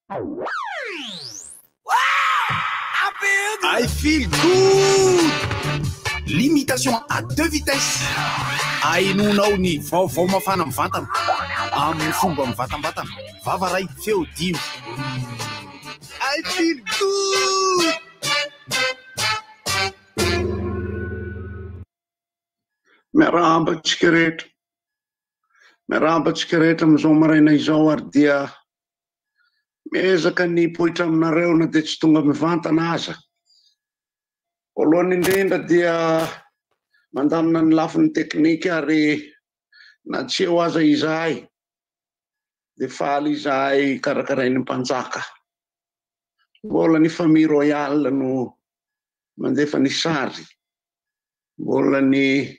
I feel good. Limitation à 2 vitesses. Ainonao ny vaovao mafana mivantana amin'ny fomba mivatambatana. Vavaray feo dimy. I feel good. Miarabantsika rehetra amizao maraina izao ary dia miezaka ny poitra aminareo na dia tsy tonga mivantana aza. Voalohany indrindra dia mandamina ny lafin'ny teknika ary na tsy eo aza izahay dia faly izahay karakarain'ny mpanjaka. Mbola ny famille royale no mandefa ny sary, mbola ny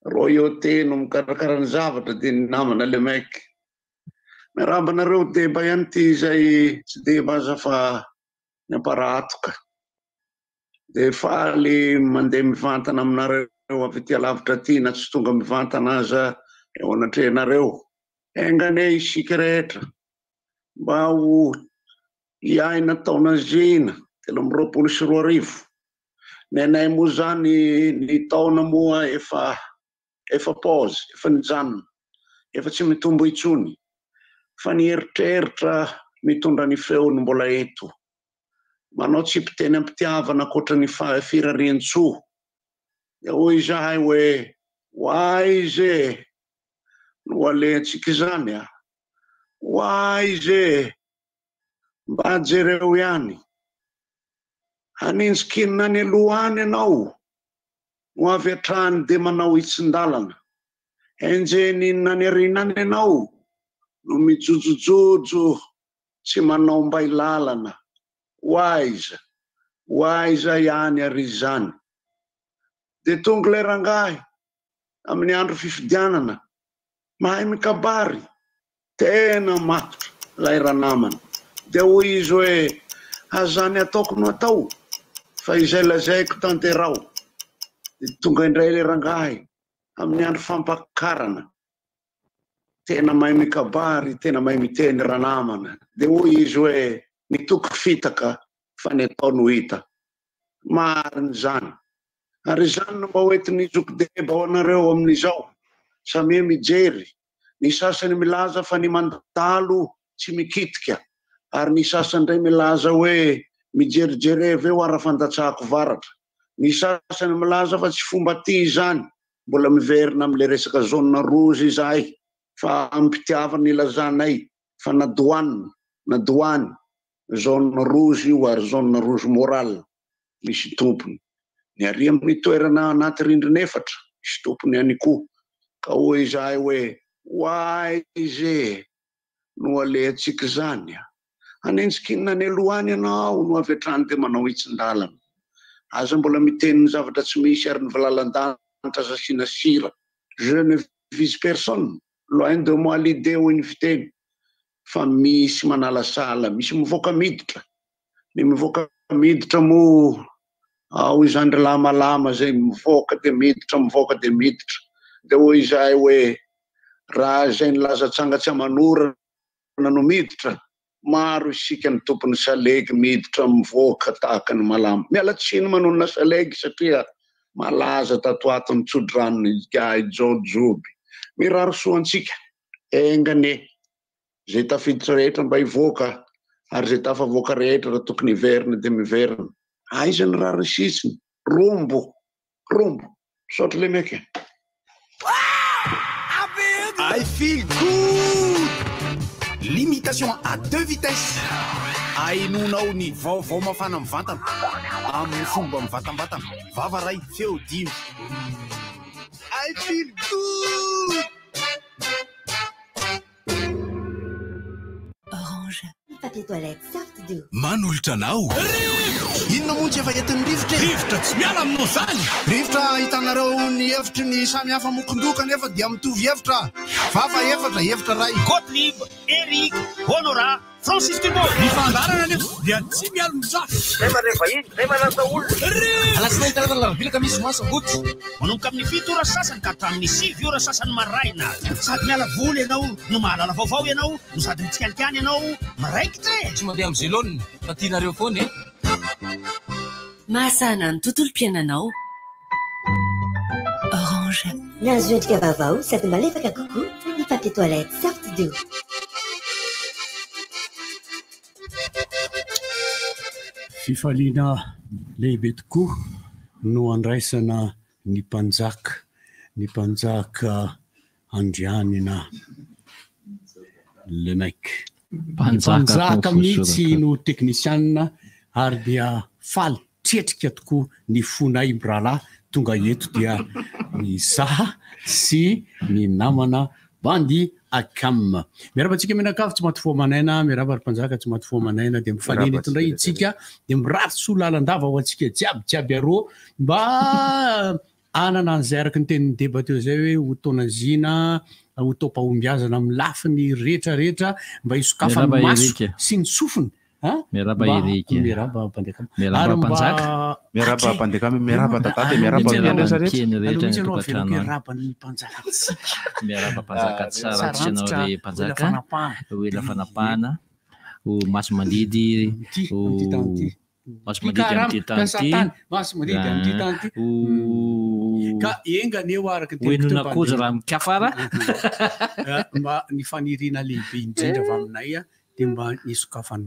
royauté no mikarakara ny zavatra dia ny namana le maiky. Miarabanareo deba ihany ty izay tsy deba aza fa ny aparatoka. Dia faly mandeha mivantana aminareo avy ety alavitra ty na tsy tonga mivantana aza eo anatrehanareo. Engane isika rehetra mba ho iaina taona zina 2024. Nenay moa zany ny taona moa efa pause, efa nijanona, efa tsy mitombo intsony. Fa ny eritreritra mitondra ny feony mbola eto. Manao tsipiteny ampitiavana koatra ny firarian-tsoa. Dia hoy izahay hoe hoaize no alentsika izany a. Hoaize mba jereo ihany. Hanintsikinina ny aloha any ianao no avy hatrany dia manao itsin-dalana. Enjeninina ny arinany ianao no mijojojojo tsy manao mbay lalana. Hoaiza ihany ary izany. Dia tonga lay rangahy amin'ny andro fifidianana mahay mikabary tena matotra lay ranamana. Dia hoy izy hoe azany ataoko no atao fa izay lazaiko tanterao. Dia tonga indray lay rangahy amin'ny andro fampakarana tena mahay mikabary, tena mahay miteny ranamana. Dia hoy izy hoe nitoky fitaka fa ny atao no hita. Marina zany. Ary zany no mba hoentiny izoky deba ho anareo amin'izao. Samia mijery. Ny sasany milaza fa ny mandalo tsy mikitika. Ary ny sasany indray milaza hoe mijerijerevy eo ara-fandatsahako varatra. Ny sasany milaza fa tsy fomba ty izany. Mbola miverina am'le resaka zone rouge izahay. Fa ampitiavana ilazanay fa nadoany zone rouge io ary zone rouge moral misy tompony. Ny ary amin'ny toerana anaty rindrina efatra misy tompony ihany koa. Ka hoy izahay hoe hoaize no alentsika izany a. Hanentsikinina ny aloha any ianao no avy hatrany dia manao itsin-dalana. Aza mbola miteny ny zavatra tsy misy ary ny valalan-danitra zasiana sira. Je ne vise personne, loin de moi l'idée hoy ny fiteny. Fa misy manala sala, misy mivoaka miditra. Ny mivoaka miditra moa ao izany lamalama zay mivoaka dia miditra. Dia hoy izahay hoe raha zay nilaza tsangatsy aman'orana no miditra. Maro isika ny tompony salegy miditra mivoaka tahaka ny malama. Mialatsiny manonona salegy satria malaza tato ato ny tsodranony jojoby. Miraro soantsika. Engane. Zay tafiditra rehetra mba hivoaka ary zay tafavoaka rehetra raha tokony hiverina dia miverina. Aiza ny rary sitsiny? Rombo. Saotra le maiky. I feel good. Limitation à 2 vitesses. Ainonao ny vaovao mafana mivantana amin'ny fomba mivatambatana. Vavaray feo dimy. I feel good. Orange. Papier toilette soft doux. Manolotra anao. Inona moa tsy efa entin'ny rivotra? Rivotra tsy miala aminao zany. Rivotra hitanareo ny hevitry ny samy hafa mokondoka nefa dia mitovy hevitra. Vava efatra ray. Gottlieb, Eric, Honora, Francis Thibault nifandarana nefa dia tsy mialo mizaha zay mare vahiny zay manasa olona alasinainy taratara lavilaka misy masagoty manomboka amin'ny 7 ora sasany ka hatramin'ny 7 ora sasany maraina sady miala voly ianao no mahalala vaovao ianao no sady mitsikanikany ianao maraikitra tsy mandeha amin'ny zélone fa tianareo foana Mahasana ny tontolo-piainanao. Orange. Nahazo endrika vaovao sady malefaka kokoa ny papier toilette sorte d'eau. Fifaliana lehibe tokoa no andraisana ny mpanjaka Andrianina Lemaiky. Mpanjaka mihitsy no teknisianina ary dia faly tretrika tokoa ny fonay mirahalahy tonga eto dia ny zaha sy ny namana Bandy Akam. Miarabantsika menakavy tsy maty foamanaina, miaraba ary mpanjaka tsy maty foamanaina dia mifanena eto indray itsika dia miratsy lalandava ho antsika jiaby arô mba anana an'izay araky ny tenin'ny débat teo zay hoe ho taonazina ho taom-pahombiazana amin'ny lafiny rehetrarehetra mba hisokafa ny maso sy ny sofiny. Miaraba Eric. Miaraba Pandekam. Miaraba Panjaka. Miaraba Pandekam, miaraba Tatate, miaraba rehetra. Miaraba ny Panjaka. Miaraba Panjaka tsara tsanao le Panjaka. Ho ela fanapahana, ho maso mandidy, ho maso mandidy amin'ny tanty. Maso mandidy amin'ny tanty. Ka engany eo araky ny tenona koja raha mikafara. Mba ny faniriana lehibe indrindra avy aminay dia mba nisokafany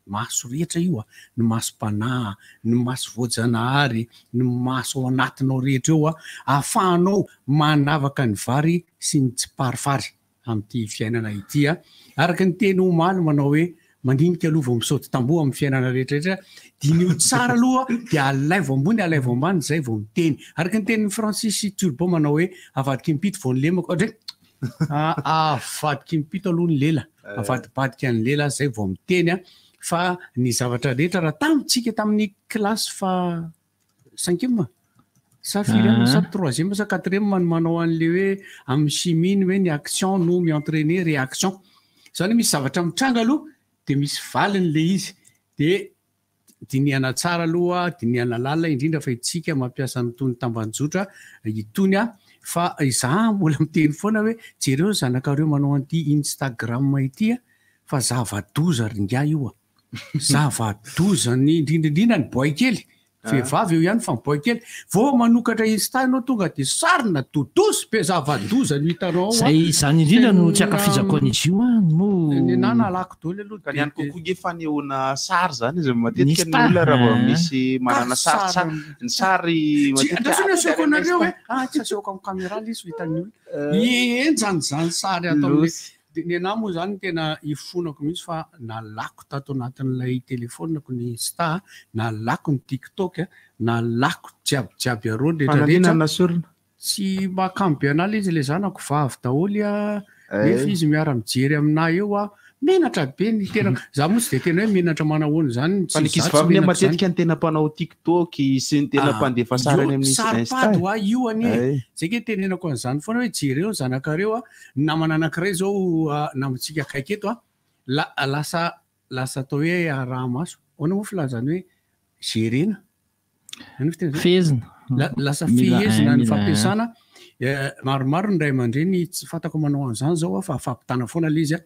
maso rehetra io ny masom-panahy, ny maso voajanahary, ny maso ao anatinao rehetra eo ahafahanao manavaka ny vary sy ny tsiparifary amin'ity fiainana ity araka ny teny omaly manao hoe mandinika aloha vao misaoty tamboho amin'ny fiainana rehetrarehetra dia ny tsara aloha dia alaivo ambony alaivo ambany zay vao miteny araka ny tenin'ny Francis Turbo manao hoe avadiky mipito vao ny lemako avadiky mipito aloha ny lela avadibadika ny lela zay vao miteny fa ny zavatra rehetra raha tamitsika tamin'ny klasy fa 5e sa 4e sa 3e sa 4e manao an'le hoe amin'ny chimie hoe ny action no mi-entraîner réaction zany misy zavatra mitranga aloha dia misy valiny le izy dia diniana tsara aloha diniana lalina indrindra fa itsika mampiasa nytony tambanjotra itony fa izaho mbola miteny foana hoe jereo zanakareo manao an'ity Instagram ity fa zava-doza ringa io zava-doza ny indrindrindrindra ny boy kely vehivavy eo ihany fa ny boy kely vao manokatra Insta ianao tonga dia sarina dodoso be zava-doza no hitanao zany indrindra no tsy akafizako an'izy io no nana alako dolo aloha ka niany kokoa ge fanehoana sary zany izy matetika ny olona raha misy manana sary ny sary matetika asoko anareo hoe tsy asehoko amin'ny caméra izy hitan'ny olona enjany zany sary atao ny anahy moa zany tena ifonako mihitsy fa nalako tato anatin'ilay telefonako ny Insta nalako ny TikTok nalako jiaby arony rehetrarehetra tsy mahakamo be an'ala izy le zanako vavy daholy nefa izy miara mijery aminahy eo menatra be ny tena za moa tsy dia tena hoe menatra manahoana zany fa nikizy vavy ny matetika ny tena mpanao TikTok sy ny tena mpandefa sary any amin'ny saripady io anie zay ke tenenako an'izany foana hoe jereo zanakareo namana anankiray zao namontsika akaiky eto lasa atao hoe raha maso ahoana moa filazany hoe gerena fezina lasa fihezina ny fampiasana maromaro ny ray aman-dreny tsy fantako manao an'izany zao fa fampitana foana le izy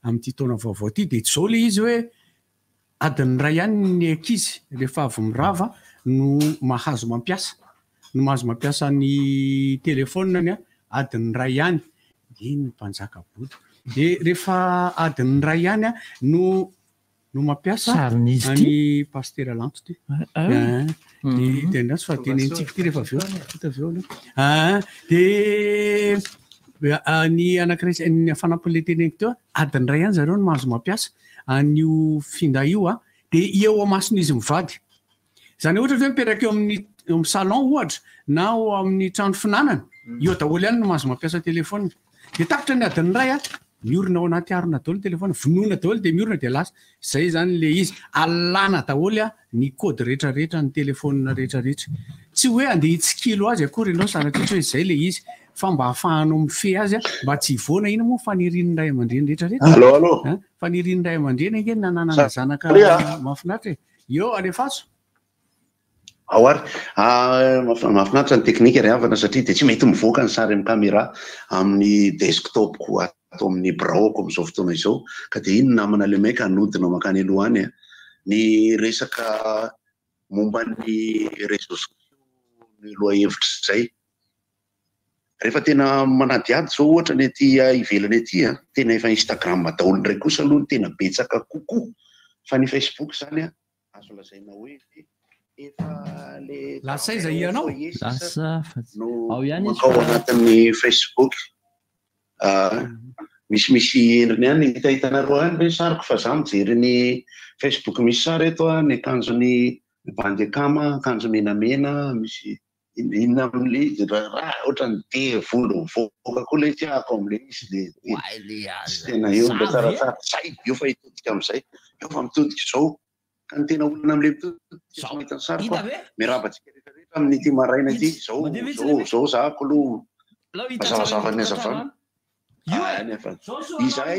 amin'ity taona vaovao ity dia zao le izy hoe adiny ray ihany ny ankizy rehefa avy mirava no mahazo mampiasa ny telefoniny adiny ray ihany dia ny mpanjaka body dia rehefa adiny ray ihany no mampiasa ny pasteur lanto ty tenasy fa tenentsika ty rehefa aveo dia ny anankiray ny fanampin'le teneniko teo adiny ray ihany zareo no mahazo mampiasa an'io finday io dia eo amason'izy mivady zany ohatra hoe mipetraka eo amin'ny salon ohatra na ao amin'ny trano finanana io daholo ihany no mahazo mampiasa telefona dia tapitra ny adiny ray miorina ao anaty arona daholo ny telefona vonoina daholo dia miorina dia lasa zay zany le izy alana daholo ny kody rehetrarehetra ny telefona rehetrarehetra tsy hoe andeha hitsikilo azy akory ianao sanatretra hoe zay le izy fa mba hafahanao mifehy azy mba tsy hivoana ina moa fanirian'ny ray aman-dreny rehetrarehetra. Allo. Fanirian'ny ray aman-dreny ange nananana zanaka mahafinaritra io alefaso. Aoary mahafinaritra ny teknika ry havana satria dia tsy mety mivoaka ny sary amin'ny caméra amin'ny desktop-ko atao amin'ny braoko amin'izao fotoana izao ka dia iny namana le maika hanodina makany aloha any ny resaka momba ny réseaux sociaux ny loha hevitra izay. Rehefa tena manadiady zao ohatra ny ety ivelany ety tena efa Instagram daholo ndray kosa aloha ny tena betsaka kokoa fa ny Facebook zany azo lazaina hoe efa le lasa iza ianao lasa ao ihany makao anatin'ny Facebook misy endriny ihany hitahitanareo any hoe sariko fa za mijery ny Facebook misy sary eto ny akanjony bandekama akanjo menamena misy inona amin'le raha ohatrany de volo mivoaka koa le tiako amin'le izy le tena eo mba tsaratsara zay eo fa hitodika amin'izay eo fa mitodika izao ka ny tena olona amin'le mitodika mahita ny sary fa miarabantsika rehetrarehetra amin'ny ity maraina ity zao zako aloha mazavazava ny azavana nefa izay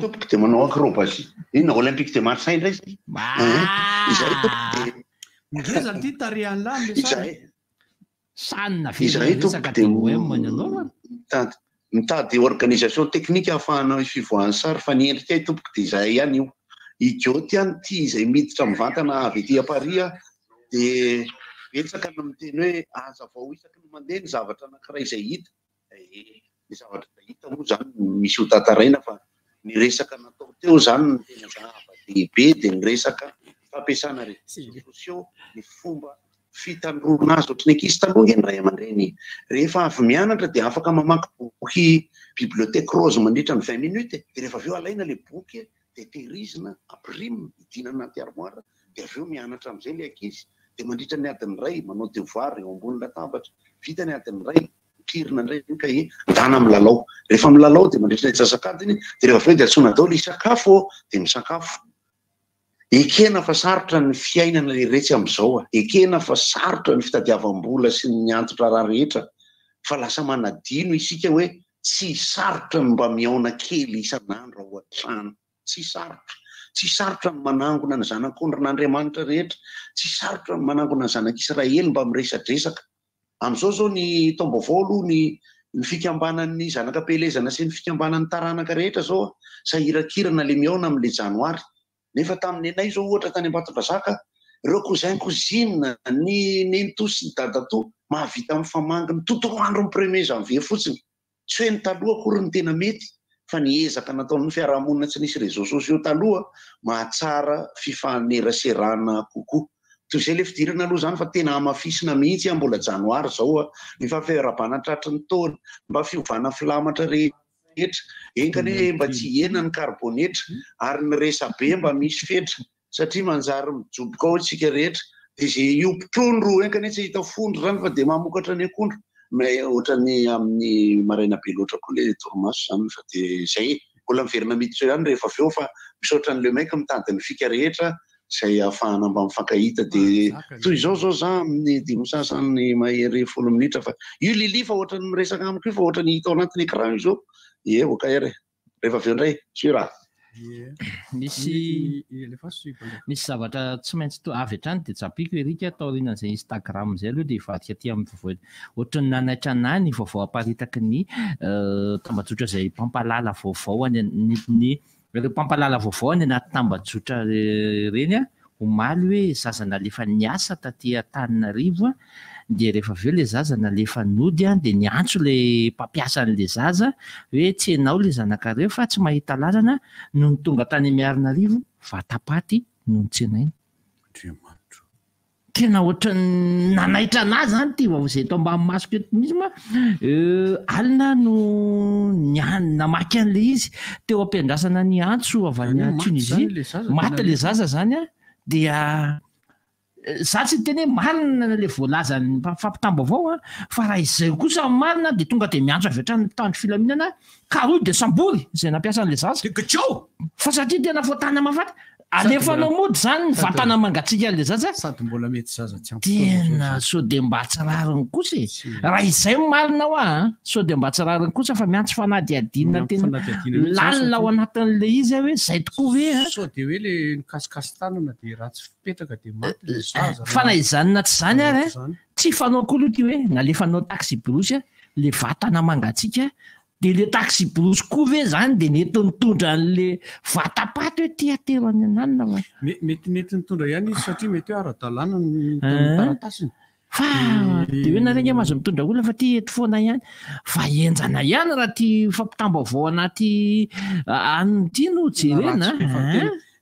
tompoko dia manao acrobatie inona olympique de Marseille indray zay izay tompoko ngeza ty tarehan'ny lamy le sary sanina resaka TOM aloha mitady organisation technique ahafahanao fivoahan'ny sary fa ny endrika tompoko dia izay ihany io igioty ihany ty izay miditra mivantana avy ety Paris dia betsaka no miteny hoe aza vao isaky no mandeha ny zavatra anankiray izay hita ny zavatra izay hita moa zany misy ho tataraina fa ny resaka natao teo zany ny tena zava-dehibe dia ny resaka fampiasana réseaux sociaux ny fomba fitandrona azy ohatry ny ankizy taloha ny ray aman-dreny rehefa avy mianatra dia afaka mamaky boky bibliothèque rose mandritra ny 20 minutes dia rehefa avy eo alaina le boky dia tehirizina imprime idina anaty armoire dia avy eo mianatra amin'izay le ankizy dia mandritra ny adiny iray manao devoir eo ambony latabatra vita ny adiny iray pirina indray ny kahie dana amin'ny lalao rehefa amin'ny lalao dia mandritra ny atsasakadiny dia rehefa avy eo dia atsona daholo hisakafo dia misakafo. Ekena fa sarotra ny fiainana rehetrarehetra amin'izao ekena fa sarotra ny fitadiavam-bola sy ny antotra raha rehetra fa lasa manadino isika hoe tsy sarotra ny mba miaona kely isan'andro ao an-trano tsy sarotra ny manangona ny zanak'ondrin'Andriamanitra rehetra tsy sarotra ny manangona ny zanak'Israely mba miresadresaka amin'izao zao ny taom-baovao aloha ny fikambanan'ny zanakam-pielezana sy ny fikambanan'ny taranaka rehetra zao sahirakirana le miaona amin'le janoary nefa tamin'ny anay zao ohatra tany Ambatondrazaka ireo cousin cousine ny nenito sy ny dadato mahavita amin'ny famanginy tontolo andro ny 1er janvier fotsiny tsy hoe ny taloha akory ny tena mety fa ny ezaka nataon'ny fiarahamonina tsy nisy réseaux sociaux taloha mahatsara fifaneraserana kokoa toy izay le fidirana aloha zany fa tena amafisina mihitsy mbola janoary zao ny fahaferabana tratry ny taona mba fiovana filamatra rehetra enkany hoe mba tsy hena ny karbonetra ary ny resabe mba misy fetra satria manjary mijoboka ao antsika rehetra dia izay iompitondro enkany hoe tsy hita fondro zany fa dia mamokatra ny akondro ohatrany amin'ny maraina be loatra koa le torimaso zany fa dia izay mbola miverina miditra ihany rehefa avy eo fa misaotra n'le maika mitady ny fika rehetra izay ahafahana mba mifankahita dia toy izao za amin'ny 5 sasany mahery 10 minitra fa io lili fa ohatrany miresaka amiko io fa ohatrany hita ao anatin'ny écran io zao oka ery rehefa avy eo indray sura misy zavatra tsy maintsy avy hatrany dia tsapiko erika atao rinan'izay Instagram izay aloha dia ivadika aty amin'ny vaovao ohatrany nanaitra anay ny vaovao aparitaky ny tambajotra izay mpampalala vaovao ny mpampalala vaovao any anaty tambajotra reny omaly hoe zaza nalefa niasa taty Antananarivo dia rehefa avy eo le zaza nalefa nody dia niantso le mpampiasa an'le zaza hoe tsy enao le zanakareo fa tsy mahita lalana no tonga tany Miarinarivo vatapaty no nitsenainy tena ohatra nanaitra anazy zany ty vao izay tao ambany masoko eto misy alina no namaky an'le izy teo ampiandrasana ny antso avy any Tunisie maty le zaza zany dia za tsy teny hoe marina le voalaza ny fampitambo avao fa raha izay kosa marina dia tonga dia miantso avy hatrany tandro filaminana Caroux de Sambory izay nampiasa an'le zaza fa satria tena voatany mafaty alefanao mody zany vatana mangatsika le zaza sady mbola mety zaza tsy tena so de mba tsarariny kosa raha izay malinao so de mba tsarariny kosa fa miantsy fanadiadinina tena lalina ao anatin'le izy hoe zay tokoa ve so de hoe le nikasikasy tanana de raha tsy fipetraka de maty le zaza fa na izanina tsy zany ary tsy fanao koa aloha ty hoe nalefanao taxi brosy le vatana mangatsika de le taxi brosy koa ve zany de nety nitondra an'le vatapaty hoe tiatero any ananina va mety nitondra ihany izy satria mety hoe ara-dalàna ny taratasiny fa de hoe nareny mazo mitondra olona fa ty eto foana ihany fa enjana ihany raha ty fampitambavao anaty anyty no jerena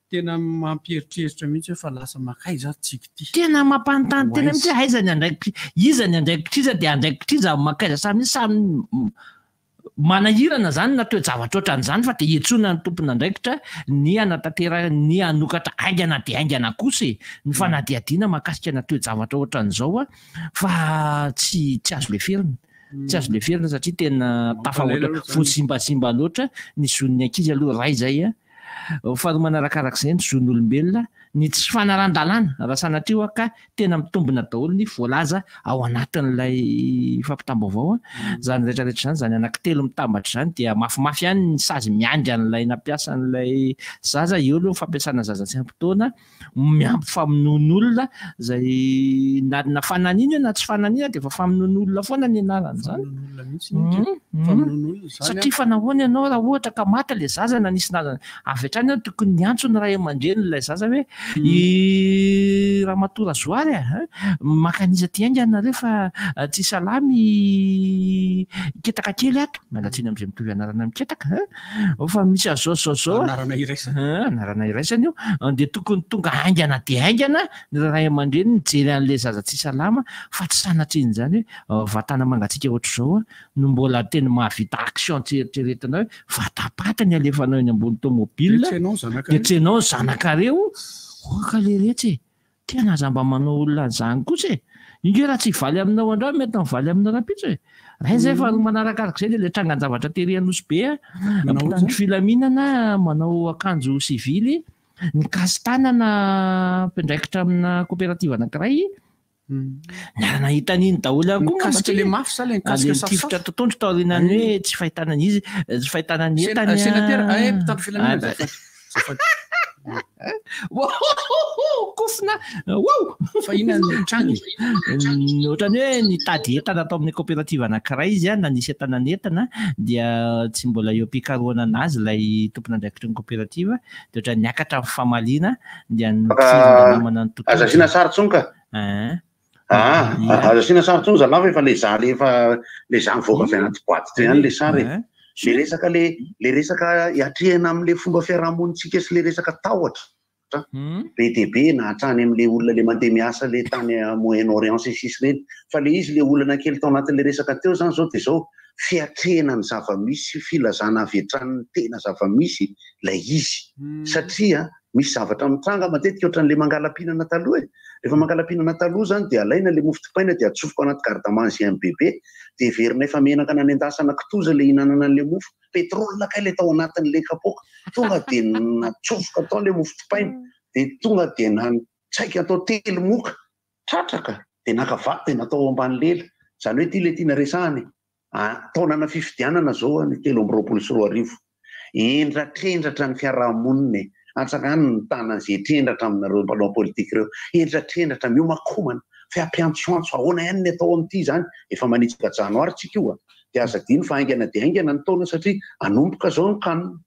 tena mampieritreritra mihitsy hoe fa lasa makay za tsika ty tena mampanontany tena mihitsy hoe aizany andraikitra izany andraikitriza de andraikitriza makaiza samy manahirana zany na toe-javatra ohatran'izany fa de ietsona ny tompony andraikitra ny anatatera ny anokatra aingana de aingana kosa ny fanadiadiana mahakasika na toe-javatra ohatran'izao fa tsy azo le ferina tsy azo le ferina satria tena tafahoatra voasimbasimba loatra ny zon'ny ankizy aloha ray zay faharoa manarakarak'izay ny zon'olombelona ny tsy fanaran-dalàna raha sanatria ka tena mitombina daholo ny voalaza ao anatin'ilay fampitambavao zany rehetrarehetra zany zany anankitelo mitambatra zany dia mafimafy ihany ny sazy miandry an'ilay nampiasa n'ilay zaza eo aloha fampiasana zaza tsy ampitoana miampy famonon'olona zay na fananina na tsy fananina de fa famonon'olona foana ny anarany zany satria fa nahoana ianao raha ohatra ka mata le zaza na nisy nazana avy hatrany tokony niantso ny ray aman-dreny n'ilay zaza hoe raha matora zoary makaniza ty aingana rehefa tsy salamy ketaka kely ato malatsiny am'izay mitovy anarana miketaka fa misy azao anarana iraisany io de tokony tonga aingana de aingana ny ray aman-dreny nijery an'le zaza tsy salama fa tsy sanatriny zany hoe vatana mangatsika ohatr'izao no mbola tena mahavita action tseritseretina hoe vatapatany alefanao eny ambony tomobile de tsenao zanakareo ka le retsy tena aza mba manao olona zany kosa inge raha tsy valy aminao andra mety mivaly aminao rapitso raha zay fa manarakarak'izay le trangan-javatra tery-anosy be ny filaminana manao akanjo sivily ny kasitanana mpiandraikitra amina coopérative anankiray niarana hitaniny daholo akokasika le mafy sa le tifitra tontondro taorinany hoe tsy fahitanany izy tsy fahitanany entany mpitandro filaminana kofina fa inany trangy ohatrany hoe nitady entana atao amin'ny coopérative anankiray izy na nisy entanany entana dia tsy mbola eo mpikaroana anazy lay tompony andraikitry ny coopérative de ohatrany niakatra amin'ny famaliana dia namana ny tontolo azasiana sarotsonka azasiana sarotsonka zalafa efa le za le za mivoaka avy anaty boaty toy ihany le sary le resaka iatrehana am'le fomba fiarahamonitsika sy le resaka tahotra be deabe na hatrany am'le olona le mandeha miasa le tany moyen orient sy sisy reny fa le izy le olana kely tao anatin'le resaka teo zany zao de zao fiatrehana ny zava-misy filazana avetrany tena zava-misy lay izy satria misy zavatra mitranga matetika ohatran'le mangalam-pinana taloha rehefa mangalam-pinana taloha zany de alaina le mofo dipaina de atsofoko anaty gardamanzy MBB de verina efa menaka na nendasana kitoza le hinanana an'le mofo petrolina kay le tao anatin'le kapoka tonga de natsofoka atao le mofo dipaina de tonga de natsaika atao telo moka tratraka de nakavaty de natao ambany lela zany hoe ty le tiana resahany taonana fifidianana zao ny 3 endratrendratra ny fiarahamoniny atsakany ny tanany zay trendratra aminareo mpanao politika ireo endratrendratra miomakomana fa ampiantsoantso ahoana ihany ny atao amin'ity zany efa manitsika janoary tsika io de aza diny fa aingana de aingana ny taona satria anomboka zao ny kanina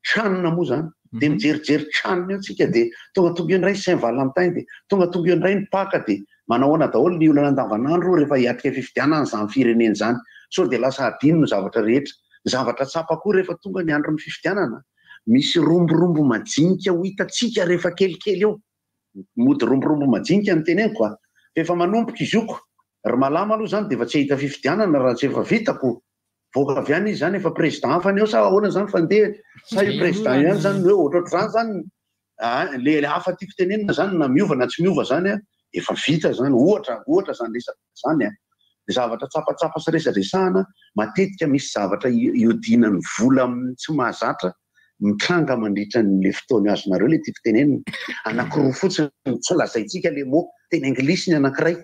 tranona moa zany de mijerijery tranona eo tsika de tonga tonga eo ndray Saint Valentin de tonga tonga eo ndray ny paka de manahoana daholo ny olana andavanandro rehefa hiatrika fifidianana zany fireneny zany so de lasa adino ny zavatra rehetra zavatra tsapa koa rehefa tonga ny andro ny fifidianana misy romborombo majinika ho hitatsika rehefa kelikely eo mody romborombo majinika ny teneniko efa manomboka izy ioko ry malama aloha zany de efa tsy hahita fifidianana raha tsy efa vitako voaka avy any izy zany efa président hafany eo sa ahoana zany fandeha sa io président ihany zany hoe ohatrohatr' zany zany le hafa tiako tenenina zany na miova na tsy miova zany efa vita zany ohatra zany resaka zany zavatra tsapatsapa sy resaresahana matetika misy zavatra iodinany vola tsy mahazatra mitranga mandritra le fotoana azonareo le ty fitenenina anankiroa fotsiny tsy lazaintsika le mo teny anglisy ny anankiray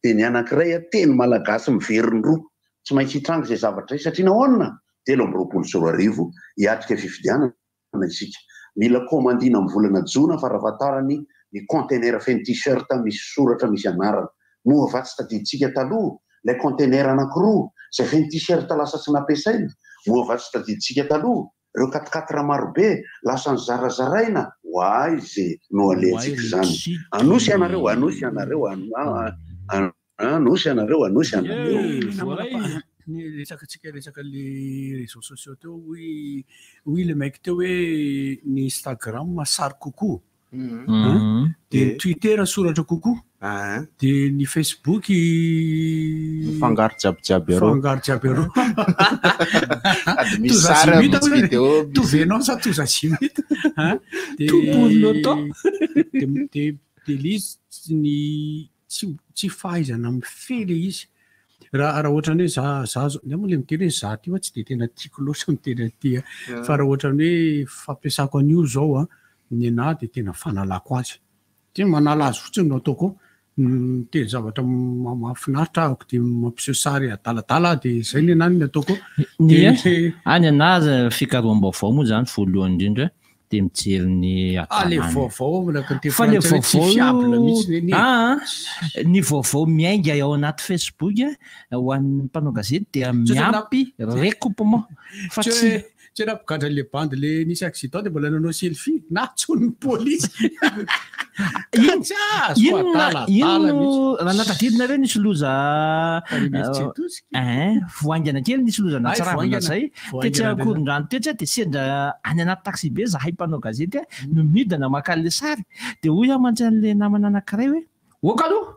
dia ny anankiray teny malagasy miveriny roa tsy maintsy hitranga izay zavatra satria nahoana 3:20 hiatrika fifidianana isika mila komandina amin'ny volana jona farafatarany ny conteneur feno t-shirt misy soratra misy anarana moa vatsy tadiditsika taloha ilay conteneur anankiroa izay feno t-shirt lasa tsy nampiasaina moa vatsy tadiditsika taloha ireo 4x4 marobe lasa ny zarazaraina hoay izay no alehantsika izany anosy ianareo anosy ianareo anosy ianareo anosy ianareo resaka le réseaux sociaux teo hoy le maiky teo hoe ny Instagram sary kokoa dia ny Twitter soratra kokoa dia ny Facebook fangaro jiabijiaby arô fangaro jiaby arô misy sary misy vidéo tovenao sa toza simita dia izy ny tsy fahaizana mifely izy raha ohatrany hoe zazo moa le miteny hoe za ty tsy dia tena tiako loatra miteny aty fa raha ohatrany hoe fampiasako an'io zao ny anahy dia tena fanalako azy dia manala azy fotsiny no ataoko miteny zavatra mahafinaritra ahako dia mampiseho sary adaladala dia izay ny anahy ny ataoko any anazy fikaroam-baovao moa zany voalohany indrindra dia mijery ny le vaovao fa le ny vaovao miainga ao anaty Facebook ho an'ny mpanao gazety dia miampy recoupement fa tsy raha le bande le nisy accident dia mbola nanao selfie na tsony polisy ino raha natadidinareo nisy loza voaingana kely nisy loza natsaravana zay tetsy akorondrano tetsy dia sendra any anaty taxi be zahay mpanao gazety no midina maka le sary dia hoy mantsy an'le namana anankiray hoe oka aloha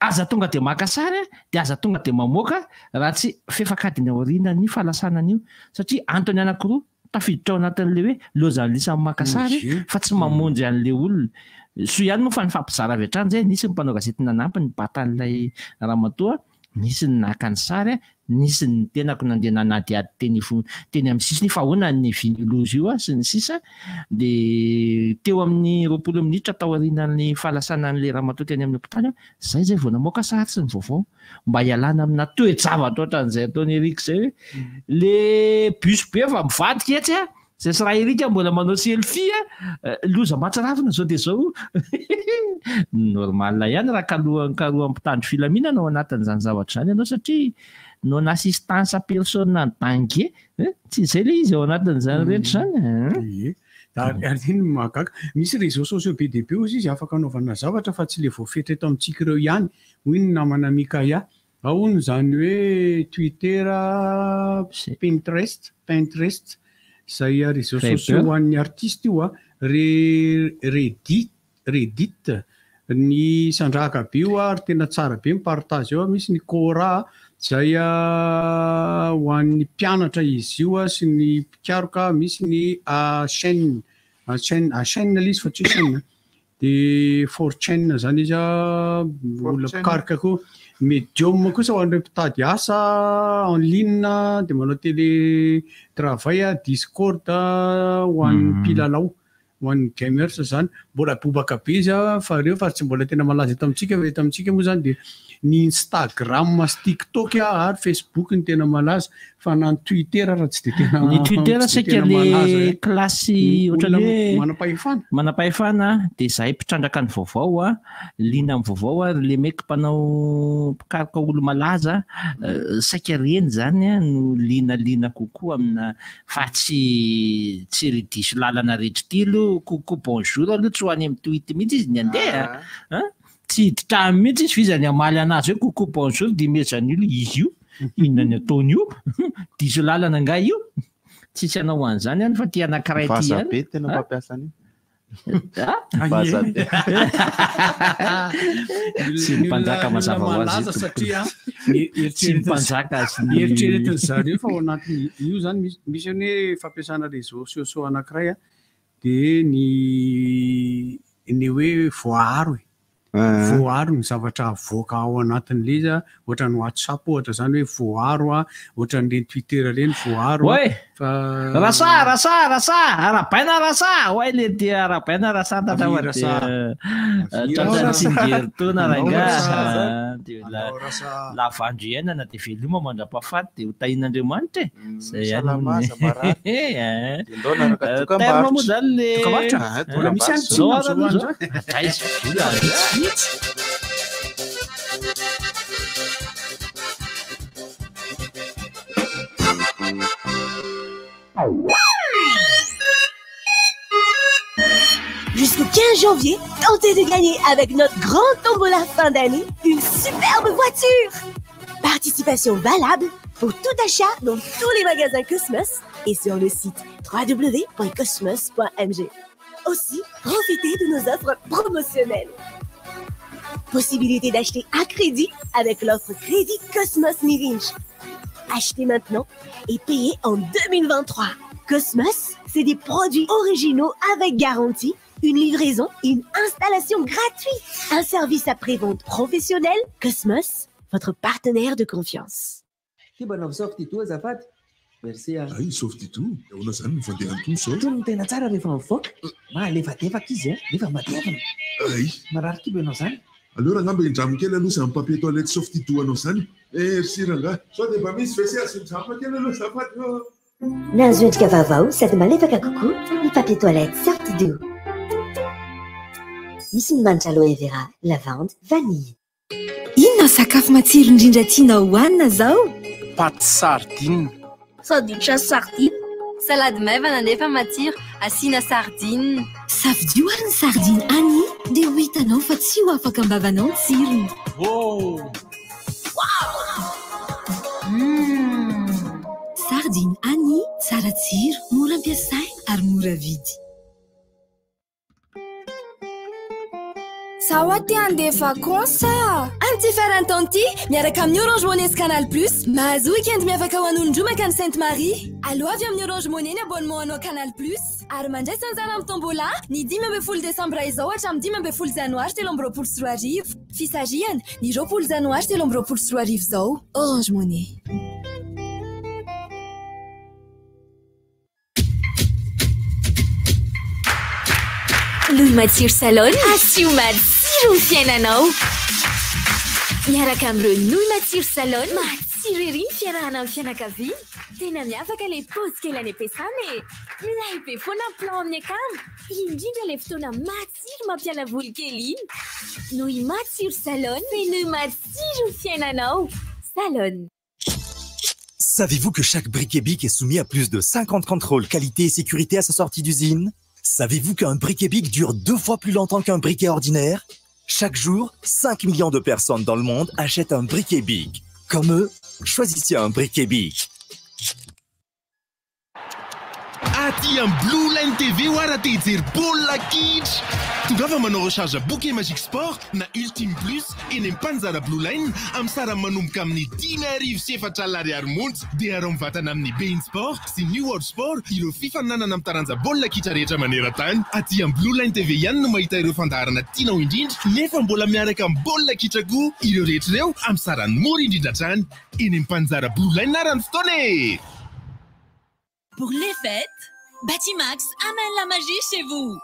aza tonga dia maka sary dia aza tonga dia mamoaka raha tsy fefakadiny aoriana ny falasanan'io satria antony anankiroa tafiditra ao anatin'le hoe lozan'lisany maka sary fa tsy mamonjy an'le olona so ihany moa fa ny fampizara avy hatrany zay nisy ny mpanao gazety nanampy ny batan'ilay ramatoa nisy ny naka ny sary nisy ny tenako nandeha nanadiady teny amin'ny sisiny fa ahoana ny vinylose io sy ny sisa dia teo amin'ny 20 minitra tao aorianan'ny fahalasana n'le ramatoa teny amin'ny hopitaly zay vao namoaka sary sy ny vaovao mba hialana amina toe-javatra ohatran'izay ataony Eric zay hoe le bus be fa mivadika etsy zay sy raha Erika mbola manao selfie loza matsaravina zao dia zao normal ihany raha karoha mpitandro filaminana ao anatin'izany zavatra zany ianao satria non assistance personnelle banquier tsy izay le izy ao anatin'izany rehetra zany ary mahagaga misy réseaux sociaux be dia be ozy izy afaka anaovana zavatra fa tsy le voafetra eto amintsika ireo ihany hoy ny namana Mikaya ao no zany hoe Twitter Pinterest zay réseaux sociaux ho an'ny artiste io Reddit ny sandrahaka be io ary tena tsara be mipartage eo misy ny Quora zay ho an'ny mpianatra izy io sy ny mpikaroka misy ny chaîne ilay izy fa tsy chaîne dia 4chan zany izy olona pikaroka koa Medium kosa ho an'ireo mpitady asa en ligne dia manao télétravail Discord ho an'ny mpilalao ho an'ny gamers zany mbola bobaka be izy fa ireo fa tsy mbola tena malaza eto amintsika moa zany dia ny Instagram sy TikTok ary Facebook ny tena malaza fa na ny Twitter raha tsy dia tena ny Twitter saika le klasy ohatran'ny hoe manam-pahefana dia zahay mpitrandraka ny vaovao liana amin'ny vaovao le maiky mpanao pikaroka olo malaza saika reny zany no liana kokoa amina fa tsy ridiso lalana retritilo coucou bonjour aloha tsy ho any amin'ny tweet mihitsy izy ny andeha tsy hiditra mihitsy izy fizany amaly anazy hoe coucou bonjour dia mezan'ilo izy io inona ny ataony io diso lalana nga io tsisy anao an'izany ihany fa ty anankiray ty ihany be tena mampiasany tsy mpanjaka mazava ho azy satria tsy mpanjaka azy eritreretin'izany io fa ao anatin' io zany misy hoe fampiasana réseaux sociaux anankiray dia ny hoe voaharo voaro ny zavatra avoaka ao anatin'le izy ohatra ny WhatsApp ohatra zany hoe voaro ohatra n'ireny Twitter reny voaro rasa arabaina rasa oay le dia arabaina rasa tratsingeritona ranga lavandriainana dia veloma mandrapahafaty dia hotahin'Andriamanitra zay terma moa zany le misy Jusqu'au 15 janvier, tentez de gagner avec notre grande tombola fin d'année une superbe voiture. Participation valable pour tout achat dans tous les magasins Cosmos et sur le site www.cosmos.mg. Aussi, profitez de nos offres promotionnelles. Possibilité d'acheter à crédit avec l'offre Crédit Cosmos Mirinch. Achetez maintenant et payez en 2023. Cosmos, c'est des produits originaux avec garantie, une livraison et une installation gratuite. Un service après-vente professionnel. Cosmos, votre partenaire de confiance. Merci. Ai, softy-tout. Ona zany mifandehan'ny toso. Tony tena tsara rehefa mivoaka. Malefadefaka izy nefa matevana. Ai, marary kibo ianao zany. Alors angamba indramo kely aloha zany papier toilette softy-tout anao zany. Merci ranga. Sao dia mba misy WC asindramo kely aloha zafady. Nahazo endrika vaovao sady malefaka kokoa ny papier toilette Softy-Doux. Misy ny manitra aloe vera, lavande, vanille. Inona sakafo matsiro indrindra tianao hohanina zao? Paty sardine. Sandwich sardine. Salade maivana nefa matsiro, asiana sardine. Safidio ary ny sardine Annie dia ho hitanao fa tsy ho afaka ambavanao ny tsirony. Sardine Annie, tsara tsiro, mora ampiasaina ary mora vidy. Ça va t'y vacances? Anti-Ferrantonti, miaraka amin'ny Orange Money Canal Plus, mahazo weekend miavaka ho an'olon-droa makany Sainte-Marie. Allo avy amin'ny Orange Money ny abonnement anao Canal Plus. Ary mandraisa an'izany amin'ny tombola ny 10 Desambra izao hatramin'ny 10 Janoary 2024. Fisarihana ny 20 Janoary 2024 izao. Orange Money. Louis Matsir Salon, asio matsiro ny fiainanao. Miaraka amin'ireo Louis Matsir Salon, matsiro ery ny fiarahana amin'ny fianakaviana. Tena miavaka ilay paozy kely any am-piasana e. Milay be foana ny plan amin'ny akamo. Indrindra ilay fotoana matsiro mampiala voly kely iny. Louis Matsir Salon, fais-le matsiro ny fiainanao. Salon. Savez-vous que chaque briquet BIC est soumis à plus de 50 contrôles qualité et sécurité à sa sortie d'usine? Savez-vous qu'un briquet BIC dure 2 fois plus longtemps qu'un briquet ordinaire? Chaque jour, 5 millions de personnes dans le monde achètent un briquet BIC. Comme eux, choisissez un briquet BIC. Aty amin'ny Blue Line TV oara te hijery baolina kitra. Tonga fa manao recharge bouquet Magic Sport na Ultime Plus eny amin'ny mpanjara Blue Line amin'ny sarany manomboka amin'ny 10,400 ariary monja dia arao mivatana amin'ny Bein Sport sy New World Sport ireo fifaninanana amin'ny taranja baolina kitra rehetra maneran-tany. Aty amin'ny Blue Line TV ihany no mahita ireo fandaharana tianao indrindra nefa mbola miaraka amin'ny baolina kitra koa ireo rehetra ireo amin'ny sarany mora indrindra hatrany eny amin'ny mpanjara Blue Line narany fotoana e. Pour les fêtes, Batimax amène la magie chez vous.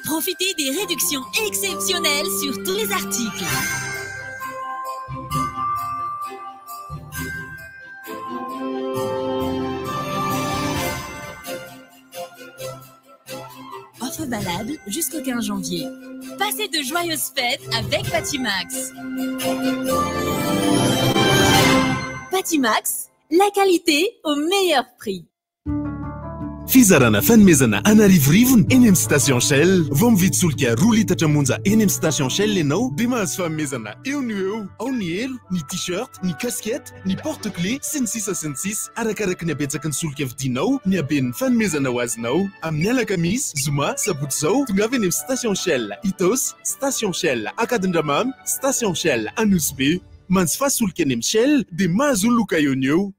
Profitez des réductions exceptionnelles sur tous les articles. Offre valable jusqu'au 15 janvier. Passez de joyeuses fêtes avec Batimax. Batimax, la qualité au meilleur prix. Fizarana fanomezana anarivorivo eny amin'ny station Shell. Vao mividy solika 2 litatra monja eny amin'ny station Shell ianao dia mahazo fanomezana eo ny eo. Ao ny elo, ny t-shirt, ny casquette, ny porte-clés sy ny sisa arakaraka ny abetsaka ny solika vidinao, ny haben'ny fanomezana ho azonao. Amin'ny alakamisy, zoma, sabotsy zao, tonga avy eny amin'ny station Shell Itos, station Shell Akadindramamy, station Shell Anosbe. Manjifa solika eny amin'ny Shell dia mahazo loka eo ny eo.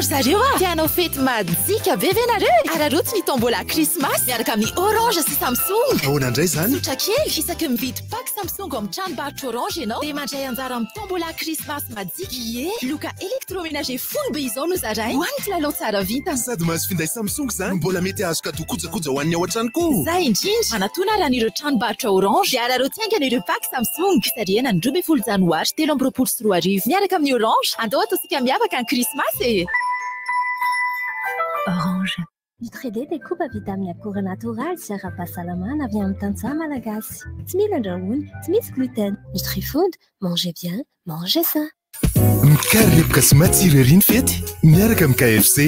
ry zareo tianao fety madzika be ve nareo ararotsy ny tombola krismasy miaraka amin'ny orange sy samsung ahoana indray zany sotra kely isaky mividy pak samsung amin'ny tranombarotra orange ianao dia mandray anjara amin'ny tombola krismasy madzika ie loka électroménager folo be izao no zaray ho an'ny kilalao tsara vita sady mahazo finday samsung zany mbola mety azo kado kojakoja ho an'ny ao an-trano koa zay indrindra manatona raha n'ireo tranombarotra orange dia ararotsy aingan'ireo pak samsung fisarihana ny 12 janoary 3 miaraka amin'ny orange andao ataosika miavaka ny krismasy e Orange. Nutri-D découpe à vitamines à cours naturel sy ara-pahasalamana avy amin'ny tantsaha malagasy. Tsy mila andrahoina, tsy misy gluten. Nutri-Food, mangez bien, mangez sain. Mikary lepaka sy matsiro ery ny fety miaraka amin'ny KFC.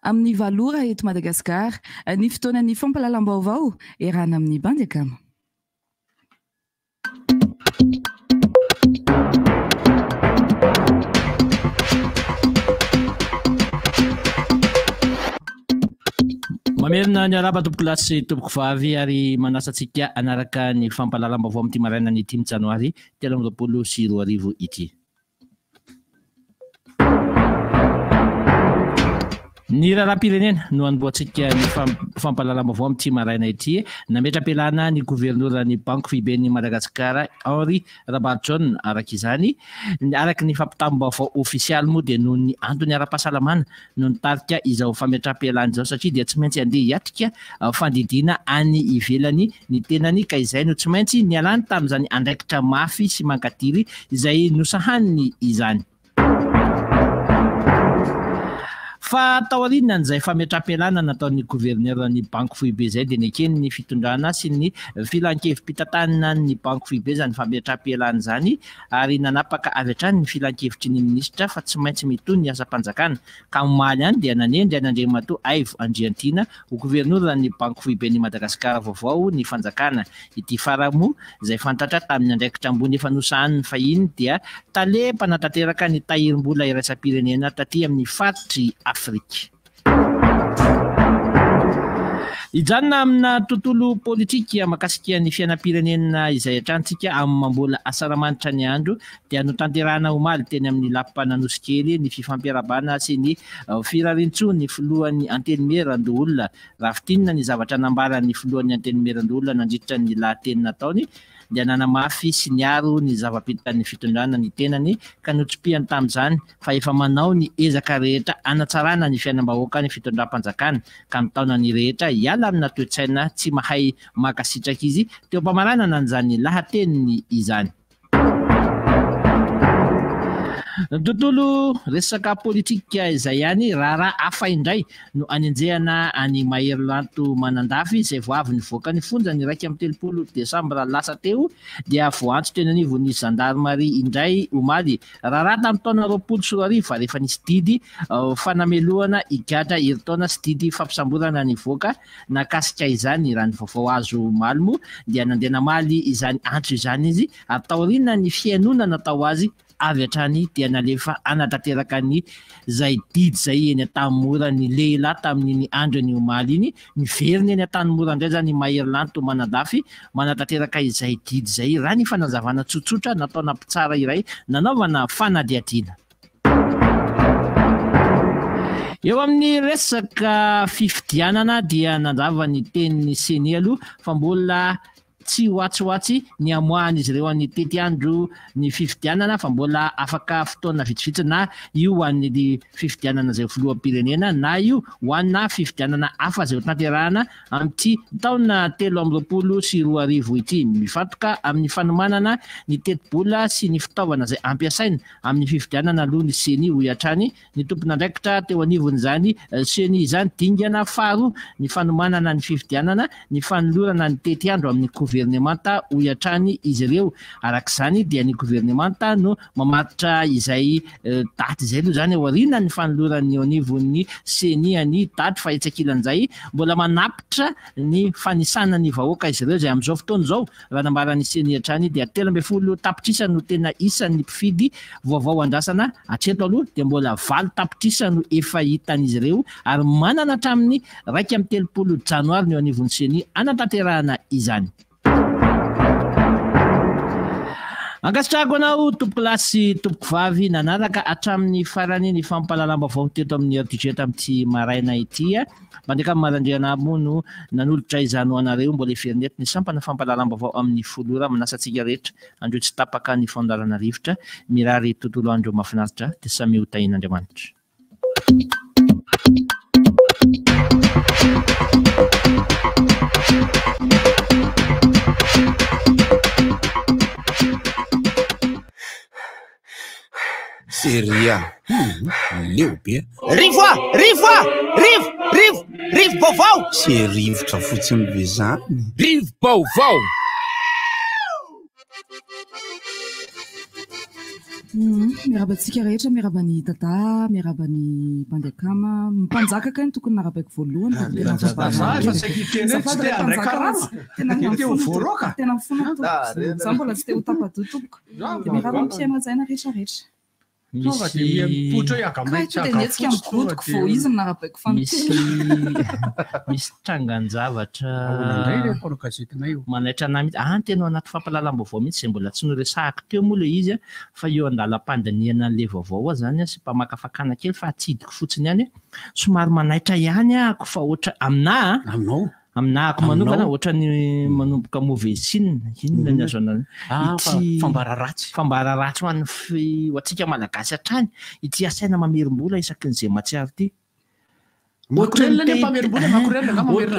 Amin'ny valora eto Madagasikara, ny fotoanan'ny fampalalam-baovao erana amin'ny Bandakama. Mamerina ny araba tompoko lasy tompoko vavy ary manasantsika anaraka ny fampalalam-baovao amin'ity maraina ny 10 janoary 2024 ity. Ny raharam-pirenena no anomboantsika ny fampalalam-baovao amin'ity maraina ity nametra-pialana ny gouverneuran'ny banque fiben'ny Madagasikara Henri Rabajon araka izany araka ny fampitam-baovao ofisialy moa dia noho ny antony ara-pahasalamana no nitarika izao fametra-pialana izao satria dia tsy maintsy andeha hiatrika fandidiana any ivelany ny tenany ka izay no tsy maintsy nialany tamin'izany andraikitra mafy sy mankatiry izay nosahaniny izany. Fa tao aoriana n'izay fametra-pialana nataon'ny gouverneuran'ny banque foibe zay dia nekeny ny fitondrana sy ny filan-kevim-pitantanana ny banque foibe zany fametra-pialana zany ary nanapaka avy hatrany ny filan-kevitry ny ministra fa tsy maintsy mitony ny asa-panjakana ka omaly any dia nanendry an'Andriamatoa Aivo Andriantina ho gouverneuran'ny banque foibe ny Madagasikara vaovao ny fanjakana ity faramo izay fantatra tamin'ny andraikitra ambony efa nosahan'ny fahiny dia talepa natateraka ny tahirim-bola iraisam-pirenena taty amin'ny faritry Afrika. Ijanona amina tontolo politika makasika ny fiainam-pirenena izay atrantsika amin'ny mambola asaramanitra ny andro dia notanterahana omaly teny amin'ny lampananosy ny fifampiarabana sy ny firarintsoa ny filohan'ny Antenimierandoolona rafitinina ny zavatra nambaran'ny filohan'ny Antenimierandoolona nandritra ny lahateny nataony dia nanamafy sy niaro ny zava-pitan'ny fitondrana ny tenany ka notsipihany tamin'izany fa efa manao ny ezaka rehetra anatsarana ny fiainam-bahoaka ny fitondram-panjakana ka mitaona ny rehetra hiala amina toe-tsaina tsy mahay makasitraka izy teo am-pamaranana an'izany lahateniny izany. Tontolo resaka politika izay ihany raha hafa indray no anenjehana any Mahery-Lanto manandafy izay voavy nivoaka ny fonja ny 1 Desambra lasa teo dia voantso teny anivon'ny gendarmerie indray omaly raha tamin'ny taona 2024 fa rehefa nisy didy fanamelohana higadra herintaona sy didy fampisamborana nivoaka nakasika izany raha ny vaovao azo omaly moa dia nandeha namaly izany antso izany izy ary taoriana ny fiainona natao azy avy hatrany dia nalefa anatanteraka ny zay didy zay eny an-tanymora ny lehilahy tamin'ny andro ny omaly iny niveriny eny an-tanymora indray zany Mahery-Lanto manandafy manatanteraka izay didy zay raha ny fanazavana tsotsotra nataona mpitsara iray nanaovana fanadihadiana. Eo amin'ny resaka fifidianana dia nanjava ny tenin'ny CENI aloha fa mbola tsy hoatsyhoatsy ny amoahan'izy ireo an'ny tety andro ny fifidianana fa mbola afaka fotoana vitsivitsy na io ho an'ny fifidianana izay filoham-pirenena na io ho anna fifidianana hafa izay ho tanterahana amin'ity taona 2024 ity mifantoka amin'ny fanomanana ny teti-bola sy ny fitaovana izay ampiasaina amin'ny fifidianana aloha ny CENI ho hiatrany ny tompon'andraikitra teo anivon'izany CENI izany dingana faharoa ny fanomanana ny fifidianana ny fanolorana ny tety andro amin'ny gouvernemanta ho hiatrany izy ireo arak'izany dia ny gouvernemanta no mamatotra izay daty izay aloha zany ao aoriana ny fanolorany eo anivon'ny CENI any daty fa hetsakilan'izay mbola manapitra ny fanisana ny vahoaka izy ireo izay amin'izao fotoana izao raha nambaran'ny CENI hatrany dia 12 tapitrisa no tena isan'ny mpifidy vaovao andrasana hatreto aloha dia mbola 4 tapitrisa no efa hitan'izy ireo ary manana hatramin'ny 30 janoary ny eo anivon'ny CENI anatanterahana izany. Ankasitrahako anao tompoko lahy sy tompoko vavy nanaraka hatramin'ny farany ny fampalalam-baovao teto amin'ny RDG tamin'ity maraina ity mandeha amin'ny marandriana moa no nanolotra izany ho anareo mbola eferinety ny sampana fampalalam-baovao amin'ny folora minasantsika rehetra andreo tsy tapaka ny fandarana rivotra mirary tontolo andreo mahafinaritra dia samy hotahin'Andriamanitra. Seria. Leo be. Rivo! Rivo baovao! Se rivotra fotsiny be zany. Rivo baovao! Miarabantsika rehetra, miarabany tata, miarabany mpanjakama, mpanjaka kany tokony narabaiko voalohany. Tena mifona za mbola tsy te ho tapadoha tompoko. Dia miarabany mpiaina-jaina rehetrarehetra. Misy trangan-javatra manaitra anay mihitsy tena anaty fampalalam-baovao mihitsy izay mbola tsy noresahako teo moa ilay izy fa eo andalam-pandaniana an'ilay vaovao zany sy mpamakafakana kely fa atsidiko fotsiny ihany somary manaitra ihany ako fa ohatra aminako manokana ohatra ny manomboka mauvaisinina inona ny azo anany fambara ratsy ho antsika malagasy hatrany ity asaina mamerim-bola isaky n'izay matsiaro ity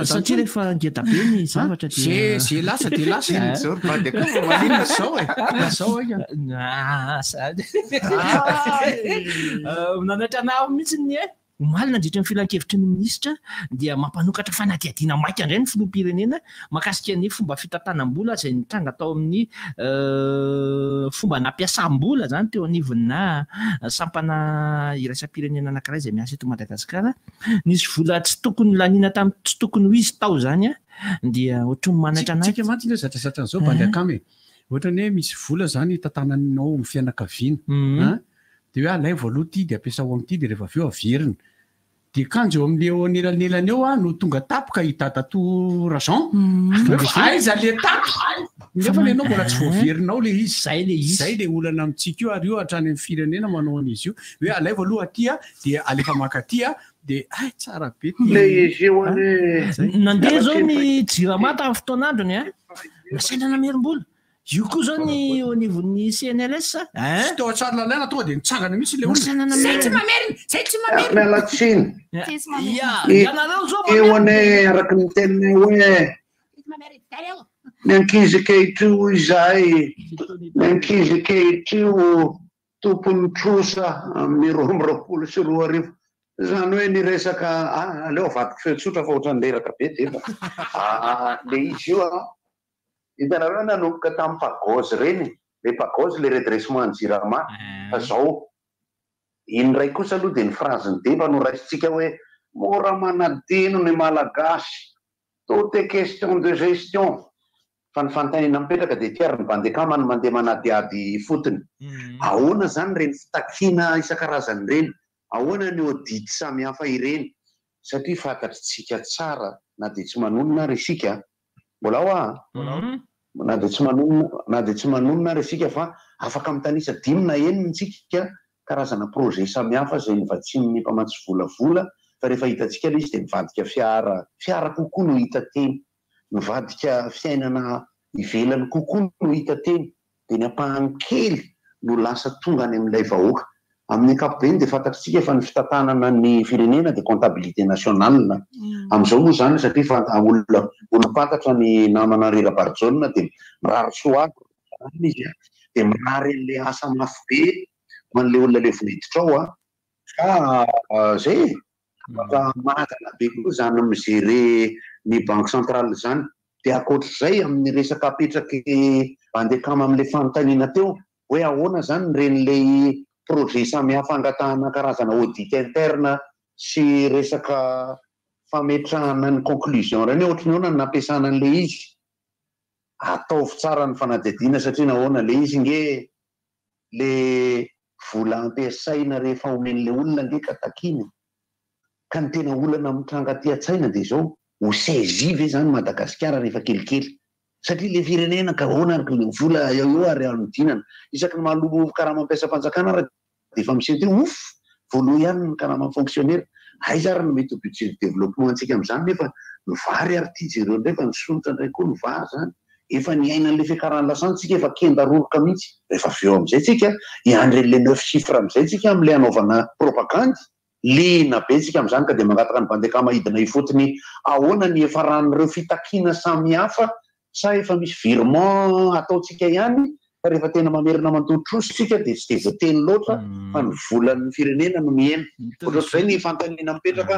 satria rehefa ngeda be ny zavatra dia lasa nanaitra anao mihitsy ny omaly nandritra ny filan-kevitry ny minisitra dia mampanokatra fanadihadiana maika indray ny filoham-pirenena makasika ny fomba fitantanam-bola izay nitranga tao amin'ny fomba nampiasam-bola zany teo anivona sampana iraisam-pirenena anankiray izay miasa eto Madagasikara nisy vola tsy tokony lanina tamin'ny tsy tokony ho izy tao zany dia ohatry ny manaitra anazy tsika mantsy ilay zatrasatra an'izao bandakamy ohatra ny hoe misy vola zany tantananao amin'ny fianakaviana dia hoe alay voaloha ity dia ampiasa ho amin'ity dia rehefa avy eo averina dia kanjo eo amin'ilay eo anelanelany eo no tonga tapoka hitatato rason aiza le tapo nefa lenao mbola tsy voaverinao le izy zay le olana amintsika io ary io hatrany amin'ny firenena manao an'izy io hoe alay voaloha atya dia alefa maka atya dia tsara be le izy io nandeha zao ny jiramata amin'ny fotoan'androny nasaina namerim-bola io koa zao ny au niveau-ny CNLS tsy teo atsara lalaina tonga dia nitsangana mihitsy le olona zay tsy mamerina mialatsiny eo ane araky ny tenina hoe ny ankizy kehitr'io izay ny ankizy kehitr'io tompony trosa amin'ny 2024 zany hoe niresaka aleo avadiko feotsotra fa ohatrany leraka be dia le izy io hitanareo nanomboka tamin'ny pagozy reny le pagozy le redressement ny jirama fa zao inray kosa aloha dia ny phrase ny deba no raisitsika hoe mora manadino ny malagasy tout est question de gestion fa ny fanontaniana mipetraka dia tiary ny bandekama ny mandeha manadiady fotony ahoana zany reny fitakiana isan-karazany reny ahoana ny audit samihafa ireny satria fantatritsika tsara na dia tsy manonona ary isika mbola ao na dia tsy manonona ary isika fa afaka mitanisa 5 na 9 ntsika karazana projet samihafa izay nivatsian'ny mpamatsy volavola fa rehefa hitantsika ilay izy dia mivadika fiara kokoa no hita teny mivadika fiainana ivelany kokoa no hita teny dia ny ampahany kely no lasa tonga any amin'ilay vahoaka amin'ny ankapobeny dia fantatritsika efa ny fitantanana ny firenena dia comptabilité nationale amin'izao moa zany satria olona fantatra ny namana rirabarjona dia mirary soako izy dia mirary an'ilay asa mafy be ho an'ilay olona le vohiditra ao fa zay mahagana be koa zany mizere ny banque centrale zany dia akoatr'izay amin'ny resaka apetraky bandekama amin'ilay fanontaniana teo hoe ahoana zany ren'ilay projet samihafa angatahana karazana audit interne sy resaka fametrahana ny conclusion reny ohatrany ahoana ny nampiasana an'ilay izy ataovy tsara ny fanadihadiana satria nahoana le izy nge le vola ampiasaina rehefa omen'ilay olona nge ka takiny ka ny tena olana mitranga aty an-tsaina dia zao ho saisi ve zany Madagasikara rehefa kelikely satria le firenena ka ahoana le vola eo ary anodinana isaky ny mahalobo karaha mampiasa fanjakana raha dia efa misy teo voaloha ihany ny karaha mafonctionnaire aiza raha no mety ho budget de développement antsika amin'izany nefa ny vary ary tia jereo ndraifa ny solitra indray koa ny vary zany efa ny ainan'le fiakaran'ny lasantsika efa kendaroroka mihitsy rehefa avy eo amin'izay tsika iandren'le 9 chiffre amin'izay tsika amin'le anaovana propagande lena be tsika amin'izany ka dia mangataka ny bandekama hidina ifotony ahoana ny efa ran'ireo fitakiana samihafa sa efa misy virement ataotsika ihany fa rehefa tena mamerina mandotroso tsika dia tsy dia voateny loatra fa ny volan'ny firenena no miena ohatr'izay ny fantaniana mipetraka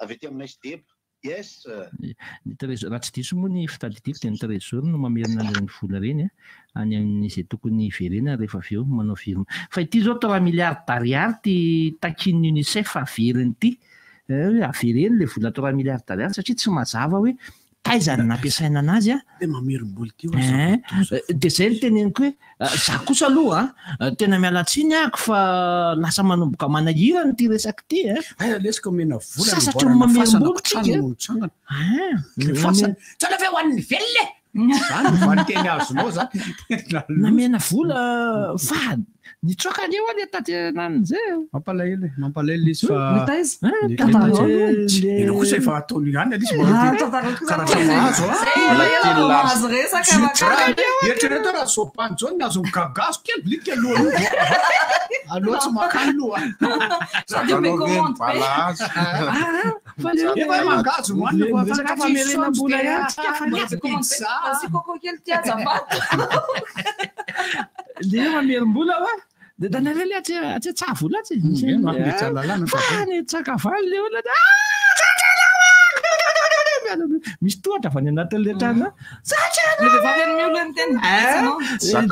avy ety aminay sy deba yes raha tsy diso moa ny fitadidiako dia ny trésor no mamerina an'ireny vola ireny any amin'izay tokony iverena rehefa avy eo manao virement fa ity zao 3 milliards d'ariary ty takin'ny UNICEF averiny ity avereny le vola 3 milliards d'ariary satria tsy mazava hoe taizany nampiasaina anazy dia mamerim-boly ty dia zay no teneniko hoe za kosa aloha tena mialatsiny ako fa lasa manomboka manahirany ty resaky ty lesaka omena vola sasatra mamerim-boly tsika tsala ve hoan'ny velona zany vaniteny azonao zany namena vola fa nitsoaka leo le tatenan'izay mampalahelo izy fa kosa efa ataony ihany izy mahazo resaka eritrereto raha sopany zao ny azo migagazo kely blika aloha tsy makany loha efa magazo moafamerena-bola dia mamerim-bola dia danareo le atsatsaha vola tsy fa ny tsakavany le olona misy tohatra fa ny anatin'le trano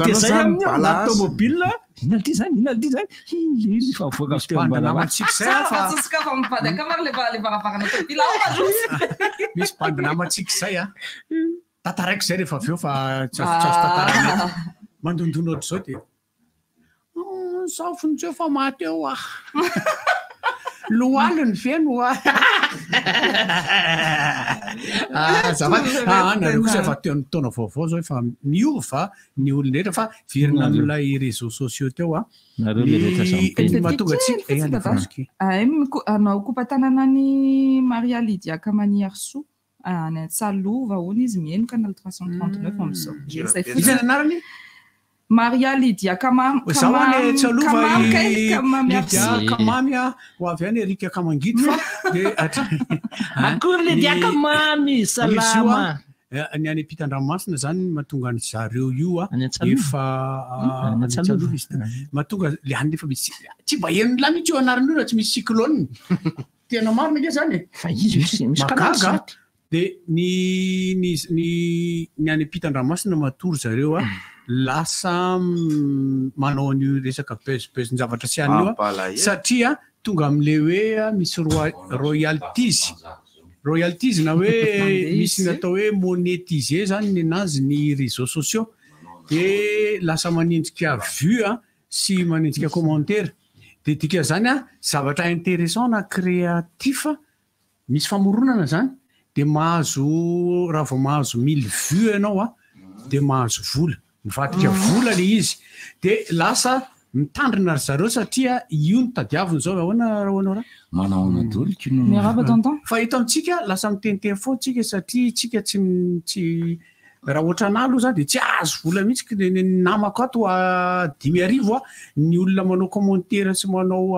dia zay amin'ny tomobile inona ty zany fa voaka misy bandinamatsika zay tataraiko zay rehefa avy eo fa tsazo tatarana mandondona ohatr' zao dia safony tseo fa maty eo loalo ny feno nareo kosa efa taona vaovao zao efa miova fa ny olonrehetra fa virina am'ilay réseaux sociaux teo mahatonga tsika anao kompatanana ny Maria Lydia Kamani Arso any Antsalova hono izy mihaino canal 339 amin'izao izay anarany Maria Lydia Kamami Tsalova Lydia Kamami ho avy any Erika Kamangity fa akory Lydia Kamami salama ny any ampitan-dranomasina zany mahatonga ny zareo io efa mahatonga le any efa misy tsy mba henony la mihitsy io anarany io raha tsy misy cyclone tena marina ke zany fa izy makaga dia ny any ampitan-dranomasina matory zareo lasa manao an'io resaka bezny zavatra sy any io satria tonga amin'le hoe misy royalties na hoe misy natao hoe monétiser zany ny anazy ny réseaux sociaux dia lasa manenjika vue sy manenjika commentaire dia dika zany zavatra intéressant na créatif misy famoronana zany dia mahazo raha vao mahazo 1000 vue ianao dia mahazo vola mivadika vola le izy dia lasa mitandrina ry zareo satria io ny tadiaviny zao ahoanao raha manao anadoliko fa ito amintsika lasa miteniteny foana tsika satria tsika tsy raha ohatra anah aloha zany dia tsy azo vola mihitsy ny namako ato 5,000 ny olona manao commentaire sy manao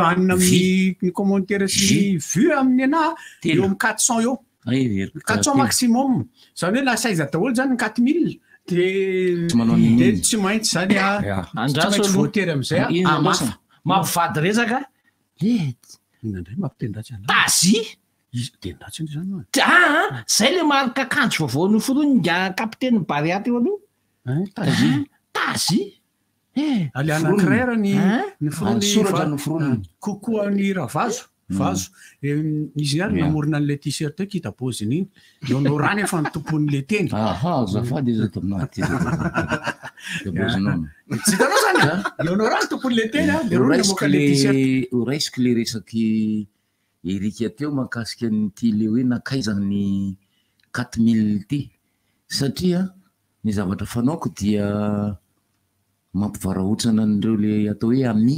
anina amin'ny commentaire sy vue amin'ny anah eo amin'ny 400 eo 400 maximum zany hoe lasaiza daholo zany 4000 dia tsy maintsy zany tsy voatery amin'izay mampivady resaka indray mampitendratsy tazy tendratsy zany zay le marika akanjo vaovao noforony kapiteny Bariaty eo aloha tazy ale anakirera ny foron'ny kokoa ny ravazo vazo izy ihany namorona an'le t-shirt kita poziny iny eo rany efa ny tompon'le teny zafady izy ato aminaty tsy hitanao zany eonao rany tompon'le teny le ronamoka le t-shirt oraisiko le resaky Erika teo mahakasika nyty le hoe nakaizany 4000 ty satria ny zavatra fanaoko dia mampivarahontsana an'ireo le atao hoe ami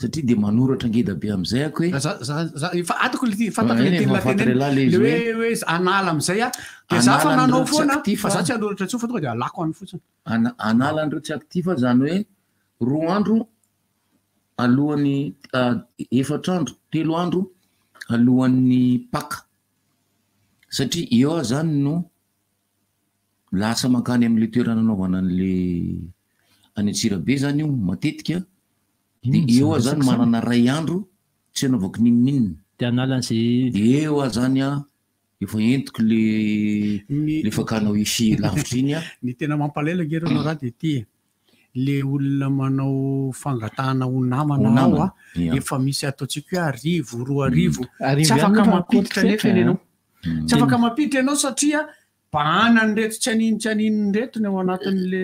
satria de manoratra ngeda be am'izay ako hoe atako hoe anala am'izay a de za fa nanao foana fa za tsy anoratra tso fa tonga de alako any fotsiny anala an'ireo tsy aktifa zany hoe 2 andro alohan'ny 4 andro 3 andro alohan'ny paka satria eo zany no lasa mankany am'le toerana anaovana an'le any Antsirabe zany io matetika de eo zany manana 2 andro tsy anaovako ninninina de analan'zay de eo zany a efa entiko le fakanao isy lavitra iny a ny tena mampalela ngerana raha de ty le olona manao fangatahana ho namana ao a efa misy ataotsika hoe 2 tsy afaka mampiditra nefa ianao tsy afaka mampiditra ianao satria bahanany reto tsy aninitsy reto ny ao anatin'le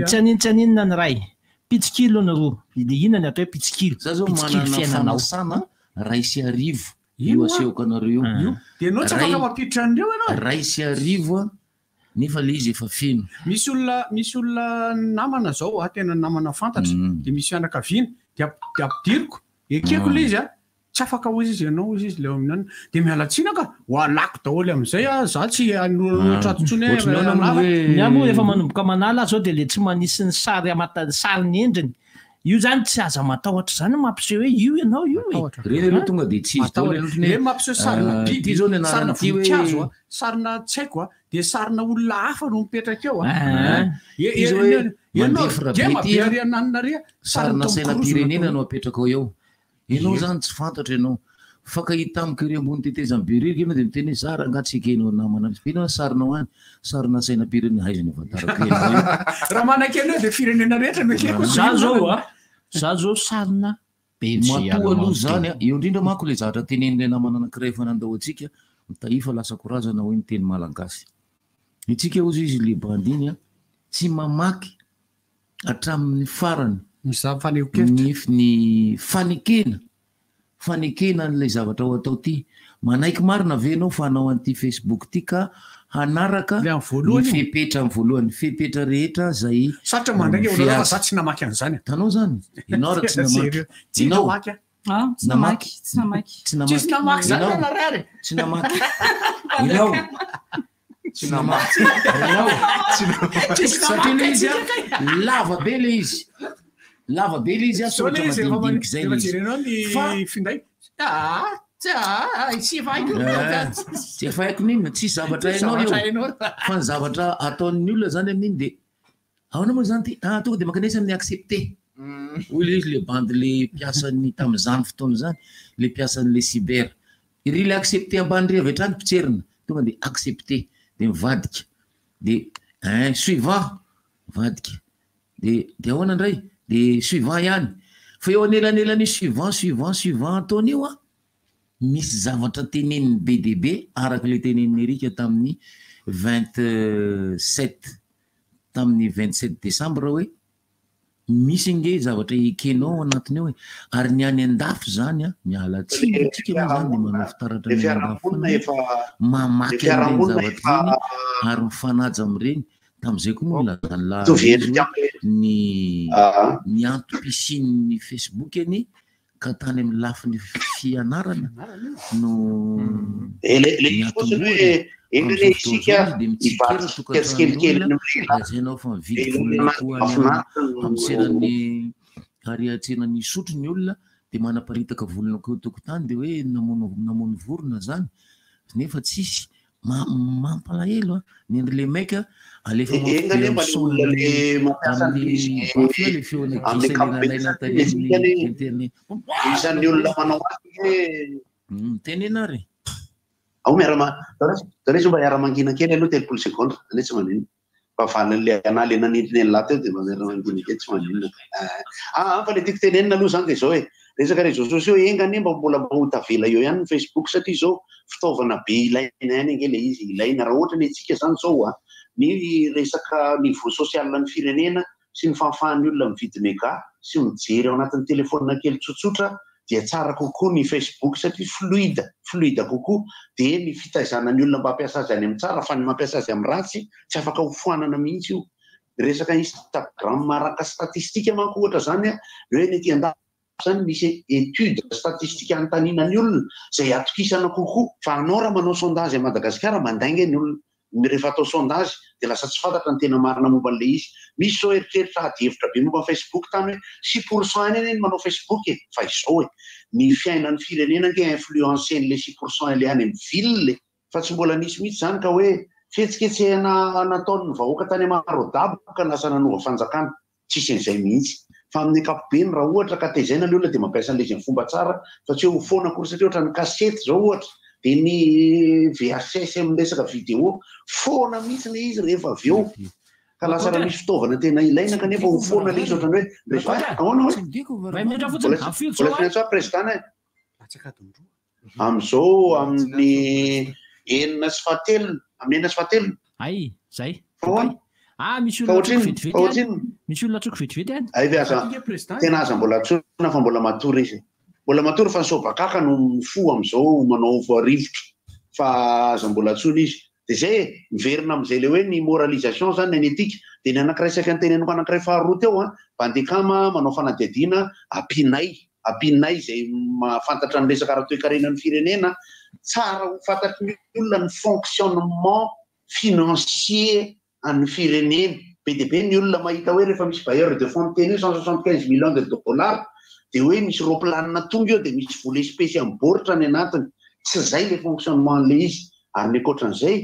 tsy aninina ny ray pitsikilo ny roa de inona ny atao hoe pitsikilo za zao manana fanasana 2 io asehoko anareo de anao tsy afaka mampiditra an'ireo ianao 2 nefa le izy efa feno misy olona namana zao tena namana fantatra de misy fianakaviana de ampidiriko ekeko le izy a tsy afaka hozy izy ianao izy le aminany de mialatsina ka ho alako daholo am'izay a za tsy anoratratsotsony ny amo efa manomboka manala zao de le tsy manisy ny sary sary ny endriny io zany tsy aza matahotra zany mampiseho hoe io ianao io reny aloha tonga de tsy izy daholo mampiseho sarina biby zao ny anarana ty voninkazo a sarina tsy haiko a de sarina olona hafa no mipetraka eo sarina sainam-pirenena no apetraka ao eo ianao zany tsy fantatra ianao fakahita amikry ambony tetezam-beririka ianao de miteny hoe zara angatsika enao namana fina sarinao any sarina sainam-pirenena haizany afantarako raha manaka anao de firenena rehetra mekeko za zao sarina matoa aloha zany a eo indrindra manko le zavatra tenen'le namana anankiray efa nandao atsika mitahifa lasa korazana hoe miteny malagasy itsika ozy izy le bandiny a tsy mamaky hatramin'ny farany ny fanekena n'lay zavatra ho atao ty manaiky marina venao fa anao an'ity Facebook ty ka hanaraka ny fepetra ny voalohany fepetra rehetra zay sarotra mandraiky olo za tsy namaky an'izany tanao zany ianao ra tsy namaky namaky tsy namaky zany anarary tsy namaky inao tsy namaky satria le izy lava be le izy asoratra madinidinika zay fa finday tsy efa haiko ninona tsy zavatra hainao io fa ny zavatra ataon'ny olona zany amin'iny de aona moa zany ty tonga de makanesa amin'ny accepté olo izy le bandy le piasan'ny tam'izany fotoana zany le piasan'le cyber iry le accepté ambany reva etrany pitserina tonga de accepté de mivadika de suivant vadika de ahoana ndray de suivant ihany fa eo anelanelany suivant ataony io a misy zavatra teneniny be de be araka le teneniny erika tamin'ny 27 décembre hoe misy nge zavatra ekenao anatiny eo hoe ary ny any andafo zany a miala tsitsika moa zany de manao fitaratra ny andafo mamaky am'reny zavatra reny ary mifanaja am'reny tam'izay koa moa lazanyla ny antom-pisin'ny Facebook any ka tany amin'ny lafiny fianarana no zainao fa mividy volona am'senany ary atsenany sotro ny olona de manaparitaka volona ko tokotany de hoe namono vorona zany nefa tsisy mampalahelo a nendryle maika alefa le feonaisan'ny olona manao tenenary ao miaramadaretsy mba iara-mangina kely aloha 3 seconde ane tsy manino fa valan'le anala nanindriny any lato eo de mba miara-mangina kely tsy maninona fa le tiako tenenina aloha zany de zao hoe resaka réseaux sociaux engany mba mbola mahotavela eo ihany ny Facebook satria zao fitaovana be ilaina ihany ange le izy ilaina raha ohatra ny atsika zany zao a ny resaka niveau social ny firenena sy ny fahafahan'ny olona mividy mega sy mijery ao anatin'ny telefonina kely tsotsotra dia tsara kokoa ny Facebook satria fluide kokoa dia ny fitaizana ny olona mba hampiasa azy any amin'ny tsara fa ny mampiasa azy amin'ny ratsy tsy afaka hofoanana mihitsy io. Resaka Instagram maraka statistika manko ohatra zany hoe ny ety an-dafy zany misy étude statistika anontaniana ny olona izay atokisana kokoa fa anao raha manao sondage à Madagasikara mandainga ny olona rehefa atao sondage dia lasa tsy fantatra ny tena marina momba an'ilay izy. Misy zao eritreritra ady hevitra be momba Facebook tany hoe 6% eny manao Facebook fa izao ny fiainan'ny firenena ke influencer n'le 6% ile any amin'ny ville fa tsy mbola nisy mihitsy zany ka hoe fihetsiketsehana nataon'ny vahoaka tany Marodabo ka lasa nanova fanjakana tsisy an'izay mihitsy. Fa amin'ny ankapobeny raha ohatra ka tezaina ny olona dia mampiasa an'ilay izy amin'ny fomba tsara fa tsy ho foana akory satria ohatra ny kasety zao ohatra dia ny VHS amin'ny resaka vidéo foana mihitsy le izy rehefa avy eo ka lasa raha misy fitaovana tena ilaina kanefa ho foana le izy ohatrany hoe rehefa ahoana hoe président amin'izao amin'ny enina sy fahatelo ay zay misy olona troko vetivety any ay tena aza mbola tsona fa mbola matory izy mbola matory fa nysobakaka no mifo amin'izao manao rivotra fa aza mbola tsona izy dia zay miverina amin'izay le hoe ny moralisation zany ny etika dia ny anankiray saika ny teneniko anankiray faharoa teo bandekama manao fanadihadiana ampinay izay mahafantatra ny resaka ara-toe-karenan'ny firenena tsara ho fantatry ny olona ny fonctionnement financier an'ny firenena be dia be ny olona mahita hoe rehefa misy bailleur de fonds teny 175 millions de dollars dia hoe misy roplanina tonga eo dia misy vola espèce miboritra ny anatiny tsy zay le fonctionnement an'le izy ary ny ankoatran'izay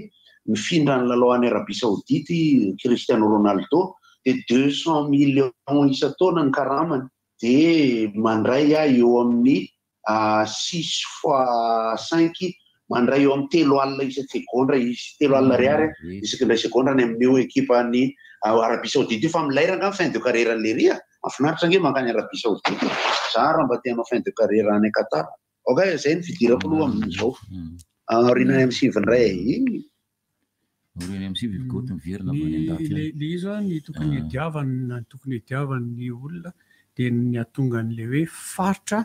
mifindra ny lalao any Arabie Saoudite Cristiano Ronaldo dia 200 millions isa-taona ny karamany dia mandray eo amin'ny 6x5 mandray eo amin'ny 3 alina isa-segondra izy 3 alina ariary isakindray segondra ny amin'ny eo ekipa ny Arabie Saoudite io fa milairanga fin de carrière an'le ria mahafinaritra ange mankany Arabie Saoudite zara mba tianao fin de carrière any Qatar oka zay ny fidirako aloha amin'izao rinany amin'ny sivindray le izy ny tokony hediavany olona dia ny atonga n'le hoe faritra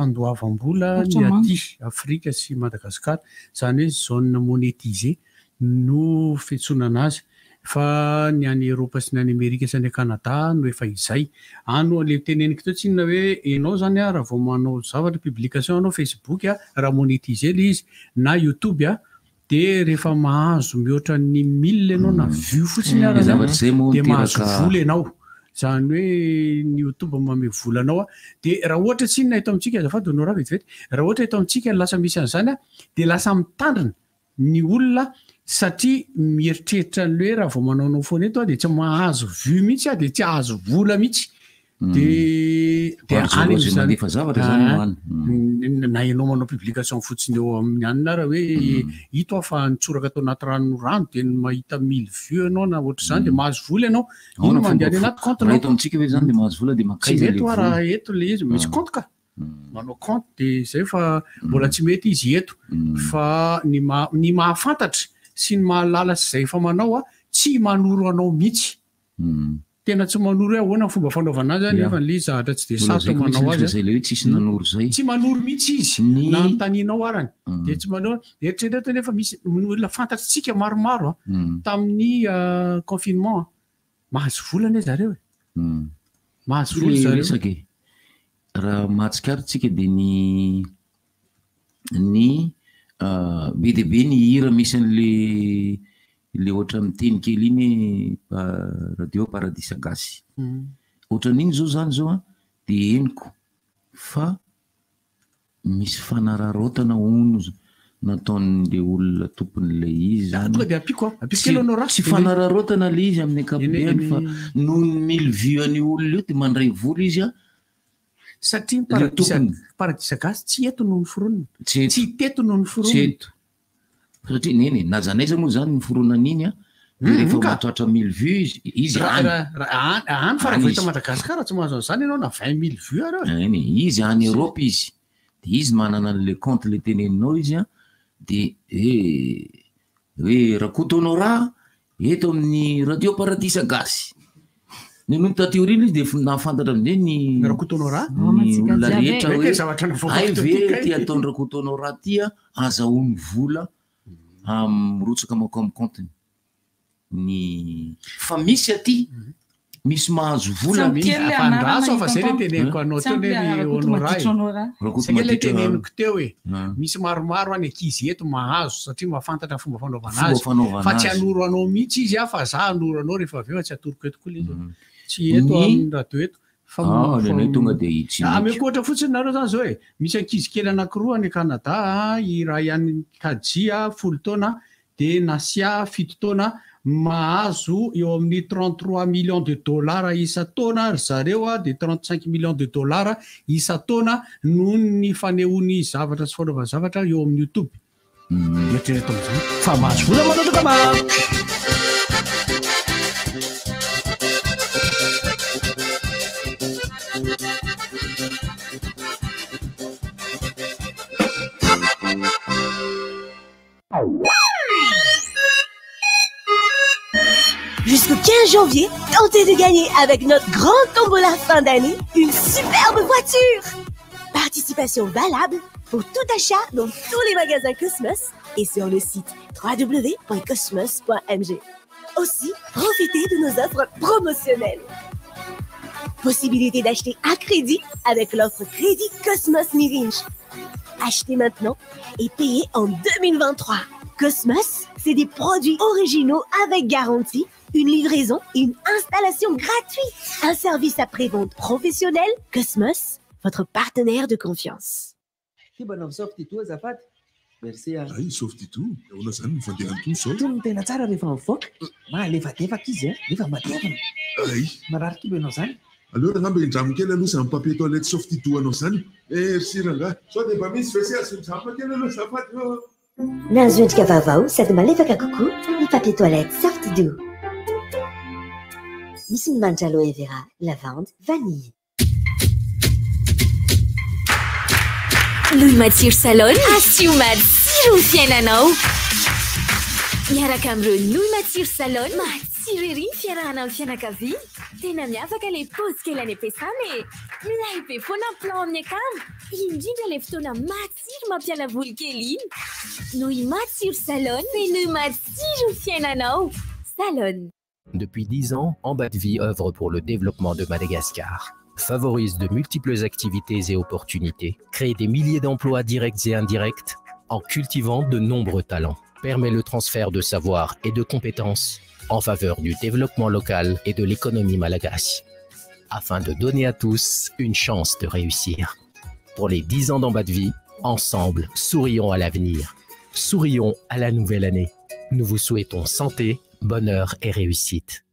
andoavam-bola ny aty Afrika sy Madagasikara zany hoe zone monétisé no fiantsonana azy fa ny any Eropa sy ny any Amerika sy ny Canada no efa izay ano le teneniko teo tsy inona hoe ianao zany raha vao manao zavatra publication anao Facebook raha monétisé le izy na YouTube dia rehefa mahazo mihoatra ny 1000 ianao na view fotsiny dia mahazo vola ianao zany hoe ny YouTube mame volanao dia raha ohatra tsy inona eto amintsika azafady no raha vetivety raha ohatra eto amintsika lasa misy an'izany dia lasa mitandrina ny olona satria mieritreritra ny hoe raha vao manaonao foana eto dia tsy mahazo view mihitsy dia tsy ahazo vola mihitsy dia na ianao manao publication fotsiny eo amin'ny anina raha hoe ito fa nitsoraka atao anaty rano dia mahita 1000 view ianao na ohatra izany dia mahazo vola ianao ino mandeha anaty compte eto raha eto le izy misy compte ka manao compte dia zay fa mbola tsy mety izy eto fa ny mahafantatra sy ny mahalala sy zay fa manao tsy manoro anao mihitsy tena tsy manoro ahoana fomba fanaovana azy nefa le zahatra tsy dia sato manao azy tsy manoro mihitsy izy na notaninao arany dia tsy manao eritrereto nefa misy olona fantatritsika maromaro tamin'ny confinement mahazo volana zareo mahazo vola zareo raha mahatsikaritsika dia ny be dia be ny hira misy an'le ohatra miteny kely iny radio paradisa gasy ohatran'iny zao zany zao dia henoko fa misy fanararotana ono nataon'le olona tompon'ilay izy tsy fanararotana le izy amin'ny ankapobeny fa noho ny 1000 view any olona io dia mandray vola izy satria paradisa gasy tsy eto no noforonina tsy teto no noforonina satria neny nazanaiza moa zany niforonan'iny rehefa matoatra 1000 view izy any fa raha vohita Madagasikara tsy mahazo an'izany ianao na 20 000 view areo izy any Europe izy dia izy manana an'le compte le teneninao izy dia hoe rakoto honora eto amin'ny radio paradisa gasy nono tateoriana izy dia nahafantatra amin'izay ny rakotonora olona rehetra Hoe hoe zavatra ay navoaka ve ty ataony rakotonora tya azahoany vola mirotsaka mako amin'ny compteny ny fa misy aty misy mahazo vola fandraso fa zay le teneniko anao teo le honorat zay le teneniko teo hoe misy maromaro any ankizy eto mahazo satria mahafantatra fomba fanaovana azy fa tsy hanoro anao mihitsy izy fa za hanoro anao rehefa avy eo tsy atoroko eto koa le tsy eto amin'ny radio eto tonga dia itsy amekohatra fotsiny nareo zany zao hoe misy ankizy kely anankiroa any Canada iray any Kajia 10 taona dia Nasia 7 taona mahazo eo amin'ny 33 millions de dollars isa-taona zareo dia 35 millions de dollars isa-taona noho ny fanehoany zavatra sy fanaovana zavatra eo amin'ny YouTube. Eritrereto amin'izay fa mahazo vola manao dokama. Jusqu'au 15 janvier, tentez de gagner avec notre grande tombola fin d'année une superbe voiture. Participation valable pour tout achat dans tous les magasins Cosmos et sur le site www.cosmos.mg. Aussi, profitez de nos offres promotionnelles. Possibilité d'acheter à crédit avec l'offre Crédit Cosmos Mirinch. Achetez maintenant et payez en 2023. Cosmos, c'est des produits originaux avec garantie, une livraison et une installation gratuite. Un service après-vente professionnel. Cosmos, votre partenaire de confiance. Merci. Ay, sauf ty tout. On a ça, nous faisons un tout seul. Tony tena tsara rehefa mivoaka. Malefadefaka izy rehefa matevana. Ay. Mararika be anao zany. Alors ngamba indrammy kely aloha zany papier toilette sauf ty tout anao zany. Merci rangahy. Sao dia mba misy vese asondrama kely aloha zafady. Nahazo endrika vaovao sady malefaka kokoa ny papier toilette Softidou. Misy ny manitra aloe vera, lavande, vanille. Louis Matsiro Salon, asio matsiro ny fiainanao. Miaraka amin'ireo Louis Matsiro Salon, matsiro ery ny fiarahana amin'ny fianakaviana. Tena miavaka ilay paozy kely any am-piasana e. Milay be foana ny plan amin'ny akamo. Indrindra ilay fotoana matsiro mampiala voly kely iny. Louis Matsiro Salon, c'est Louis Matsiro ny fiainanao. Salon. Depuis 10 ans, Ambadvi œuvre pour le développement de Madagascar. Favorise de multiples activités et opportunités, crée des milliers d'emplois directs et indirects en cultivant de nombreux talents, permet le transfert de savoir et de compétences en faveur du développement local et de l'économie malagasy, afin de donner à tous une chance de réussir. Pour les 10 ans d'Ambadvi, ensemble, sourions à l'avenir, sourions à la nouvelle année. Nous vous souhaitons santé, bonheur et réussite.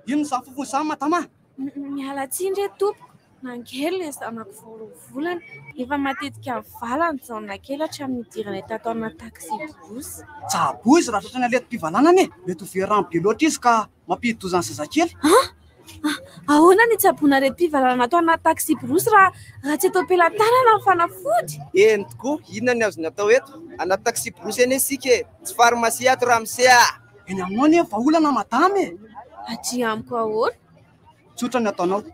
Ino safo sa matama? Miala tsiny re tompo. Nankely le zanako voavolana. Efa matetika valany zaona kely hatramin'ny idirana tato ana taxi bus. Tsabozy raha tratra ny aleto mpivalanana e. Mety ho verana be loatra izy ka mampidito zany zazakely. Ahoana ny tsaboana reto mpivalana ato ana taxi bus raha tsy atao pelantanana ny fanafody? Eny tokoa, inona ny azony atao eto? Ana taxi bus eny isika e. Tsy pharmacie ato raha misea. Eny aminao ne vaolana madame e. Atri amiko ahoana? Tsotra ny ataonao.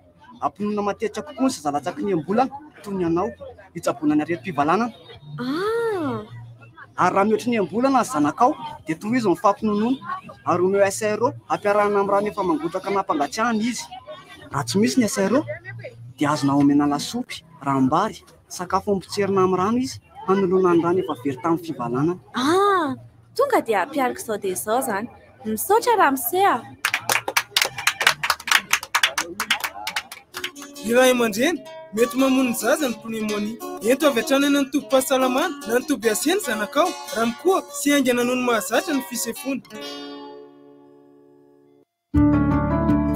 Ampinona matetika kokoa ny zazalatsaky ny ambolana toy ny anao hitsaboana ny areto mpivalanana. Ary raha mihoatra ny ambolana ny zanakao dia toy izy mifampinonono ary omeo SRO ampiarahana amin'ny rano efa mangotraka nampangatsiahana izy. Raha tsy misy ny SRO dia azonao omena lasopy, rambary, sakafo ampotserina amin'ny rano izy hanolona ny rano efa very tamin'ny fivalanana. Tonga dia ampiariko izao dia izao zany. Misaotra raha misea. Ray aman-dreny, mety mamono ny zaza ny pneumonia. Ento avy hatrany na ny tobi-pahasalamana na ny tobi-aseny zanakao, raha koa sy haingana noho ny mahazatra ny fisefony.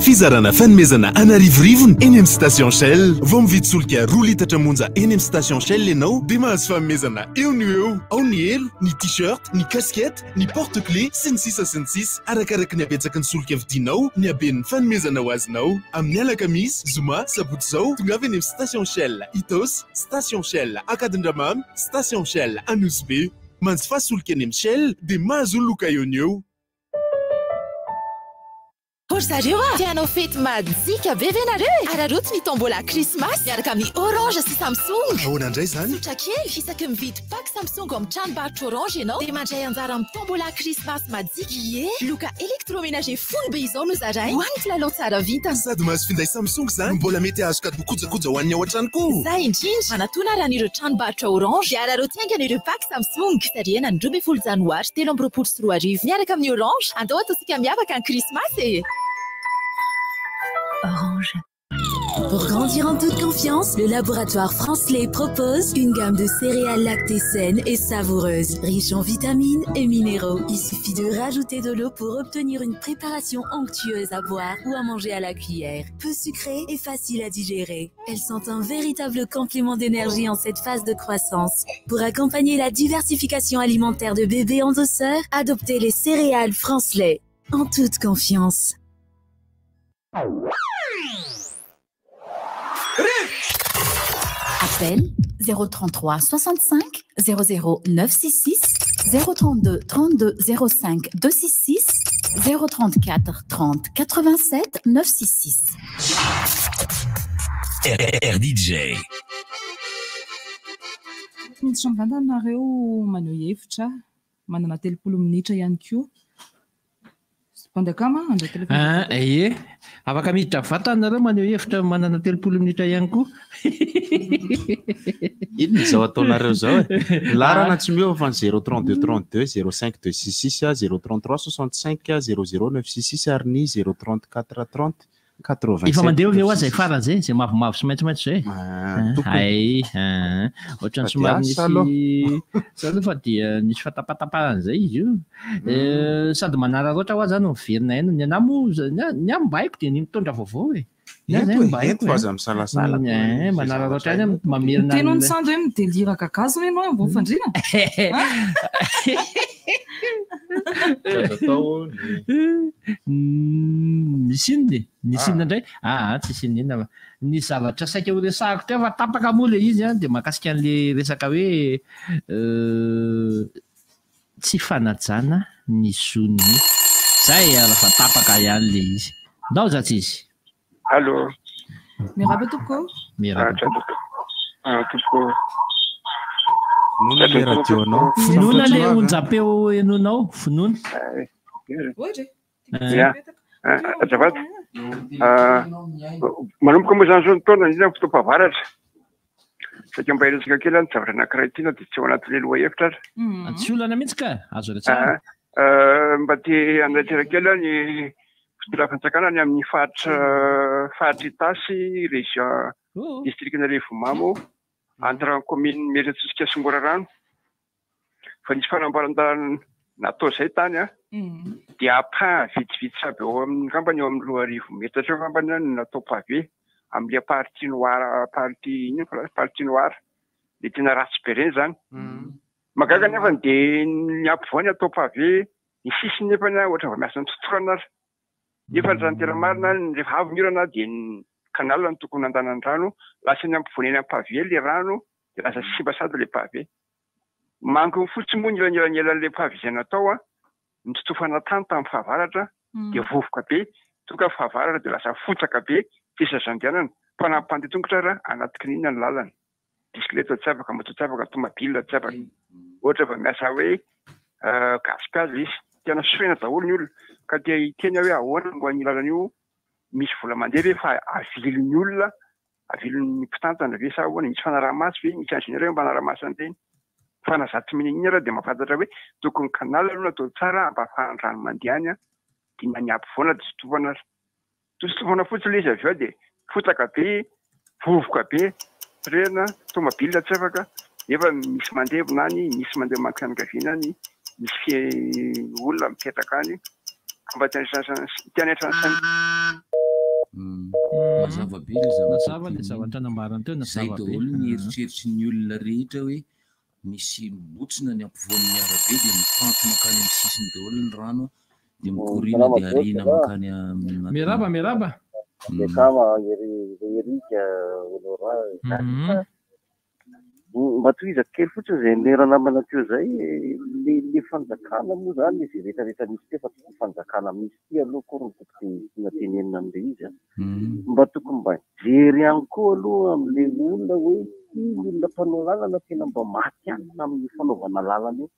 Fizarana fanomezana anarivorivony eny amin'ny station Shell. Vao mividy solika 2 litatra monja eny amin'ny station Shell ianao dia mahazo fanomezana eo ny eo. Ao ny elo, ny t-shirt, ny casquette, ny porte-clés sy ny sisa arakaraka ny abetsaka ny solika vidinao, ny haben'ny fanomezana ho azonao. Amin'ny alakamisy, zoma, sabotsy izao tonga avy eny amin'ny station Shell Itos, station Shell Akadindramamy, station Shell Anosbe. Manjifa solika eny amin'ny Shell dia mahazo loka eo ny eo. ry zareo tianao fety madzika be ve nareo araroto ny tombola krismasy miaraka amin'ny orange sy samsung ahoana indray zany sotra kely isaky mividy pak samsung amin'ny tranombarotra orange ianao dia mandray anjara amin'ny tombola krismasy madzika ie loka électroménager fony be izao no zaray ho an'ny kilalao tsara vita sady mahazo finday samsung zany mbola mety azo kady kojakoja ho an'ny ao an-trano koa za indrindra manatona raha n'ireo tranombarotra orange dia araroto aingan'ireo pak samsung satria na ny 12 janoary 3 miaraka amin'ny orange andao ataosika miavaka ny krismasy e Orange. Pour grandir en toute confiance, le laboratoire Francelet propose une gamme de céréales lactées saines et savoureuses, riches en vitamines et minéraux. Il suffit de rajouter de l'eau pour obtenir une préparation onctueuse à boire ou à manger à la cuillère. Peu sucrée et facile à digérer. Elles sont un véritable complément d'énergie en cette phase de croissance. Pour accompagner la diversification alimentaire de bébés en douceur, adoptez les céréales Francelet. En toute confiance. Appel 033 65 00 966 032 32 05 266 034 30 87 966 RDJ. Miditra mivantana-nareo maneho hevitra manana 30 minitra ihany koa. Pandakama andray telefona. Ie, afaka miditra vatana nareo maneho hevitra manana 30 minitra ihany koa. Inona izao ataonareo zao e? Larana tsy miova fa 032 32 05 266 033 65 00 966 ary ny 034 30 87. Efa mandeha ve ho azy farany zay, zay mavomavo sy maitsomaitso zay? Ay, ohatrany somary nisy zany fa dia nisy fatapatapahana zay izy io. Sady manararaotra ho azy zany miverina eny. Ny anahy moa ny ambaiko dia ny mitondra vaovao e. Ento fa aza misalasala. Manararaotra eny mamerina. Tenao ny sandro hoe midelira kakazo ianao ambao fandrina. Nisy inona nisy inona indray tsisy inona ny zavatra saika ho resahako teo fa tapaka moa le izy dia mahakasika an'le resaka hoe tsy fanajana ny zony zay fa tapaka ihany le izy ndao za tsy izy. Allô. Miraba toko. Miraba. Toko. Finoana le radionao. Finoana le onjapeo enonao, finoana. Azafady. Manomboka moa zany zao ny taona indrindra fotoam-pahavaratra. Saika mba hiresaka kely any zavatra anankiray tiana dia tsy ao anatin'ilay lohahevitra aza. Tsy olana mihitsy ka, azo re tsara. Mba te andraitera kely any fitondra-fanjakana ny amin'ny fahatra Itasy, région districtna Revomamo, entre ny commune Meretrotsika sy Morarano. Fa nisy fanamboaran-dalana natao zay tany dia apaha vitsivitsy aby eo amin'ny kambany eo amin'ny 1000 metatra eo kambany natao pavé amin'ilay partie noire partie noire le tena ratsy be reny zany. Magaga nefa dia ny ampovoany atao pavé ny sisiny nefa ohatra miasa ny totorana ary. Nefa ny tena marina rehefa avy ny orana dia ny kanal no tokony andanany rano lasa ny ampovoany eny amin'ny pavé le rano dia lasa simba sady le pavé. Manko fotsiny moa ny elan'ilay pavé izay natao ny totofana tany tamin'ny fahavaratra dia vovoka be tonga fahavaratra dia lasa fotsaka be tsisa zandianana mpanampandeha tongotra raha anaty kininina ny lalana. Bisikileta tsy afaka, moto tsy afaka, tomobile tsy afaka. Ohatra fa miasa hoe gaspage izy tena soena daholo ny olona ka dia hiteny hoe ahoana mbo ny lalana io misy vola mandeha ve fa avilon'ny olona avilon'ny mpitantana ve sa ahoana misy fanaraha-maso ve misy ingénieur hoe mpanaraha-maso an'ireny fa na zato mininy raha dia mahafantatra hoe tokony kanala aloha natao tsara mba ahafahan'ny rano mandehany dia na ny ampovoana dia sotofana ary tosotofana fotsiny ilay izy avy eo dia fotsaka be vovoka be rena tomobile tsy afaka nefa misy mandeha nany misy mandeha mankavianany misy olona mipetraka any mba tiany atrany mazava be le zavatra nambarana teo zay daholo ny eritreritry ny olona rehetra hoe misy mibotsina ny ampovoan'ny arabe dia mifanto makany amin'ny sisiny daholo ny rano dia mikorina dia arina makany miraba mba tohizako kely fotsiny izay neranamana teo zay le fanjakana moa zany izy rehetrarehetra misy ty fa tsy fanjakana misy ty aloha koa no tokony tiana tenenina amin'le izy a mba tokony mba jery ihany koa aloha amin'le olona hoe ty olona mpanao lalana tena mba maty anina amin'ny fanaovana lalana io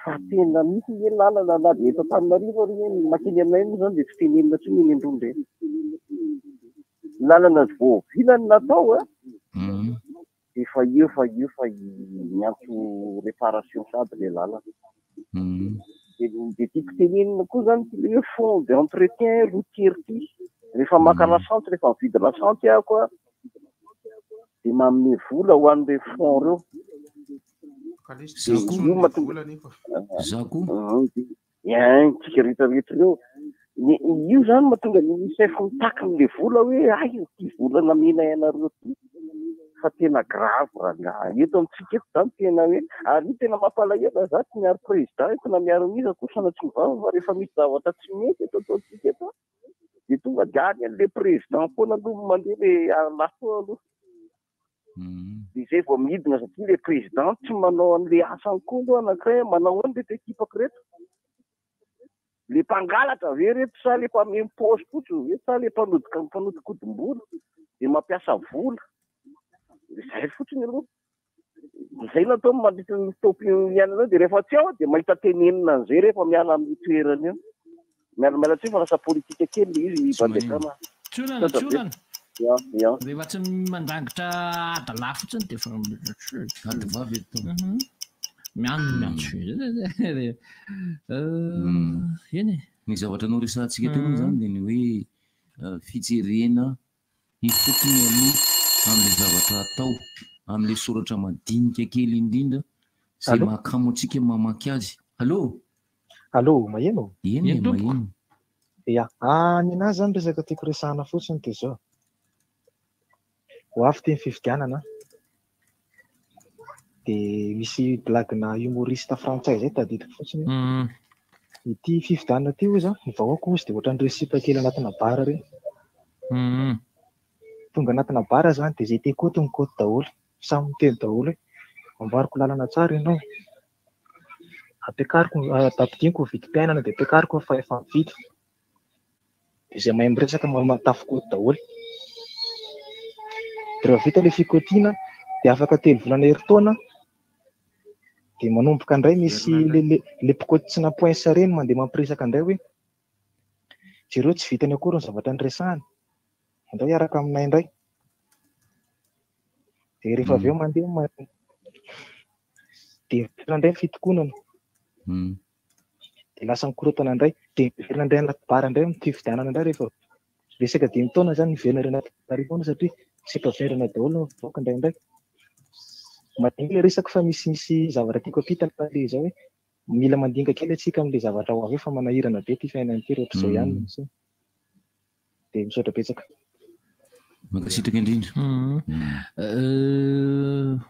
fa tena misy hoe lalana na de eto Antananarivo ary hoe makeny aminay moa zany de tsy tenenina tsy ny endrony reny lalana voavilany natao a efa io fa miantso réparation sady le lalana de tiako tenenina koa zany ty le hoe fond d'entretien routier ty rehefa maka lasante rehefa mividy lasante ahako a de manome vola ho an'le fond reo io mahatonga tsika rehetrarehetra reo io zany mahatonga misy fontakin'le vola hoe ay ty vola namena ianareo ty fa tena grave raha eto amintsika eto zany tena hoe ary io tena mampalahelo za tsy miaro président eto na miaro miza koa sanatsy mivava fa rehefa misy zavatra tsy mety eto ataontsika eto de tonga de any an'le président foana aloha mandeha le laso aloha de zay vao midina satria le président tsy manao an'le asany koa aloha anankiray manao any reto ekipako reto le mpangalatra ve reto sa le mpamemy paosy fotsiny ve sa le mpanodikodim-bola de mampiasa vola zay fotsiny aloha zay natao mandritra ny topy mianana de rehefa tsy ao de mahita tenenina an'izay rehefa miala amin'ny toerana io miala tsy fa lasa politika kely izy bandekana tsolana rehefa tsy mandangitra adala fotsiny de adivavy eto miantso eny ny zavatra anao resantsika teo zany de ny hoe fijerena ifotony aloha am'le zavatra atao am'le soratra madinika kely indrindra zay mahakamo atsika mamaky azy allo maheno eny maheno ia ninazy zany resaka tiako resahana fotsiny de zao ho avy ty ny fividianana de misy blagina humoriste frantsay zay tadidiko fotsiny ity fividianana ty ozy ny vahoaka ozy de ohatrany resipa kely anatina bara reny tonga anatina bara zany de zay te koty ny koty daholo samy miteny daholo hoe amboariko lalana tsara ianao ampiakariko tapidiniko vidim-piainana de ampiakariko fa efa mividy de zay mahay miresaka matafy koty daholo de rehefa vita le fikotiana de afaka 3 volana herintaona de manomboka indray misy le mpikoty tsy napoinsa reny mandeha mampiresaka indray hoe jereo tsy vitany akory ny zavatra nyresahany andray hiaraka aminay indray de rehefa avy eo mandeha de verina indray fitokonana de lasa mikorotana indray de verina indray anaty bara indray mifividianana indray rehefa resaka 5 taona zany niverina reny anaty bara satria seka verina daholo voaka indraindray madinga le resaka fa misy zavatra tiako apitana le zao hoe mila mandinga kely atsika am'le zavatra ho avy fa manahirana be ty fiainana ty rehetra zao ihany de misaotra betsaka makasitraka indrindra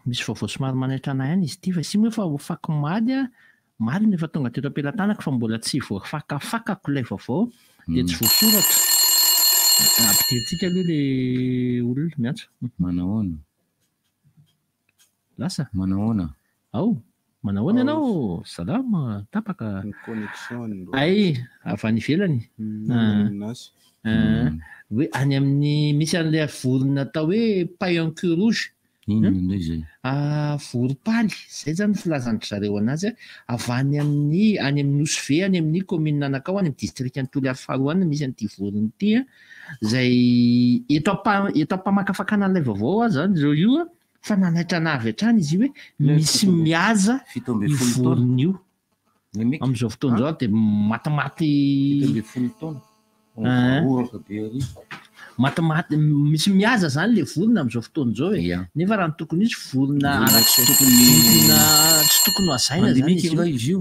misy vaovao somary manaitranay ihany izy ty fa sy moa fa fako mady a mady nefa tonga teto am-pelantanako fa mbola tsy voafakafakako ilay vaovao de tsy voasoratra ampidiritsika aloha le olona miantso manahoana lasa manahoana manahoana ianao salama tapaka ay avy any ivelany hoe any amin'ny misy an'ilay vorona atao hoe paillanqueux rouge indray zay voropaly zay zany filazandry zareo anazy avy any amin'ny Osove any amin'ny commune Nanakao any amin'ny district Antoliary faharoana misy an'ity vorony ity zay eto ampamakafakana an'ilay vaovao a zany zao io fa nanaitra navy hatrany izy io hoe misy mihaza io vorony io am'izao fotoana zao de matimaty matimaty misy mihaza zany le vorona am'izao fotoana zao e nefa raha ny tokony izy vorona tsy tokony hazaina zany izy io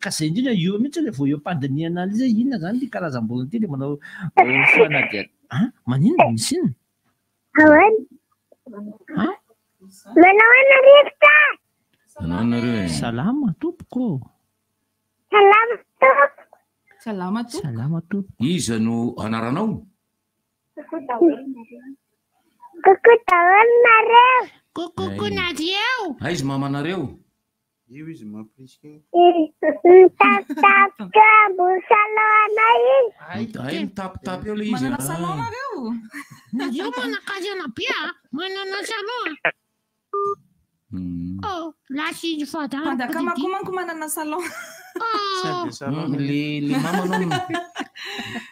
ka zay indrindra io mihitsy le vao eo am-pandiniana izy inona zany ty karazam-borona ty le manao foanady maninona misy inona salama tompoko iza no anaranao Kokonareo. Aiza mamanareo? Io izy mampirisika. Ay mitapitapy eo le izy. Manana salon nareo? Io manakazana be manana salon. Oh, lasy fadana. Pandakamako manko manana salon.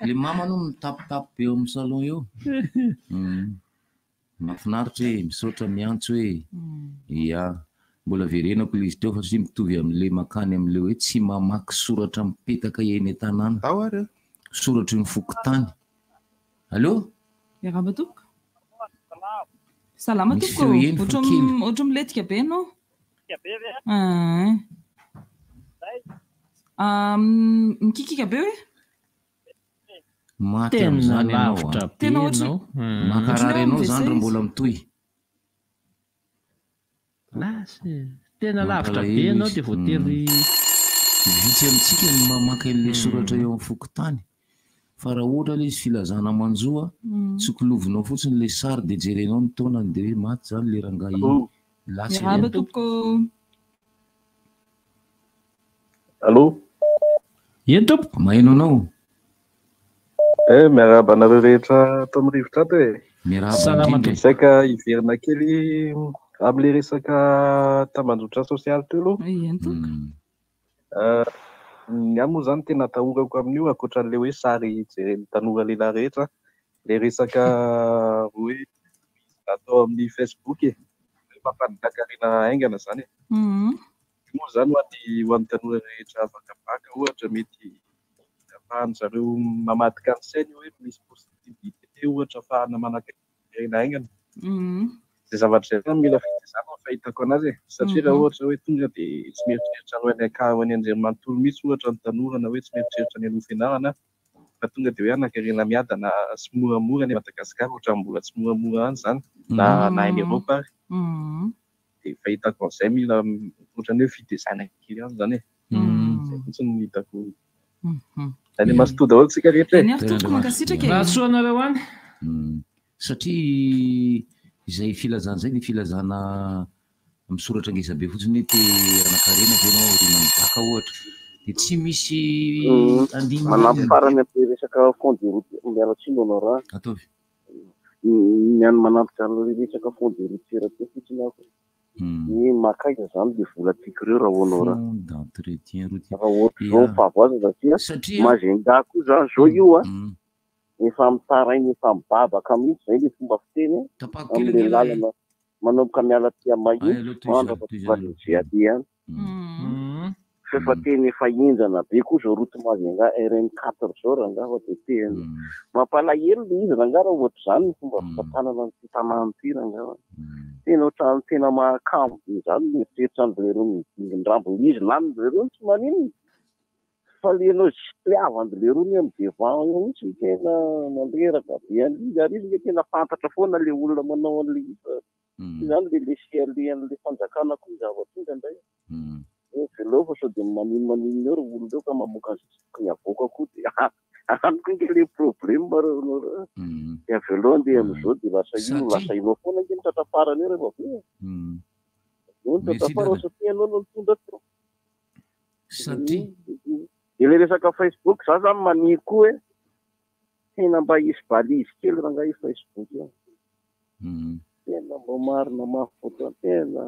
Le mama no mitapitapy be eo amin'ny salon eo. Mahafinaritra hoe misaotra miantso hoe ia mbola verenako le izy teo fa sy mitovy amin'le makany amin'le hoe tsy mamaky soratra mipetaka eny an-tanàna. Soratra ny fokotany. Allô? Miarahaba tompoko. Salama tompoko. Ohatry miletika be anao? Mikikika be hoe? Maty amin'izany ianao. Tena ohatry makarary ianao zany raha mbola mitohy. Tena lavitra be ianao dia voatery vitsy amintsika ny mamaky an'ilay soratra eo amin'ny fokotany. Fa raha ohatra ilay izy filazana manjoa, tsy kolovinao fotsiny ilay sary dia jerenao ny taonany dia hoe maty zany le rangahy lasy. Miarahaba tompoko. Allô? Eny tompoko? Maheno anao? Miarahaba anareo rehetra ato amin'ny rivotra ato e. Miarahaba. Saika hiverina kely amin'ilay resaka tambazotra sosialy teo aloha. Eny tompoko. Ny ahy moa zany tena atahorako amin'io ankoatran'ilay hoe sary jeren'ny tanora lehilahy rehetra, ilay resaka hoe atao amin'ny Facebook e, mampandakarena aingana zany e. Moa zany ho an'ny tanora rehetra vakavaka ohatra mety ahafahany zareo mamadika ny sainy hoe misy positivité ohatra ahafahana manankarena aingana. Zay zavatra zay mila fitezana ny fahitako anazy e, satria raha ohatra hoe tonga dia tsy mieritreritra ny anakah any Andriamanontolo mihitsy ohatra ny tanora na hoe tsy mieritreritra ny aloha fianarana fa tonga dia hoe anakarena miadana sy moramora ny Madagasikara ohatra mbola tsy moramora any zany na any Eropa ary. Dia fahitako an'izay mila ohatran'ny hoe fitezana kely any zany e. Zay fotsiny ny hitako. Any masoto daholo tsika rehetra e. Raha soa anareo any. Satria izay filazana zay ny filazana amin'ny soratra ngeza be fotsiny hoe te anakarena ve ianao ry manidaka ohatra dia tsy misy andinina manampy farany amin'ny resaka fond de route mialatsiny anao raha ataovy ny any manampy zany resaka fond de route teo fotsiny ako ny makaiza zany dia vola tiako ireo raha hoanao raha d'entretien routier raha ohatra zao favoaza satria mazenga koa zany zao io a efa mitarainy efa mibabaka mihitsy zay le fomba fiteny amin'le lalana manomboka miala tia mahitsy mandrapaty any fefa teny efa injana be koa zao route mazenga RN4 zao raha ngafa dia teny mampalahelo le izy raha nga raha ohatra zany ny fomba fitantanana ny fitanana ty raha ngafa tena ohatrany tena mahakamo zany mieritreritra an'ireo midingindrambony izy lan'ireo tsy maninona fa lenao zitiavandreo ny amin'ny devant io mihitsy tena mandreraka be an'izy ary izy tena fantatra foana le olona manao an'le zany le lesialean'le fanjakana koa zava-tonga ndray veleo fa sao dia maninona eo ry olona eo ka mamoaka ny avoaka koa dia aniko nke le problème dia veleo andeha amin'izao dia lasa inao foana nke mitratrafarany eo rehefa be no mitratrafara satria anao no mitondra teo satria dia le resaka Facebook za zany mania koa hoe tena mba hisy balizy kely raha nga i Facebook io tena mba marina mafoto tena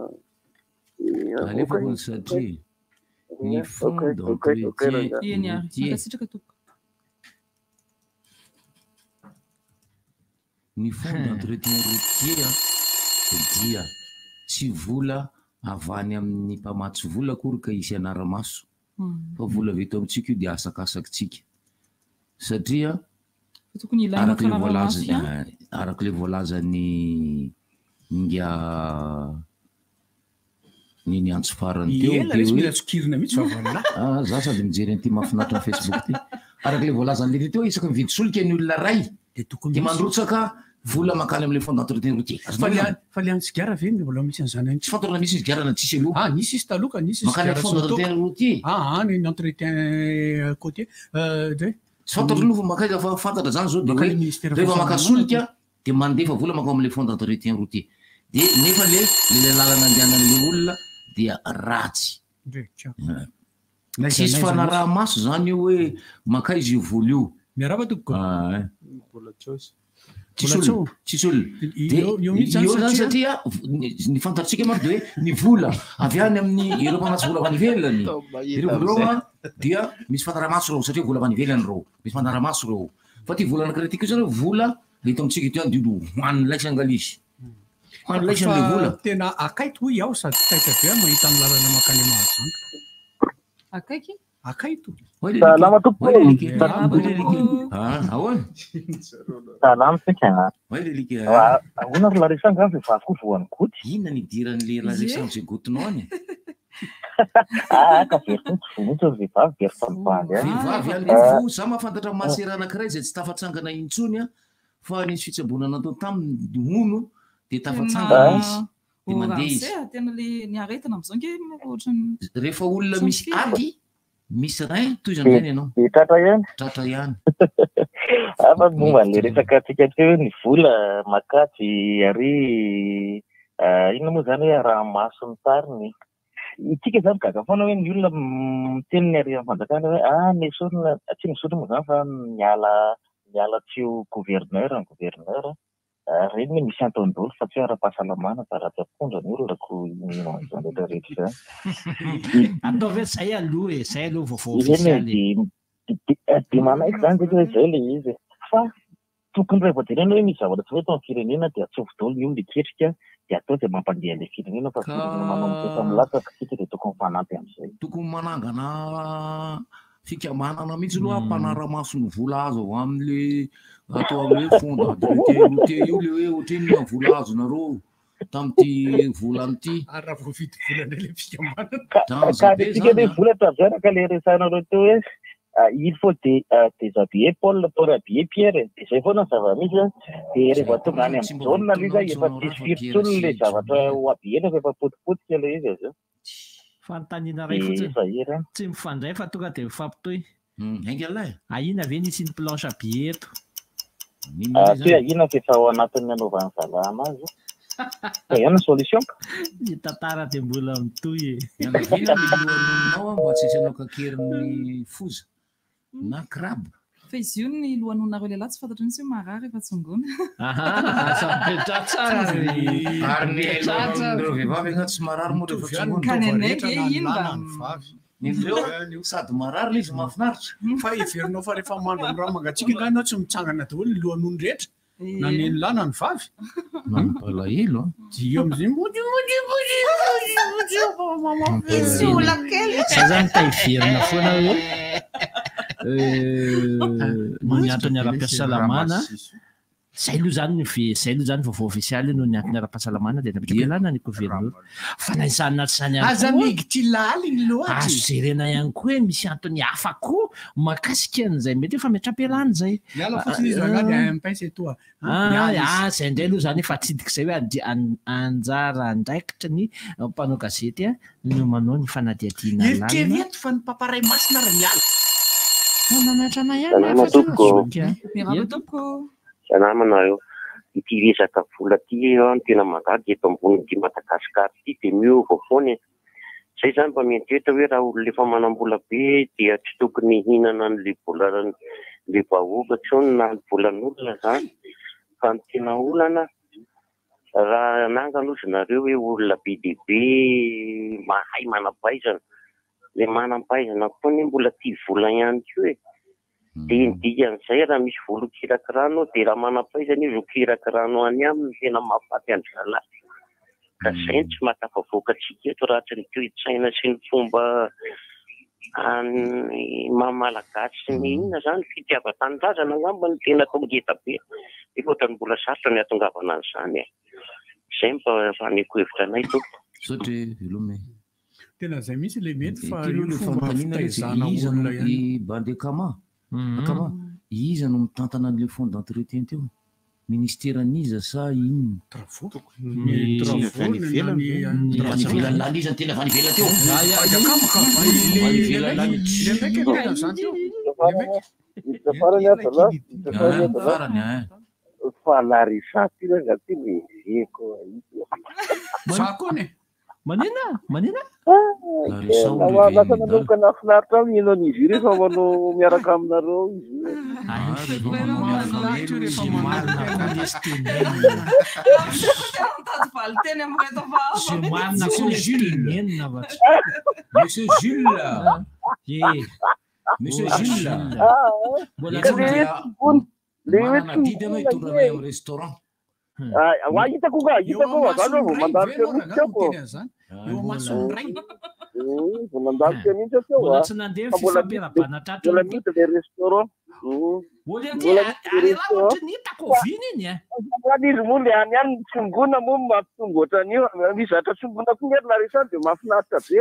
alefako ny satria ny fond d'entretien ny fond d'entretien routier dia tsy vola avany amin'ny mpamatsy vola akory ka isy anara-maso fa vola veto amintsika io dia asakasakitsika satria arak'le voalazany nga ny antso farany teo za sady mijery an'ity mahafinaritra ny Facebook ty arak'le voalazany le teo isaky mividy solika ny olona ray dia mandrotsaka vola makany amin'le fond d'entretien routier fa le antsigara ve mbola misy an'izany tsy fantarana misy izy garana tsisy aloha nisy izy taloka nisy makany amin'ny fond d'entretien routier ny entretien côtier tsy fantatra aloha fa makaiza fa fantatra zany zao dia hoe rehefa maka solika dia mandefa vola manko amin'ilay fond d'entretien routier dia nefa le lalana andehanan'le olona dia ratsy tsisy fanaraha-maso zany io hoe maka izy io vola io miarava toko tsisy olona io zany satria ny fantatritsika maro de hoe ny vola avy any amin'ny ireo mpanatsy vola avy any ivelany ireo voleroa dia misy fantaramaso reo satria vola avy any ivelany reo misy fantaramaso reo fa ty vola anakiraha tyko zany vola hita amitsika ty any dilo hoan'ny laisangalisy hoan'ny laisan'le vola tena akaito hoy aho sady taita be mahita amin'ny lalana makany mahazanka akaiky akaito salama tompo ahoana salama tsika ahoana ry Larissa ny vehivavy koa voan'ny goty inona ny idiran'le Larissa am'izay gotinao any ka verotsy ry vehivavy verotsamivandy vehivavy any vo za mahafantatra masera anankiray zay tsy tafatsangana intsony a fa nisy fitsabona natao tamin'ny ono dia tafatsangana izy dia mandeha izy tena le niaretina am'izao nge rehefa olona misy aty misy rein toy zany zany ianao tratra ihany tratra ihany afa momba le resaka tsika teo ny vola makatsy ary inona moa zany hoe raha maso ny tariny itsika zany gaga foana hoe ny olona miteny ny ary amin'ny fanjakana hoe misorona tsy misotro moa zany fa miala tsio gouverneur ny gouverneur reny hoe misy antaondolo fa tsy hoe ara-pahasalamana fa raha-piapondra ny olonako zany rehetra atao ve zay aloha e zay aloha vaovao ofisialy dia manaiky zany zay hoe zay le izy fa tokony ray voajerena hoe misy zavatra tsy hoe tao amin'ny firenena dia atsovodolo ny olona iketrika dia atao dia mampandeha le firenena fa manao milatsaka sika dia tokony mifanampy amin'izay tokony manangana fikamanana mihitsy aloha mpanara-maso ny vola azo ao amin'le atao hoe fond d'entretien io le hoe ohatrany na vola azo nareo tam'ty volany ty raha vao vity volana le fikamanana tsika hoe vola taviaraka le resanareo teo hoe il faut déshabiller Paul pour habiller Pierre dia zay foana ny zava-misy dia rehefa tonga any amin'ny jaune izy efa tsisy firotsony le zavatra ho habillena fa efa potipotika le izy azo fanontaniana ray fotsiny tsy mifandray fa tonga dia mifampitoy aingalay ahina ve nisy ny planche habiller eto tsy ahina fa efa ao anatin'ny anaovan'ny zalama azy ihany ny solution ny tantara dia mbola mitoy e milohanao mba tsy isanao kakerin'ny foza na krabo fa izy io ny lohanonareo lehilahy tsy fantatry nisy hoe marary efa tsongona sapetra tsara ary nyreo vehivavy agna tsy marary moa rehefa tsongona ka ny anaiky ino nindreo sady marary le izy mahafinaritra fa iverinao fa rehefa mandro ny raha mangatsika nganao tsy mitsangana daholo ny lohanony rehetra na neny lahy na ny vavy palahelo dio am'izay za zany taiverina foana hoe maniatony ara-piasalamana zay aloha zany zay aloha zany vaovao ofisialy no niantony ara-pahasalamana dia napetraka ialana ny gouverneur fa naisany naty zany aza migitry laly ny loaty azo jerena ihany koa hoe misy antony hafa koa makasika an'izay mety efa miatrapelany zay miala fotsiny izy ragady ampainsy etoa zay indray aloha zany efa tsidika zay hoe anjara ndraikitra ny mpanao gazety a no manao ny fanadiadiana eritrereto fa ny paparay masina ra miala mananatra sanamana io ity resaka vola ty no tena mandady eto ambony ty Madagasikara ty dia miova foana zay zany mba mientrehitra hoe raha olona efa manam-bola be dia tsy tokony hihinana n'le vola le vahoaka tsony na ny volan'olona zany fa ny tena olana raha nangalozanareo hoe olona be dia be mahay manam-pahaizana le manam-pahaizana foana mbola tia vola ihany koa dia indian'izay raha misy volo kirakirano dia raha manam-pahaizana izy ho kirakirano any aminy tena mahafaty andry zalahy ka zay tsy mahatafavoakatsika eto raha tsy ny toe-tsaina sy ny fomba mamalagasy sy ny inona zany fitiava-tanindrazana angamba ny tena tongeta be dia ohatrany mbola sarotra ny atongavana an'izany zay mba faneko hevitra anay tompo sotry velome tena zay misy le mety fa izana i bandekama akama iza no mitantana an'le fond d'entretien teo ministeran'iza sa ino travoivelany izy tena avany vela teo farany fa larisat iraga ty mezeko sakone manina lasa nanomboka nafinaritra mino an'izy io rehefa manao miaraka aminareo izy valiteny amin'reto marina koa Jules Monsieur Jules Monsieur Jules mbola manana didy anao hitondrana eo restaurant hitako nga hitako zany vao mandalo teo mihitsy ako eo masonray vao mandalo teo mihitsy ako mbola tsy nandeha fifampiarabana tratra mbola mity le restaurant ohatra ny hitako viny iny izy moa le any any tsongona moa mampitombo ohatran'io misy zatra tsongona koa ngery larisa de mahafinaritra be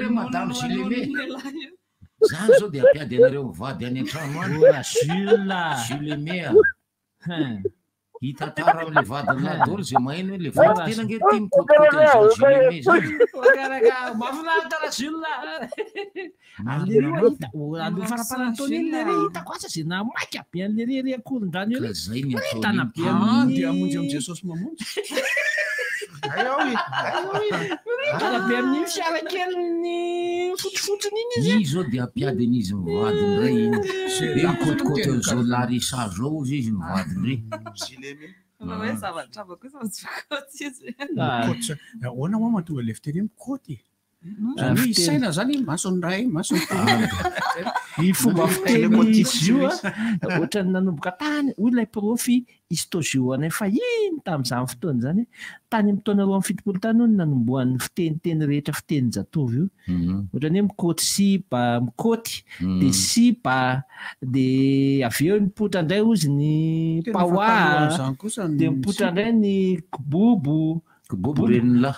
madame Gileme zany zao de ampiady anareo mivady any an-trano any Gileme hita tara am'le vadin'la dolo zay mahaino hoe le vady tena nge ty mikotikota an'izao Gileme zany mahafinaritra Jules aloha faraparantaony iny lery hitako asa zay namaika be an'le rery akoron-drano io zay ny tana be dia amonjy am Jesosy mamonjy be amin'ny fiara keliny fotsifotsiny iny izy zao de ampiady an'izy mivadiny ray iny e mikotikota an'izao larisa zao izy mivadiny hoe zavatra kosa mitsikoty izy ahoana moa mahatonga le fiteny mikoty isaina zany masonray ny fomba fiteny izy io ohatrany nanomboka tany hoy ilay profy histogioanay fa iny tamin'izany fotoana zany tany amin'ny taona roa amin'ny fitopolo tany hoy nanombohan'ny fiteniteny rehetra fiteny zatovy io ohatrany hoe mikoty sipa mikoty de sipa de avy eo mipotra indray ozy ny paoa de mipotra indray ny kibobo renila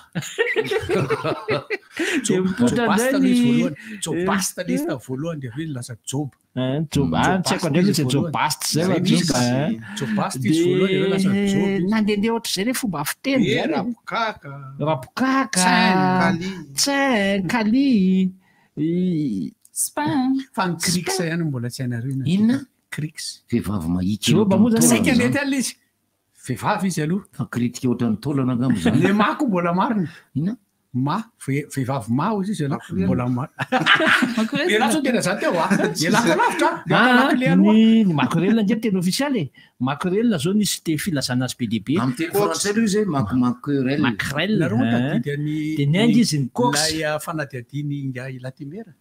jobasta le izy ta voalohany de hoe lasa job tsy haiko andray misy jobasta zay jobasta izy voalohany de hoe lasa job nandehandeha ohatra zay le fomba fiteny rapokaka tsain kali spin fa ny crix ihany mbola tsy hainareo inona crix vehivavy mahitsy saika mety alina izy vehivavy izy aloha fa kritika ohatran'ny taolana angambo zany le mako mbola marina ina vehivavy mao izy aloha mbola marina so tena zany teo elakolavitra ny makorelina nge teny ofisialy makorelina zao nisy te filazana azy be dehibe amin'ny teny français aloha izy makrel de ny aingy izy ny cox lay fanadiadiny nga latimera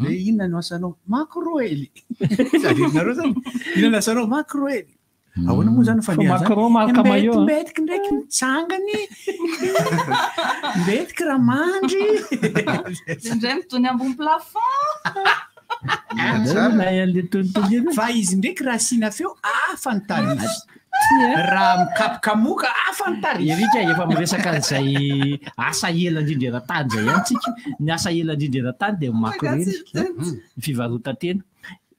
le inona no asanao macroely nareo zany inona asanao macroely ahoana moa zany fanmbetiky ndraiky mitsangany mbetiky raha mandry indray mitony ambony plafond fa izy ndraiky raha sina feo afa ny tarify raha mikapokamoka afa ny tarify erika efa miresaka an'izay asa ela indrindra era-tany zay ihany tsika ny asa ela indrindra era-tany de makorely ny fivarotan-tena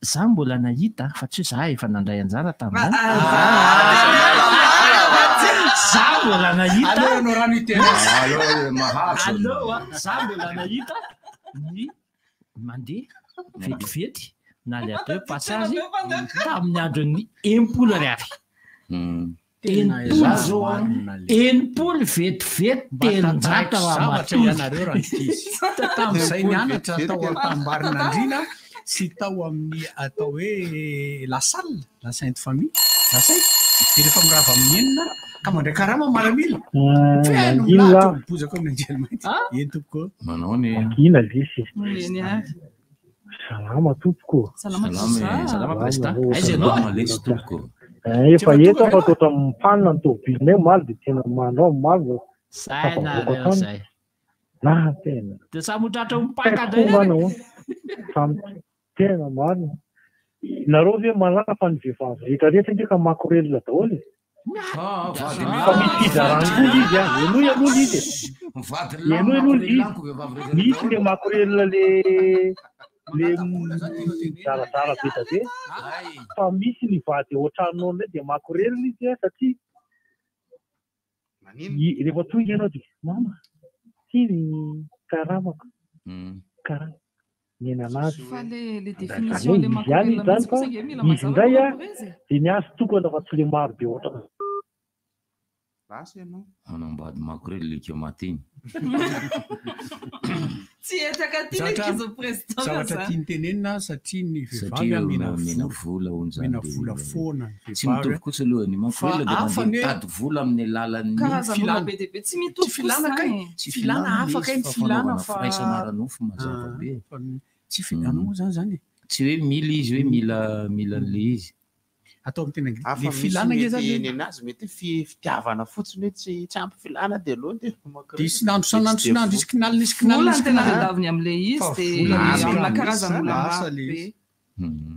za mbola nahita fa tsy hoe za efa nandray anjara tamin'izany za mbola nahita za mbola nahita ny mandeha vetivety na le atao hoe passage tamin'ny andron'ny enimpolo ariary enimpolo vetivety telonjato zavatra ianareo raha izy tamin'izay nianatra atao tambarinandrina sy tao amin'ny atao hoe la salle la sainte famille la sainte de rehefa mirava amin'ny enina ka mandray karama maramila feno milato bozaka amin'ny anjelimaity eny tompoko manao ny ina lisy salama tompoko lesy tompoko efa eto afa totra mipanina ny tobilinay maly de tena manao maly na tena de samotratra mipakadray tena marina nareo ve malala fa ny vehivavy rehetra rehetra ndraika makorelina daholo fa misy fizarana izy aloha izy misy le makorelina le zarazara beta be fa misy ny vady ohatranao ndray de makorelina izy satria rehefa tonga ianao de mama ty ny karamako karama mihena anazy fa le définition le ihany zany fa izy indray a dia ny azy toko anafa tsy le maro be ohatra Rasy ianao. Anambady makorely legioma-tiny. Tsy etaka tiany kizo président zavatra tiany tenenina satria ny vehivavy amena vola hono zany. Mena vola foana. Tsy mitovy kosa aloha ny makorely dia mandeha mitady vola amin'ny alalan'ny karazana be dia be tsy mitovy filana kay. Tsy filana afaka ny filana fa firaisana nofo mazava be. Tsy filana moa zany. Tsy hoe mila izy hoe mila le izy. Atao amin'ny tena le filana nge zany nenazy mety fitiavana fotsiny hoe tsy ampy filana dia aloha dia dia isinandro sanandro iskinalina vola ny tena tadiaviny amin'le izy dia amina karazana olona maro be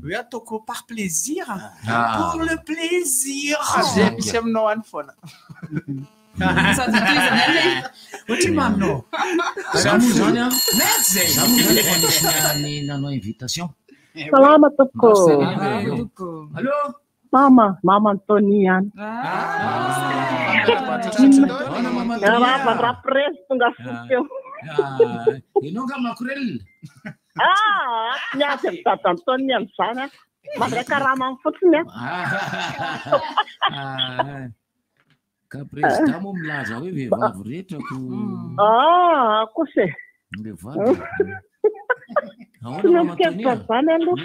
hoe ataoko par plaisir pour le plaisir zay misy aminao any foana sady toy zany ale ohatra maminao zany zany a mety zay zany zany nanao invitation salama toko allo mama Antony ihany raha presy tonga foteo ianao nga makorely niazy mitady Antony amin'izany mandray karama amin'ny fotsiny ka président moa milaza hoe vehivavy rehetra ko kosa tsy misikesika zany aloha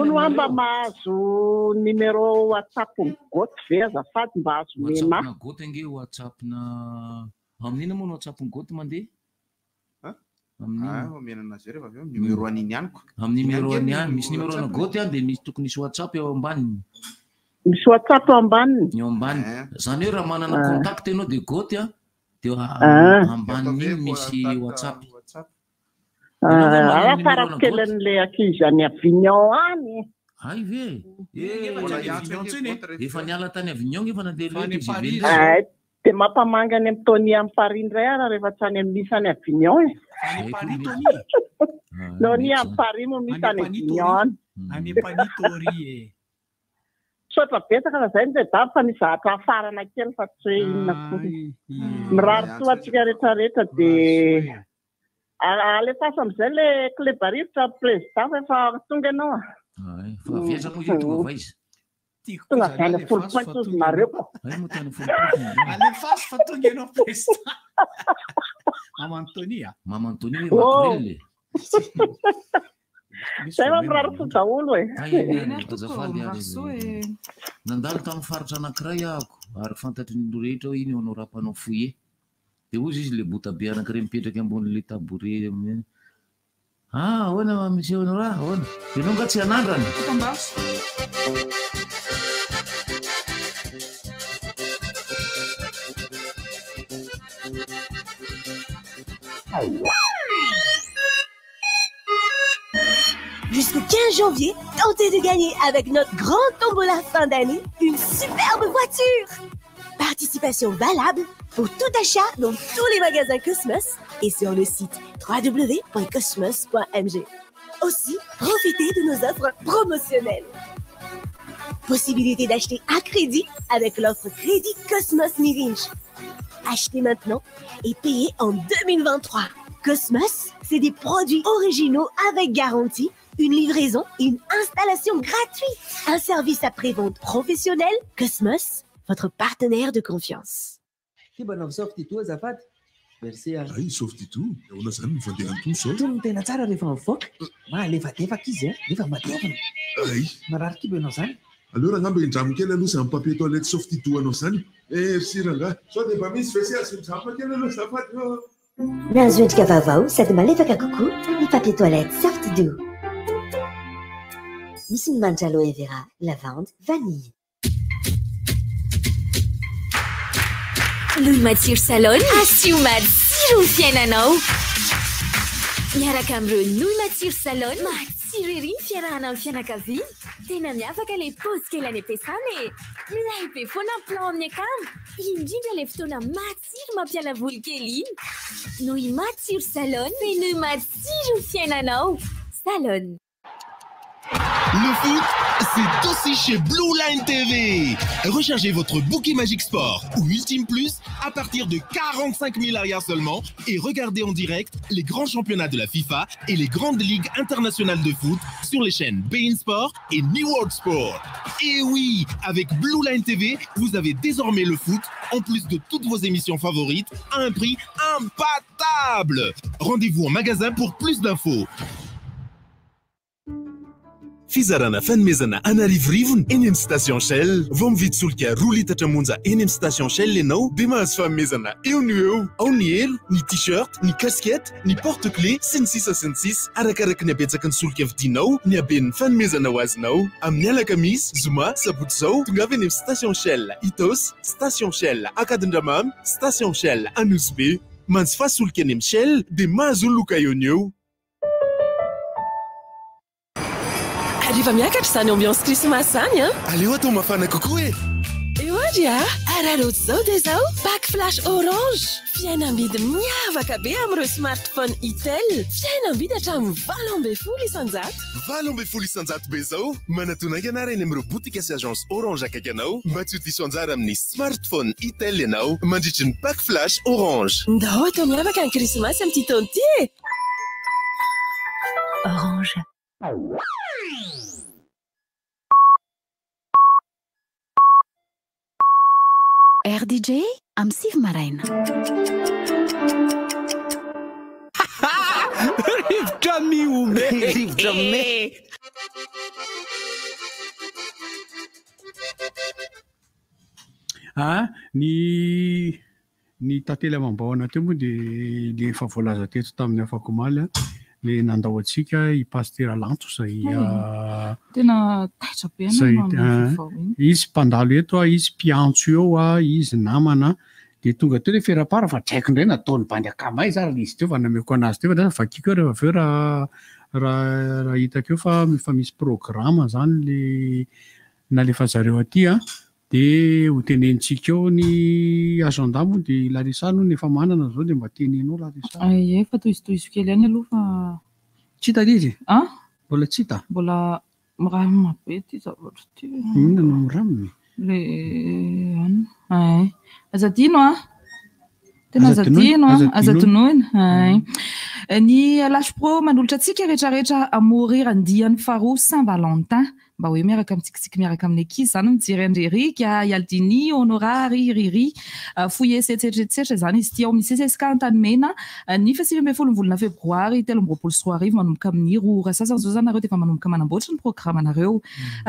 ono amba mahazo numéro WhatsApp goty ve azafady mba azo mena goty ange WhatsApp-na amin'ina moa no WhatsApp goty mandeha menana zay rehefa avy eo numéro an'iny ihany ko amin'ny numéro any ihany misy numéro ana goty any dia misy tokony misy WhatsApp eo ambaniny misy WhatsApp eo ambaniny eo ambaniny zany hoe raha manana contact ianao dia goty a dia ambaniny misy WhatsApp farako kely an'ilay ankizy any Avignon any ay ve efa niala tany Avignon efa nandeha dia mampamanga any amin'ny Tony amin'ny Paris indray ara rehefa tsy any amin'ny misy any Avignon no ny amin'ny Paris mo misy any Avignon any Epanitori sotra betsaka na zay dia da fa nizahatra hafarana kely fa tsy hoe inona mirary toatsika rehetrarehetra dia alefasa amin'izay le clébarivotra président efa tonga ianao fa viatra moa izy tonga va izy tonga zany folo points ozinareo ko alefasa fa tonga ianao président Mama Antony makorely zay mamirary fo daholo e nandalo tamin'ny faritra anankiray ahako ary fantatry ny rehetra hoe iny anao raha-panao foye dia ozy izy le botabe anankiray mipetraky ambonin'le tabore ahoana misy anao raha ahoana ianao nga tsy anandrany Jusqu'au 15 janvier, tentez de gagner avec notre grande tombola fin d'année une superbe voiture. Participation valable pour tout achat dans tous les magasins Cosmos et sur le site www.cosmos.mg. Aussi, profitez de nos offres promotionnelles. Possibilité d'acheter à crédit avec l'offre Crédit Cosmos Mirinch. Achetez maintenant et payez en 2023. Cosmos, c'est des produits originaux avec garantie, une livraison et une installation gratuite. Un service après-vente professionnel. Cosmos, votre partenaire de confiance. Merci. Ay, Softito. On a ça, nous faisons des retours. Tout le monde est là, ça, les femmes fortes. Ma, les fatigues, fatigues, les femmes maternelles. Ay. Marar qui ben ensemble. Alors, on a besoin de jamquer là, nous c'est un papier toilette Softito en ensemble. Eh, si là, soit des familles spéciales, c'est un papier là, ça va. Bienvenue de Cavavao, c'est ma lettre à coucou, le papier toilette Softito. Miss Mancha aloe vera, lavande, vanille. Louis Matsir Salon, asiomad siro fiainanao. Miaraka amin'ireo Louis Matsir Salon, matsiro ery ny fiarahana amin'ny fianakaviana. Tena miavaka ilay paozy kely any am-piasana e. Milay be foana ny plan amin'ny akamo. Indrindra ilay fotoana matsiro mampiala voly kely iny. Louis Matsir Salon, feno matsiro fiainanao. Salon. Le foot, c'est aussi chez Blue Line TV. Rechargez votre bouquet Magic Sport ou Ultime Plus à partir de 45 000 arrières seulement et regardez en direct les grands championnats de la FIFA et les grandes ligues internationales de foot sur les chaînes beIN Sport et New World Sport. Et oui, avec Blue Line TV, vous avez désormais le foot en plus de toutes vos émissions favorites à un prix imbattable. Rendez-vous en magasin pour plus d'infos. Fizarana fanomezana anarivorivo eny amin'ny station Shell. Vao mividy solika 2 litatra monja eny amin'ny station Shell ianao dia mahazo fanomezana eo no eo. Ao ny elo, ny t-shirt, ny casquette, ny porte-clés sy ny sisa arakaraka ny abetsaka ny solika vidinao, ny haben'ny fanomezana ho azonao. Amin'ny alakamisy, zoma, sabotsy zao tonga avy eny amin'ny station Shell Itos, station Shell Akadindramamy, station Shell Anosbe. Mantsy fa solika eny amin'ny Shell dia mahazo loka eo ny eo. Arriva miakatra izany ambiance Christmas zany a. Aleo atao mafana kokoa e. Eo ary a, araroto zao dia zao pack flash orange. Fihenam-bidy miavaka be amin'ireo smartphone Itel. Fihenam-bidy hatramin'ny 20,000 isanjato. 20,000 isanjato be zao. Manatonaiky ianarana eny amin'ireo botika sy agence orange akaiky anao mba tsy ho diso anjara amin'ny smartphone Itel ianao mandritry ny pack flash orange. Ndao atao miavaka ny Christmas amin'ity taona ity e. Orange. RDJ am Siv Maraina. Rivotra miombe. Rivotra me. Ny tantely amam-bahona teo moa dia le efa voalaza teto tamin'ny afako maly le nandao antsika i Pasteur Lanto zay tena taitra be izy mpandalo eto izy mpiantso eo izy namana dia tonga teo le ferapara fa draiko indray nataony bandy akamay zara izy teo fa nameko anazy teo fa vakiko eo rehefa aveo raha hitako eo fa misy programma zany le nalefa zareo aty dia ho tenenitsika eo ny agenda moa dia Larissa no efa manana zao dia mba tenenao Larissa. Ie, fa toizy kely ihany aloha fa tsy hita izy? Mbola tsy hita? Mbola miramina be ty zavatra ty. Inona no miramina? Le azadino tena azadinoina. Ny Lash Pro manolotra antsika rehetrarehetra mourir andiany faharoa Saint-Valentin mba hoe miaraka amintsika miaraka amin'ny ankizy zany mijery Andrerika, Yaldini, Honorary, Riri, Fouillesse etc zany izy ty ao misy SSK Antanimena ny 20 volana febroary 13 manomboka amin'ny roa sasany zao zany nareo dia efa manomboka manamboatra ny programme nareo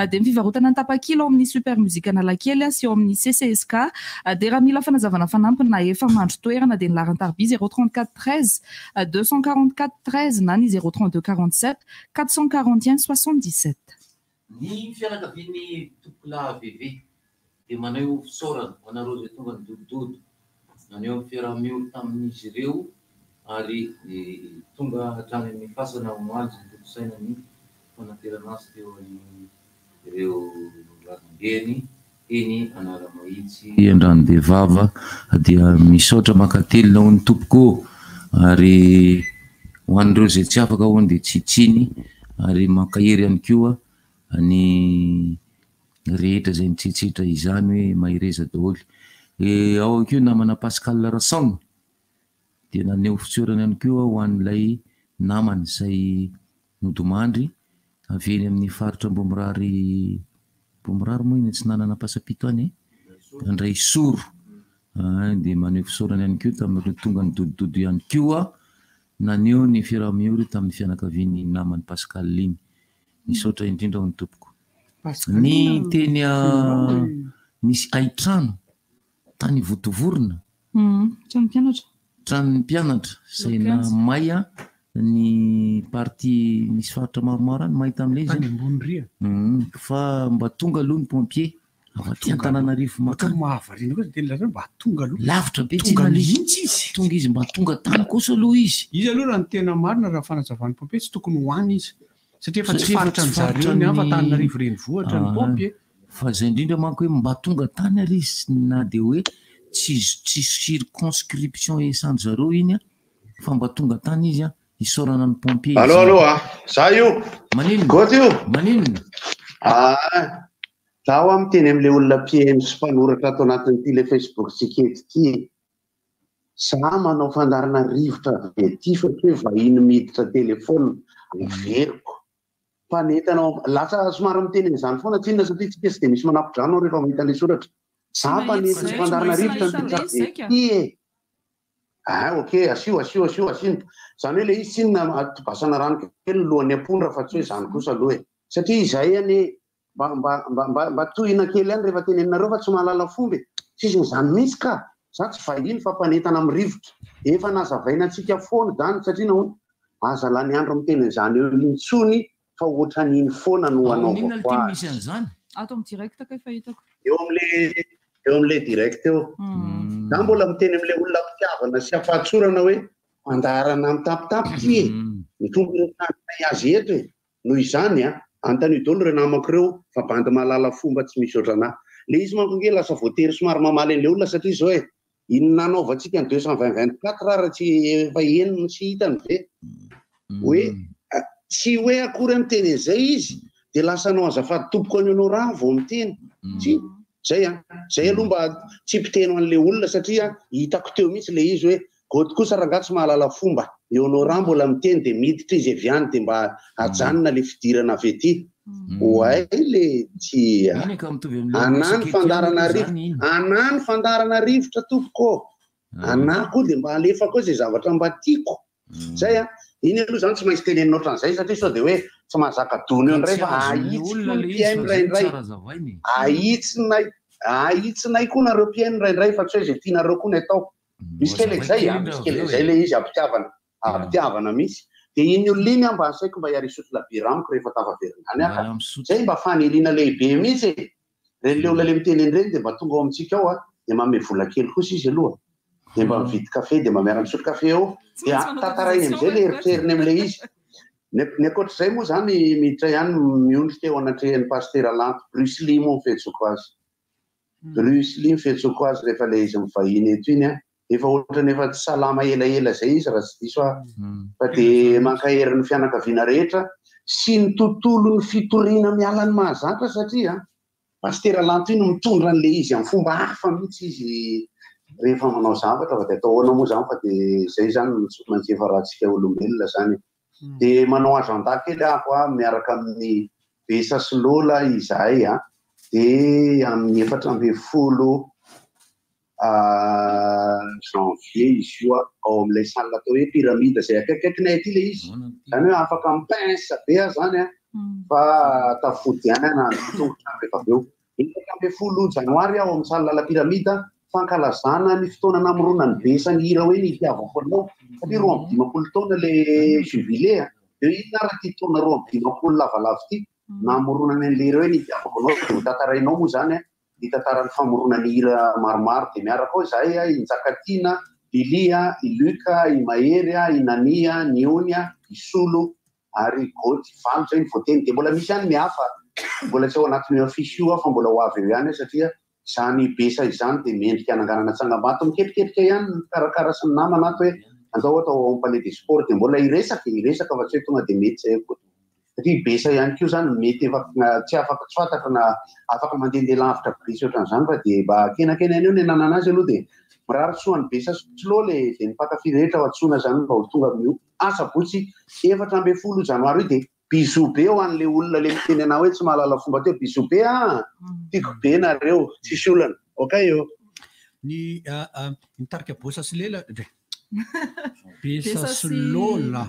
dia mifivarotana ny tapakilo ao amin'ny super musique Analakely sy ao amin'ny CCSK dia raha mila fanazavana fanampiny na efa mandro toerana dia ny larantarby 034 13 244 13 na ny 032 47 441 77. Ny fianakavian'ny Topola VV dia manao fisaorana manareo zay tonga ny dodododo naneo fiaraha-miolo tamin'izy ireo ary tonga hatrany amin'ny fasana hoazy ny tokosaina ny fanaterana azy teo ireo rangeny eny Analamahitsy Andranobevava dia misaotra makately nao ny tompoko ary ho an'ireo zay tsy afaka hoany dia tsitsiny ary mankahery ihany koa ny rehetra zay mitsitsitra izany hoe mahireza daholo. Ao koa namana Pascal Rasson dia naneo fisaorana ihany koa ho an'ilay namany izay nodomandry avy eny amin'ny faritra Bomorary moa iny tsy nanana pasapito any Andray Soro dia maneo fisaorana ihany koa tamin'ireo tonga ny dodododo ihany koa naneo ny fiaraha-miolo tamin'ny fianakavian'ny namany Pascal Limy. Misaotra indrindra ho ny tompoko. Ny teny nisy aitrano tany Votovorona. Tranon'ny mpianatra izay namay ny party misy faritra maromaro any mahita amin'ilay izy. Fa mba tonga aloha ny pompier aty Antananarivo mahavariana koa teny lareo mba tonga aloha. Lavitra be tonga izy mba tonga tany kosa aloha izy. Izy aloha raha ny tena marina raha fanazavany pompier tsy tokony hoany izy. Satria efa tsy faritra ny zareo ny afa Antananarivo renivohitra ny pompier. Fa zay indrindra manko hoe mba tonga tany ary izy na dia hoe tsy circonscription esan'ny zareo iny fa mba tonga tany izy isaorana ny pompier. Allo za io. Manino? Goto io. Manino? Zaho miteny amin'ilay olona PM sy mpanoratra ato anatin'ity le Facebook tsiketo ity. Zaho manao fandarana rivotra vety fatria vahiny miditra telefona veriko. Mpanentanao lasa somary miteny an'izany foana tsinona satria tsy dia misy manapidrano rehefa mahita ilay soratra. Zaho mpanenty sy fandarana rivotra miditra vety e. Okey, asio. Zany hoe le izy tsinona basana rano kely lohan'ny ampondra fa tsy hoe zany kosa aloha e. Satria izay any mba tohina kely any rehefa teneninareo fa tsy mahalala fomba e. Tsisy n'izany mihitsy ka. Za tsy vahiny fa mpanentana amin'ny rivotra. Efa nazavaina antsika foana zany satria nahoana aza lany andro miteny an'izany eo intsony fa ohatran'iny foana no anaovako azy. Ato amin'ny direct ka fahitako. Eo amin'ilay direct eo. Za mbola miteny amin'ilay olona mpitiavana sy afahatsorana hoe andarana mitapitapy ty e. Mitombo ny azy eto e. Noho izany anontany daholo ireo namako ireo fa bandy mahalala fomba tsy misy ohatranahy. Le izy manko nge lasa voatery somary mamaly an'ilay olona satria izao e. Inona nanaovantsika ny 224 raha tsy efa enina sy hitany ve? Hoe tsy hoe akory miteny an'izay izy dia lasa anao azafady tompoko anao raha vao miteny. Zay aloha mba tsy mpiteno an'ilay olona satria hitako teo mihitsy le izy hoe goto kosa rangaha tsy mahalala fomba. Eo anao raha mbola miteny dia miditra izy avy any dia mba hajanona le fidirana avy ety. Oay le tsy anany fandarana rivotra tompoko. Anako dia mba alefa koa izay zavatra mba tiako. Zay iny aloha zany tsy maintsy teneninao ohatran'izay satria sao dia hoe tsy mahazaka dony eo indray fa ahitsinay koa nareo mpiaino raindray fa tsy hoe izay tianareo koa ny atao. Misy kely izay le izy ampitiavana misy. Dia iny olona iny mba asaiko mba hiarisotro labera amiko rehefa tavaverina any zay mba faniriana lehibe mihitsy e. Reny olona le miteny ireny dia mba tonga ao amintsika ao dia manome vola kely kosa izy aloha. Dia mba mividy kafe dia mba miara misotro kafe eo dia tantarainy amin'izay le eritreeriny amin'ilay izy. Ny ankoatr'izay moa zany miditra ihany miondry teo anatrehan'ny pasteur Lanto Bruce Lee moa mifetsoko azy. Bruce Lee mifetsoko azy rehefa le izy mivahiny eto iny efa ohatrany efa tsy salama elaela zay izy raha tsy diso fa dia mankaherin'ny fianakaviana rehetra sy ny tontolo ny fitoriana miala ny mahazatra satria pasteur Lanto iny mitondra an'le izy amin'ny fomba hafa mihitsy izy rehefa manao zavatra fa dia atao ahoana moa zany fa dia izay zany tsy maintsy efa rahantsika olombelona zany. Dia manao agenda kely aho miaraka amin'ny Besa sy Lola izahay dia amin'ny 14 janvier izy io ao amin'ilay salle atao hoe pyramide izay akaikinay aty le izy. Zany hoe afaka mipinsa be zany fa tafody ihany na tongotra rehefa avy eo. 14 janoary ao amin'ny salle la pyramide fankalazana ny fotoana namorona ny Besa ny hira hoe ny itiavako anao satria 20 taona le jubilé dia inona raha ty taona 20 lavalava ty namoronana an'ilay hira hoe ny itiavako anao dia ho tantarainao moa zany ny tantaran'ny famoronana hira maromaro dia miaraka ao izahay i Njakatiana, i Lia, i Luka, i Mahery, i Nania, ny Onya, i Solo ary Goty valo zay ny voateny dia mbola misy ihany mihafa mbola tsy ao anatin'ny afisy io fa mbola ho avy eo ihany satria izany Besa izany dia mendrika hananganana tsangambato miketriketrika ihany karakara sy ny namana ato hoe andao atao ao Palais des Sports dia mbola hiresaka fa tsy hoe tonga dia mety zay koa satria Besa ihany koa zany mety tsy afaka tsy fantatra na afaka mandehandeha lavitra betsy ohatran'izany fa dia mba kenakenany eo ny ananana azy aloha dia mirary soan'ny Besa Slow le dia ny mpakafy rehetra ho antsoina zany mba ho tonga amin'io asabotsy 14 janoary dia bisou be ho an'ilay olona le miteny anao hoe tsy mahalala fomba teo bisou be tiako be nareo tsisy olana okay eo ny tarika Besa sy Lela Besa sy Lola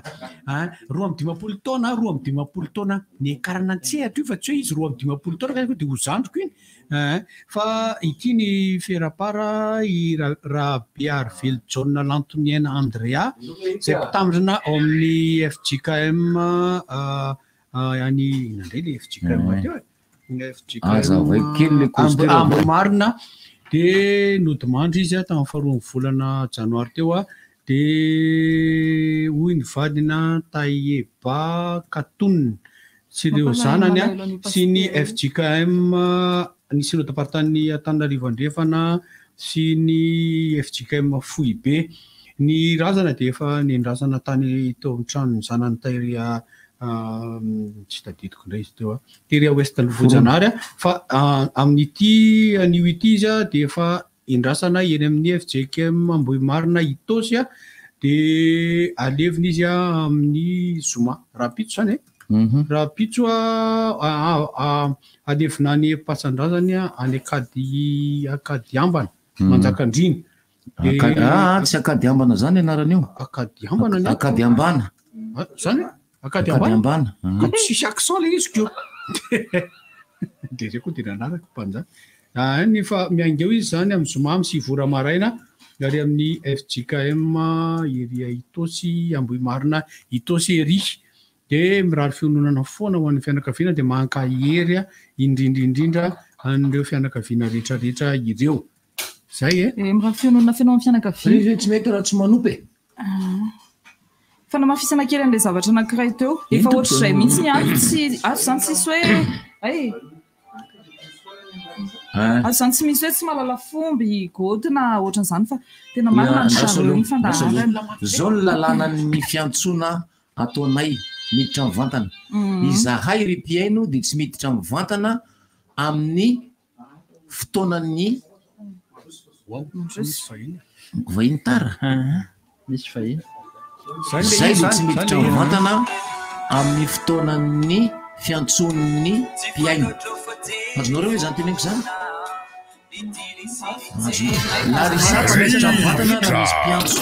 12 taona 12 taona ny karana antsehatra io fa tsy hoe izy 12 taona ka dia ho zandriko iny fa ity ny ferapara i Rabiar Veljon Lantonienne Andrea izay mpitandrina ao amin'ny FJKM any inandray le FJKM teo Ambomarina dia nodimandry izy tamin'ny 2 volana janoary teo dia hoy ny vadina Taieba Katonina sy ireo zanany sy ny FJKM ny synodapartan'ny Antananarivo Andrefana sy ny FJKM Fohibe ny razana dia efa nendrazana tany teo amin'ny trano ny zanany Tairia tsy tadidiko indray izy teo a tery ouest Vojanary fa amin'ity anio ity izy a de efa indrasana eny amin'ny FJKM Ambohimarina Itosy a de alevina izy a amin'ny Zoma Rapitso zany Rapitso alevina any Pasandrasany any Akadiambana Manjakandriny tsy Akadiambana zany anarany io Akadiambana zany Akadiambana tsisy accent le izy keo de zay koa de nanaraka mpanjaka ny fa miangeo izy zany amin'ny Zoma amin'ny 6 vora maraina ary amin'ny FJKM eria Itosy Ambohimarina Itosy ery de mirary fiononana foana ho an'ny fianakaviana de mankahery indrindra an'ireo fianakaviana rehetrarehetra ireo zay mirary fiononana fianao amin'ny fianakaviana tsy mety raha tsy manope fanamafisana kely an'ilay zavatra anankiray teo efa ohatra izay mihitsy ny azo zany tsisy hoe azo zany tsy misy hoe tsy mahalala fomby gôty na ohatran'izany fa tena marina ny zareo ny fandaharana zao ny lalànany fiantsoana ataonay miditra mivantana izahay ry mpiaino dia tsy miditra mivantana amin'ny fotoanan'ny vahiny tara misy vahiny zay dia tsy miditra mivantana amin'ny fotoanan'ny fiantson'ny mpiaino azonareo hoe zany teneniko zany la resatsy miditra mivantana raha misy mpiantso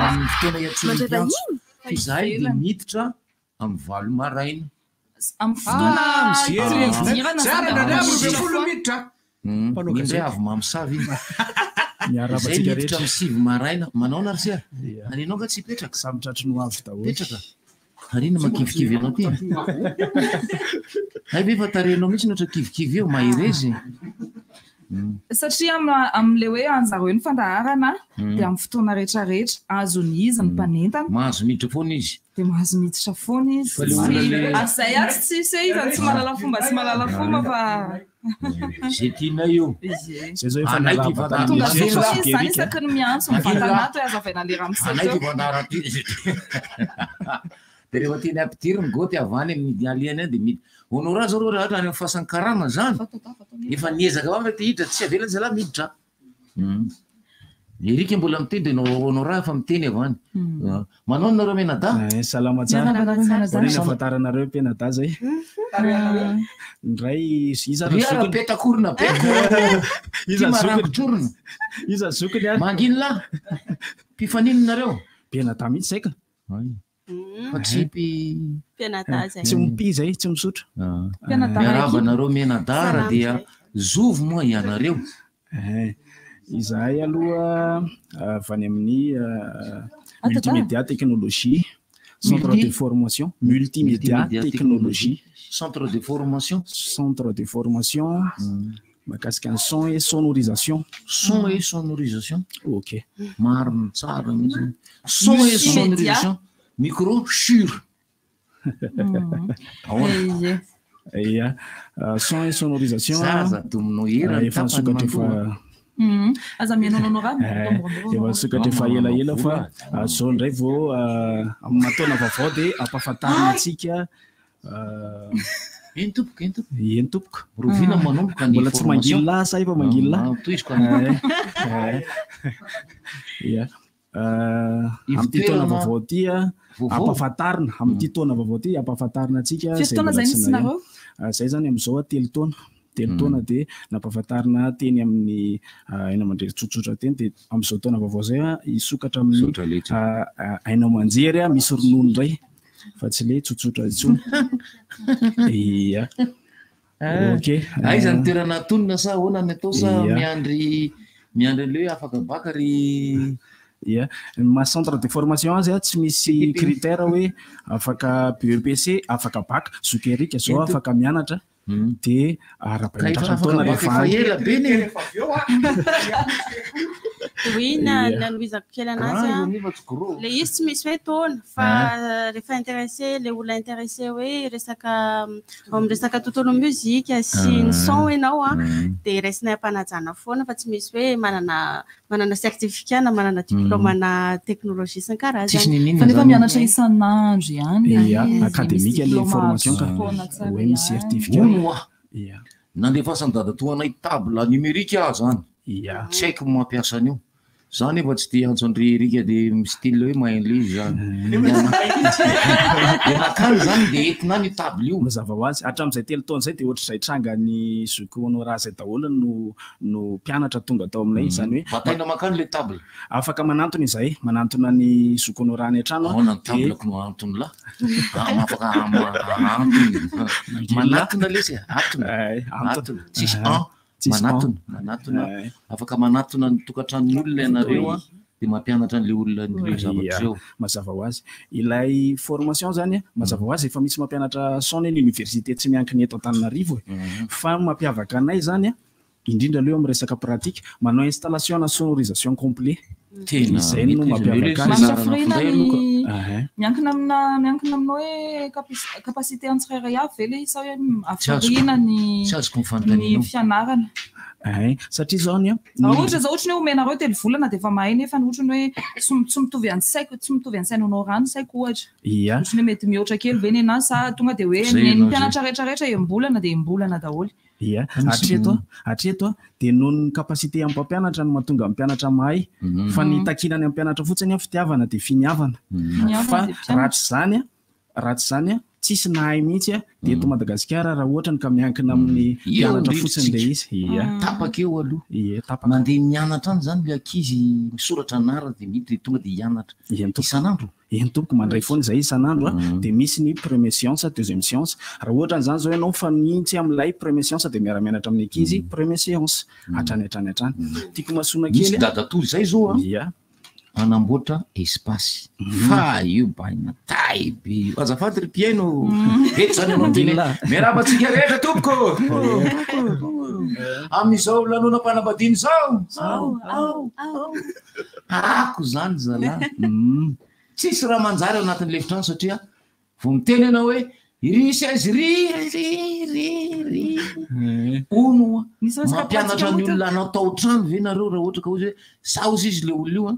amin'ny fotoana iantson'ny mpiantso izahay dia miditra amin'ny 8 maraina mindray avy mamosavy iny zay miditra amin'ny 7 maraina manao na ry aninao ka tsy hipetraka samotratry no avy daholo petraka arina makivikivy anao ty ay ve fa tarenao mihitsy nohatra kivikivy eo mahirezy satria amin'le hoe anjaro hoe ny fandaharana dia amin'ny fotoana rehetrarehetra azony izy ny mpanentana mahazo miditra foana izy dia mahazo miditra foana izy azay azy tsisy hoe izany tsy mahalala fomba fa zay tiana io tonga zany isaky ny miantso mivantanato hoe azavaina le raha misy dia rehefa tiany ampidiriny gôty avany midy aliany any dia mity honora zao roa rahatra any amin'ny fahasankarana zany efa niezaka va mety hiditra tsy avelany zay lahy miditra erika mbola miteny dia honora efa miteny avany manao nareo menada salama tsara fataranareo mpenada zay ndray petakorona betimarakitrorona iza zokony mangino lahy mpifaninonareo mpenada mihitsy zay ka fa tsy tsy mpi zay tsy misotra miarabanareo menadara dia zovo moa ianareo izahay aloha avany amin'ny multimédia technologie centre de formation multimédia technologie centre de formation mahakasika ny son et sonorisation ok marina tsara mihitsy son et sonorisation micro sure ia son et sonorisation efa nisokatra efa aza mianononora efa nisokatra efa elaela fa zao ndray vao amin'ny mataona vaovao dia ampahafantarina antsika eny tompoka rovina manomboka mbola tsy mangily lahy sa efa mangily lahy ia amin'ity taona vaovao ty ampahafantarina amin'ity taona vaovao ty ampahafantarina atsika zay zany amin'izao telo taona dia nampahafantarina teny amin'ny aina mandrery tsotsotra teny dia amin'izao taona vaovao zay isokatra amin'ny aina manjery misy ronono ndray fa tsy le tsotsotra intsony ia ok aizany toerana tonona sa ahoana ny atao sa miandry an'le hoe afaka baka ry ia ma centre de formation zay tsy misy critère hoe afaka BEPC afaka baka zokerika zao afaka mianatra dia ara-pahatratra taona rehefa ela be ny Oui, nanovizako kely anazy le izy tsy misy hoe taona fa rehefa intéressé le olona intéressé hoe resaka amin'ny resaka tontolo muzika sy ny son ianao a dia raisinay ampanajana foana fa tsy misy hoe manana certificat na manana diplôme na teknôlôjia sy ny karazany fa nefa mianatra isan'andro ihany académique le formation ka hoe misy certificat nandefasany dadatoanay table numérique ah zany tsy haiko mampiasa an'io zany efa tsy dia antsondririka dia style hoe mahain'le izy zany nakany zany dia entina ny table io mazava ho azy hatramin'izay telo taona zay dia ohatr'izay tranga ny zoko honorat zay daholo no mpianatra tonga tao aminay zany hoe bataina makany le table afaka manantona izay manantona ny zoko honorat ny an-trano na tableko no antony la afaka manatona lesy antony tsisy manatona afaka manatona ny tokantranon'olona ianareo dia mampianatra an'le olona n'le zavatra eo mazava ho azy ilay formation zany mazava ho azy efa misy mampianatra son ny université tsy miankiny eto Antananarivo fa mampiavaka anay zany indrindra leo amin'ny resaka pratique manao installation na sonorisation complet izay no mampiavaka miankina aminao hoe capacité antsirairay avy ve le isa hoe afarina ny fianarana satria zao ny ohatra zao ohatra ny hoe omenareo telo volana dia efa mahay nefa ny ohatra ny hoe tsy mitovy ansaiko tsy mitovy ansainanao rano saiko ohatra ohatra ny hoe mety mihoatra kely ve ny anazy sa tonga dia hoe ny mpianatra rehetrarehetra embolana dia embolana daholo hatreto dia noho ny capacité amin'ny mpampianatra no mahatonga amin'ny mpianatra mahay fa ny takinany amin'ny mpianatra fotsiny fitiavana dia finiavana fa ratsy zany tsisy nahay mihitsy dia eto Madagasikara raha ohatra ny ka miankina amin'ny mpianatra fotsiny le izy tapaka eo aloha mandeha mianatra any zany le ankizy misoratra anara dia miditra tonga dia hianatra isan'andro tompoko mandray foana izay isan'andro dia misy ny premier séance deuxième séance raha ohatra n'izany zao ianao fa nintsy amin'ilay premier séance dia miara-mianatra amin'ny ankizy premier séance hatrany tiako masona kely misy dadatory zay zao anamboatra espace fa io baina taibe azafady ry piaino eto zany anao teny miarabantsika rehetra tompoko amin'izao lanonam-panambadiany zao ako zany zala tsisy raha manjary ao anatin'ny lefitrano satria vo miteny ianao hoe iry saizy ry ono mampianatra ny olona anao tao trano ve nareo raha ohatra ka ozy hoe saozy izy le olona io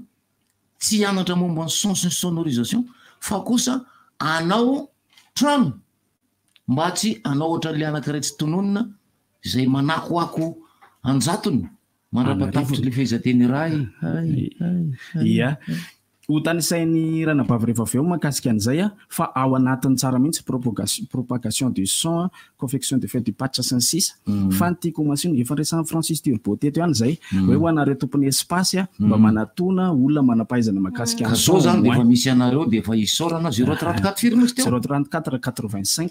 tsy hianatra momba ny son sy ny sonorisation fa kosa anao trano mba tsy anao ohatran'le anankiray tsy tononina izay manakoako anjatony mandrapatafitra le fehizateny raha ho tanisainy ranabavy rehefa avy eo mahakasika an'izay fa ao anatin'ny tsara mihitsy propagation du son confection de fait du patch sy ny sisa fa ny tiako masino efa resan'ny Francis Turbo teto ihany zay hoe ho anareo tompony espace mba manatona olona manampahaizana mahakasika zao zany dia efa misy anareo dia efa isorana 034 firmy 034 85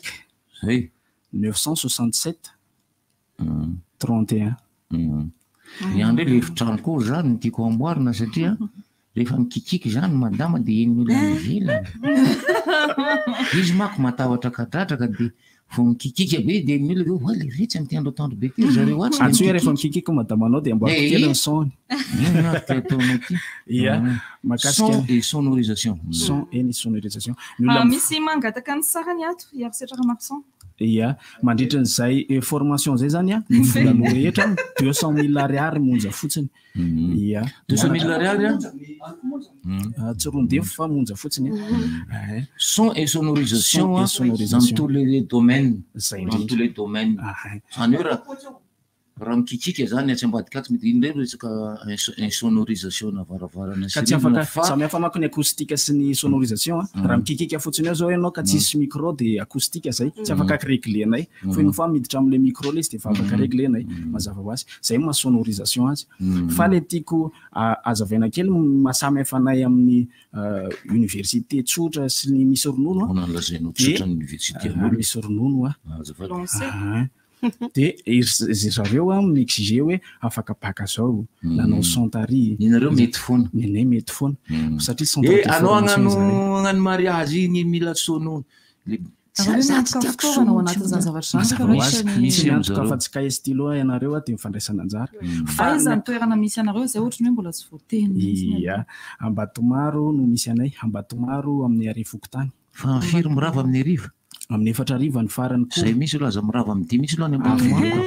967 31 ihany hoe le efitrano koa zany ny tiako amboarina satria rehefa mikikiky zany madama dia en'olona mivelana izy mako matahatra kadratraka dia vo mikikiky be dia en'olona le retsy amin'ny tiandro atandro be ty zareo atsy hoe rehefa mikikiky madamanao dia amboariko kely ny son ataonao ty son et sonorisation son et sonorisation misy mangataka ny sarany ato iarisetraka marson mandritra n'izay formation zay zany ny volano rehetra 200 000 ariary monja fotsiny 200 000 ariary tsy rondefo fa monja fotsiny son et sonorisation dans tous les domaines dans tous les domaines zany hoe raha mikikika zany tsy ambadikatsy mety indray resaka insonorisation na varavarana ka tsy afaka samy hafa manko ny acoustique sy ny sonorisation raha mikikika fotsiny eo zao ianao ka tsisy micro dia acoustique zay tsy afaka réglenay fa ino fa miditra amin'le micro le izy dia efa afaka réglenay mazava ho azy zay ma sonorisation azy fa le tiako azavaina kely mahasamy hafa anay amin'ny université tsotra sy ny misy ronono misy ronono dia zareo miexige hoe afaka paka zao nanao sontary inareo mety foana nenay mety foana satria anao agnano mariage igny mila sono misy antoka fa tsy kahy stylo ianareo dia mifandraisana anjara faizany toerana misy anareo zay ohatra ny hoe mbola tsy voateny ia Ambatomaro no misy anay Ambatomaro amin'ny Arifokotany fa firy mirava amin'ny ariva amin'ny 4 ariva ny farany koa zay misy aloha aza mirava amin'ny 10 misy aloha any Ambatomaro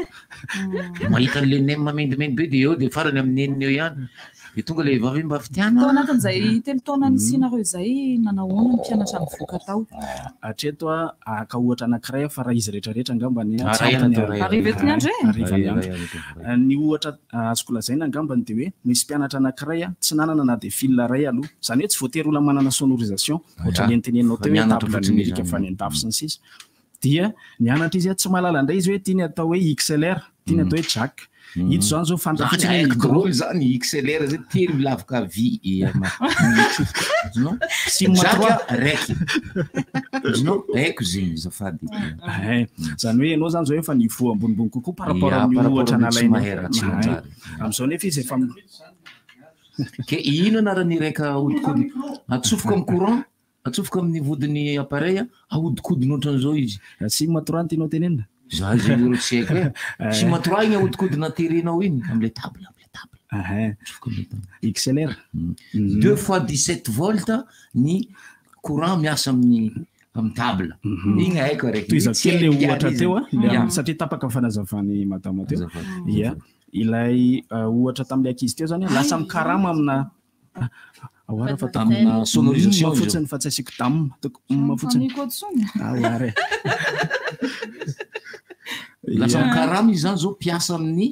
mahita an'le nem mamendimendy be dia eo dia farany amin'ny eniny eo ihany dia tonga le vavy mba fitiana tao anatin'izay telo taona nisinareo izay nanahoana ny mpianatra mivoaka tao hatreto ka ohatra anankiray fa raha izy rehetrarehetra angambany ariva eto ny andro ny ohatra azoko lazaina angambany dia hoe misy mpianatra anankiray tsy nanana na dia fil ray aloha izany hoe tsy voatery olona manana sonorisation ohatra le nyteneninao teo hoe table numérique fa ny andafo sy ny sisa dia nianatra izy tsy mahalala indray izy hoe tiany atao hoe XLR tiany atao hoe jack ito zany zao fantafotsiny drôle zany XLR zay telo milavaka vy jaka raiky haiko zegny zafady zany hoe ianao zany zao efa nivo ambonimbony kokoa par rapport amin'ny ohatra nalaina amin'izao nefa izy efa ke ino anarany raika ahodikody atsofoka amin'ny courant atsofoka amin'ny vodiny appareil ahodikodiny ohatran'izao izy sy matorant inao tenenina za zegny olo tsy haiko hoe sy matora igny ahodikodina terenao iny am'le table XLR 2 fois 17 volt ny courant miasa amin'ny table igny haiko araiky toy zakely le ohatra teo satria tapaka fanazavany madama teo ia ilay ohatra tamin'le ankizy teo zany lasa mikarama amina awara fa tamina sonorisation fotsiny fa tsy asiko dam fotsiny awara lasa mikarama izy zany zao piasa amin'ny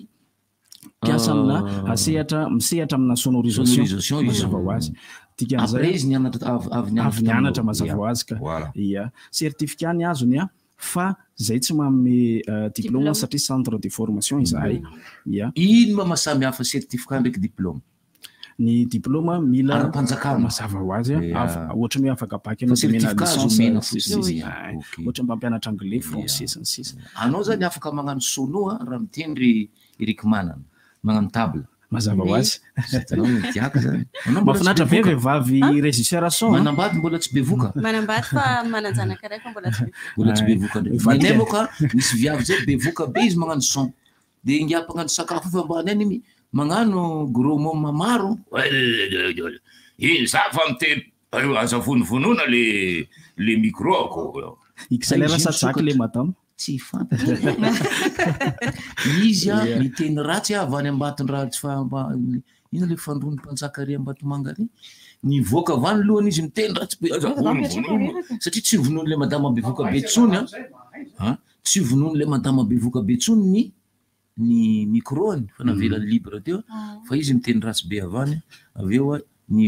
piasa amina misehatra amina sonorisation izy vao azy après izy nianatra avy nianatra mazava ho azy ka ia certificat ny azony fa zay tsy manome diplôme satria centre de formation izahay ia ino ma mahasamy hafa certificat ndraiky diplôme ny diplôme mila ara-panjakana mazava ho azy ohatra ny hoe afaka baky ianao dia mena licence ohatra mba mampianatra anglais français sy ny sisa anao zany afaka magnano sono raha mitendry Eric Manana magnano table mazava ho azy mahafinaritra be vehivavy régisseur son manambady mbola tsy bevoka manambady fa mananjanaka raiky mbola tsy bevoka ndraiky moka misy viavy zay bevoka be izy magnano son dia ingiapa magnano sakafo fa ambany any magnano gros mot maro iny za fa miteny aza vononvonoina le micro ako XLR satsaky le madame tsy fantatra izy miteny ratsy avy any Ambatondraha tsy fa ino le fandrony mpanjakary Ambatomanga ry nivoaka avy any lohany izy miteny ratsy be aza vonovonoina satria tsy vonoiny le madama bevoka betsony tsy vonoiny le madama bevoka betsony ny micro-ny fa navelany libre teo fa izy miteny ratsy be avy any avy eo ny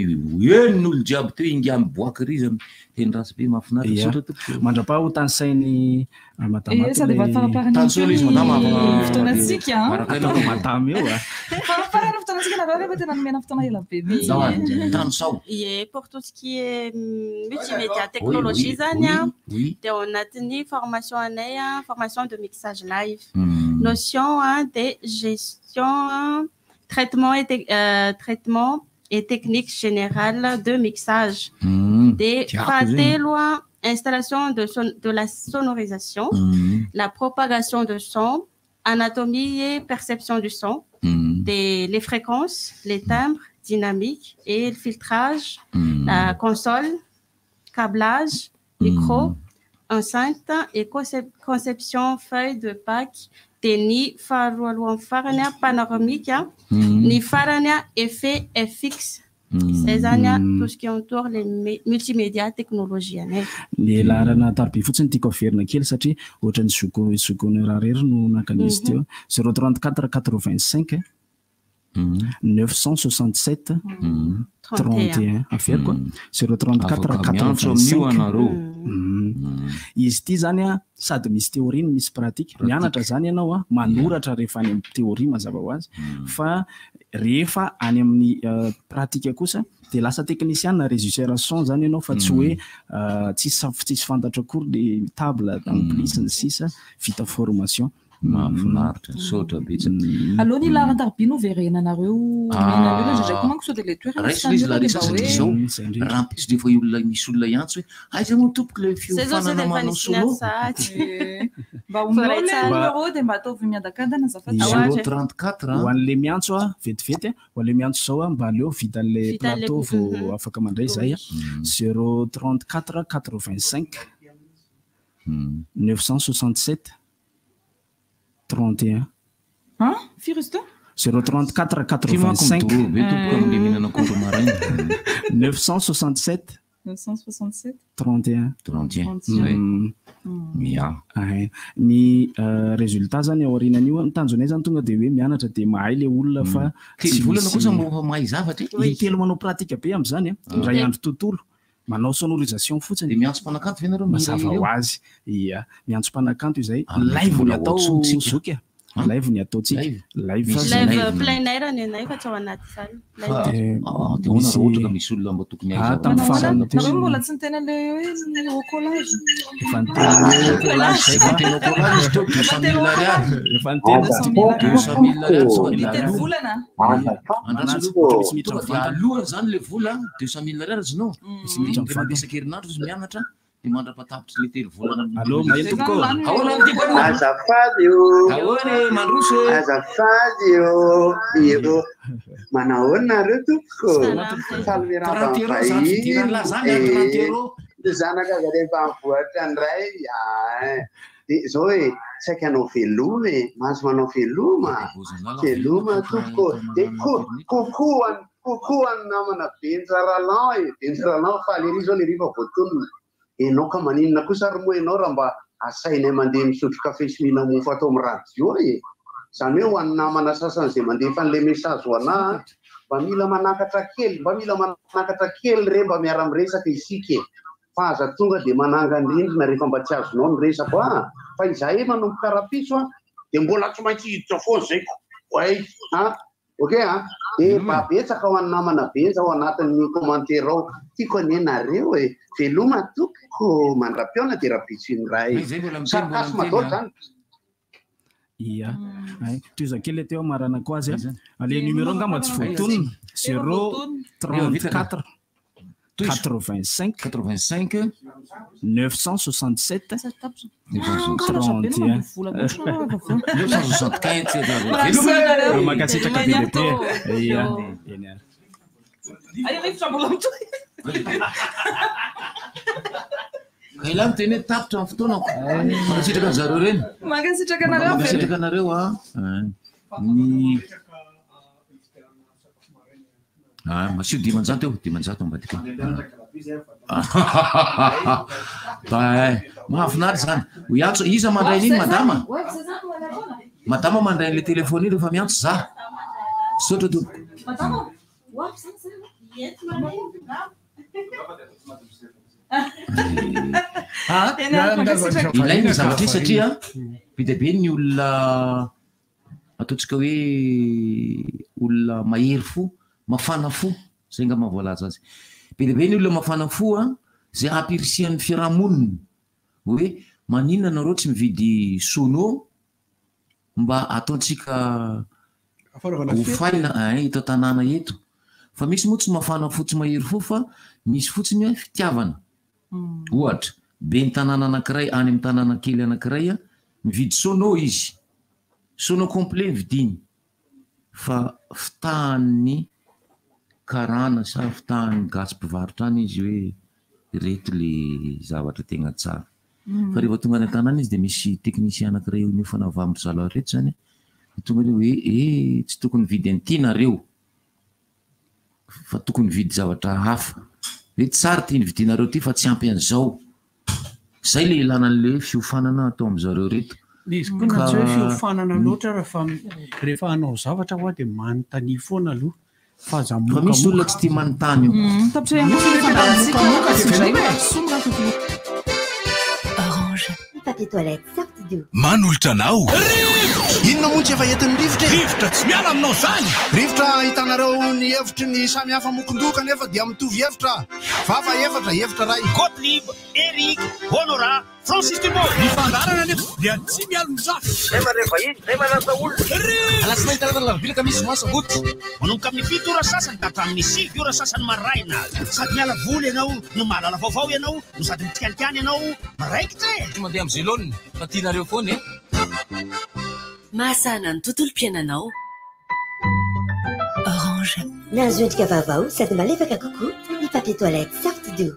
en'olo jiaby teo ingia miboaka ry izy teny ratsy be mahafinaritra mandrapa ho tany sainy madamatanysolo izy madama fotoanatsika madama eo faraparana fotoanatsika nareo rehefa tena nomena fotoana ela be tanosao pour tout ce qui est multimédia technologie zany dia ao anatin'ny formation anay formation de mixage live notion de gestion traitement et technique générale de mixage des lois installation de la sonorisation la propagation de son anatomie et perception du son les fréquences les timbres dynamiques et le filtrage la console câblage micro enceinte et conception feuille de pack ni faharoalohan'ny farany panoramique ny farany effet FX zay zany tout ce qui entoure les multimédia technologie anay ny larana tarobe fotsiny tiako averina kely satria ohatrany zokony raha rery no nankanizy teo 034 85 967 31 averiko 034 85 izy ty zany sady misy théorie misy pratique mianatra zany ianao manoratra rehefa any amin'ny théorie mazava ho azy fa rehefa any amin'ny pratique kosa dia lasa technicien na régisseur son zany ianao fa tsy hoe tsisy fantatra akory le table ampli sy ny sisa vita formation mahafinaritra sotra betsy aloha ny laran-tarobia no verenanareo menanareo ndraindraiky manko sao dia le raisina izy la resa satria zao raha mpisy rehefa olona misy olona iantso hoe aiza moa tompoka le fiofanana manao solo mba ominao le numéro dia mba ataovy miadakadana azafady 034 ho an'le miantso a vetivety ho an'le miantso zao a mba aleo vita an'le plateau vao afaka mandray zay a 034 85 967 31 Firista 034 85 967 31 ny résultat zany aorinan'io mitanjonay zany tonga dia hoe mianatra dia mahay le olona fa volana kosa mba mahay zavatra telo manao pratika be am'izany ray andro tontolo manao sonorisation fotsiny miantso mpanakanto ve nareo mazava ho azy ia miantso mpanakanto izay live ny atao zoky live ny ataotsika live plein air ny anay fa tsy ao anaty salle ohatra misy olona mba tokony nareo mbola tsy nitena le hoe collage aloha zany le vola 200 000 ariary zinao isakerinandro izy mianatra dia mandra-patapitra le telo volana allo maheno tokoa azafady mandroso azafady io manao nareo tompoko zanaka za rehefa mivoatra andray dia zao hoe saika anao veloma mahazo manao veloma tompoko dia kokoa ny namana benjaralan benjaralan fa le ry zao le riva voatonona enao ka maninona kosa ary moa ianao raha mba asainay mandeha misotro kafe sy mihina mofo atao amin'ny radio zany hoe ho an'ny namana sasany izay mandefa an'ilay message ho anahy mba mila manakatra kely re mba miara miresaka isika fa aza tonga dia mananga ny rindrina rehefa mba tsy azonao ny resako fa izahay manomboka karapiso dia mbola tsy maintsy hiditra foana zayko ok dia babetsaka ho an'ny namana benja ao anatin'ny commentaire ao tiako anenareo veloma tokoko mandra-piona dia raha bitsiny ray sarkasme dolo zany ia toiza kely teo marana ko azy ale numéro ngamba tsy voatonona 034 85 967 31 makasitraka BDP kaila miteny hoe tapitra amin'ny fotoanako makasitraka zareo reny makasitraka anareo ny masio dimanjato eo dimanjato ambadika mahafinaritra zany ho iantso iza mandray n'iny madama mandray n'le telefony iny rehefa miantso za sotra tompoko ilainy zavatra io satria be dia be ny olona ataontsika hoe olona mahery fo mafana fo zay nga mahavoalaza azy be dia be ny olona mafana fo zay ampirisian'ny fiarahamonina hoe maninona nareo tsy mividy sono mba ataontsika hofaina eto tanàna eto fa misy moa tsy mafana fo tsy mahery fo fa misy fotsiny hoe fitiavana ohatra be ny tanàna anankiray any amin'ny tanàna kely anankiray mividy sono izy sono complet vidiny fa fitahan'ny karana sa fitahan'ny gasy mpivarotra any izy hoe reto le zavatra tegna tsara fa rehefa tonga any tanàna izy dia misy teknicien anankiray io fanavamitra zalahy reto zany tonga le hoe tsy tokony vidy an'ity nareo fa tokony vidy zavatra hafa hoe tsara ty ny vidinareo ty fa tsy ampy an'izao zay le ilana an'le fiofanana atao amin'zareo reto izy koa na tsy hoe fiofanana loatra rehefa hanao zavatra hoa dia manontany foana aloha fa misy olona tsy tia manontany io Orange, papier toilette, sorte d'eau. Manolotra anao inona moa tsy efa entin'ny rivotra rivotra tsy miala aminao zany rivotra hitanareo ny hevitry ny samy hafa mokondoka nefa dia mitovy hevitra fafa hevitra ray Gottlieb, Eric, Honora, Francis Dumont. Mifandarana nefa dia tsy miala mizafy Zay manasa olona alasinainy taratana vilaka misy moasagoty manomboka amin'ny 7 ora sasany ka hatramin'ny 7 ora sasany maraina sady miala voly ianao no mahalala vaovao ianao no sady mitikanikany ianao maraikitra tsy mandeha amin'ny zelone fa tianareo foana e mahasana ny tontolo-piainanao Orange miazo endrika vaovao sady malefaka kokoa ny papier toilette Sarto Do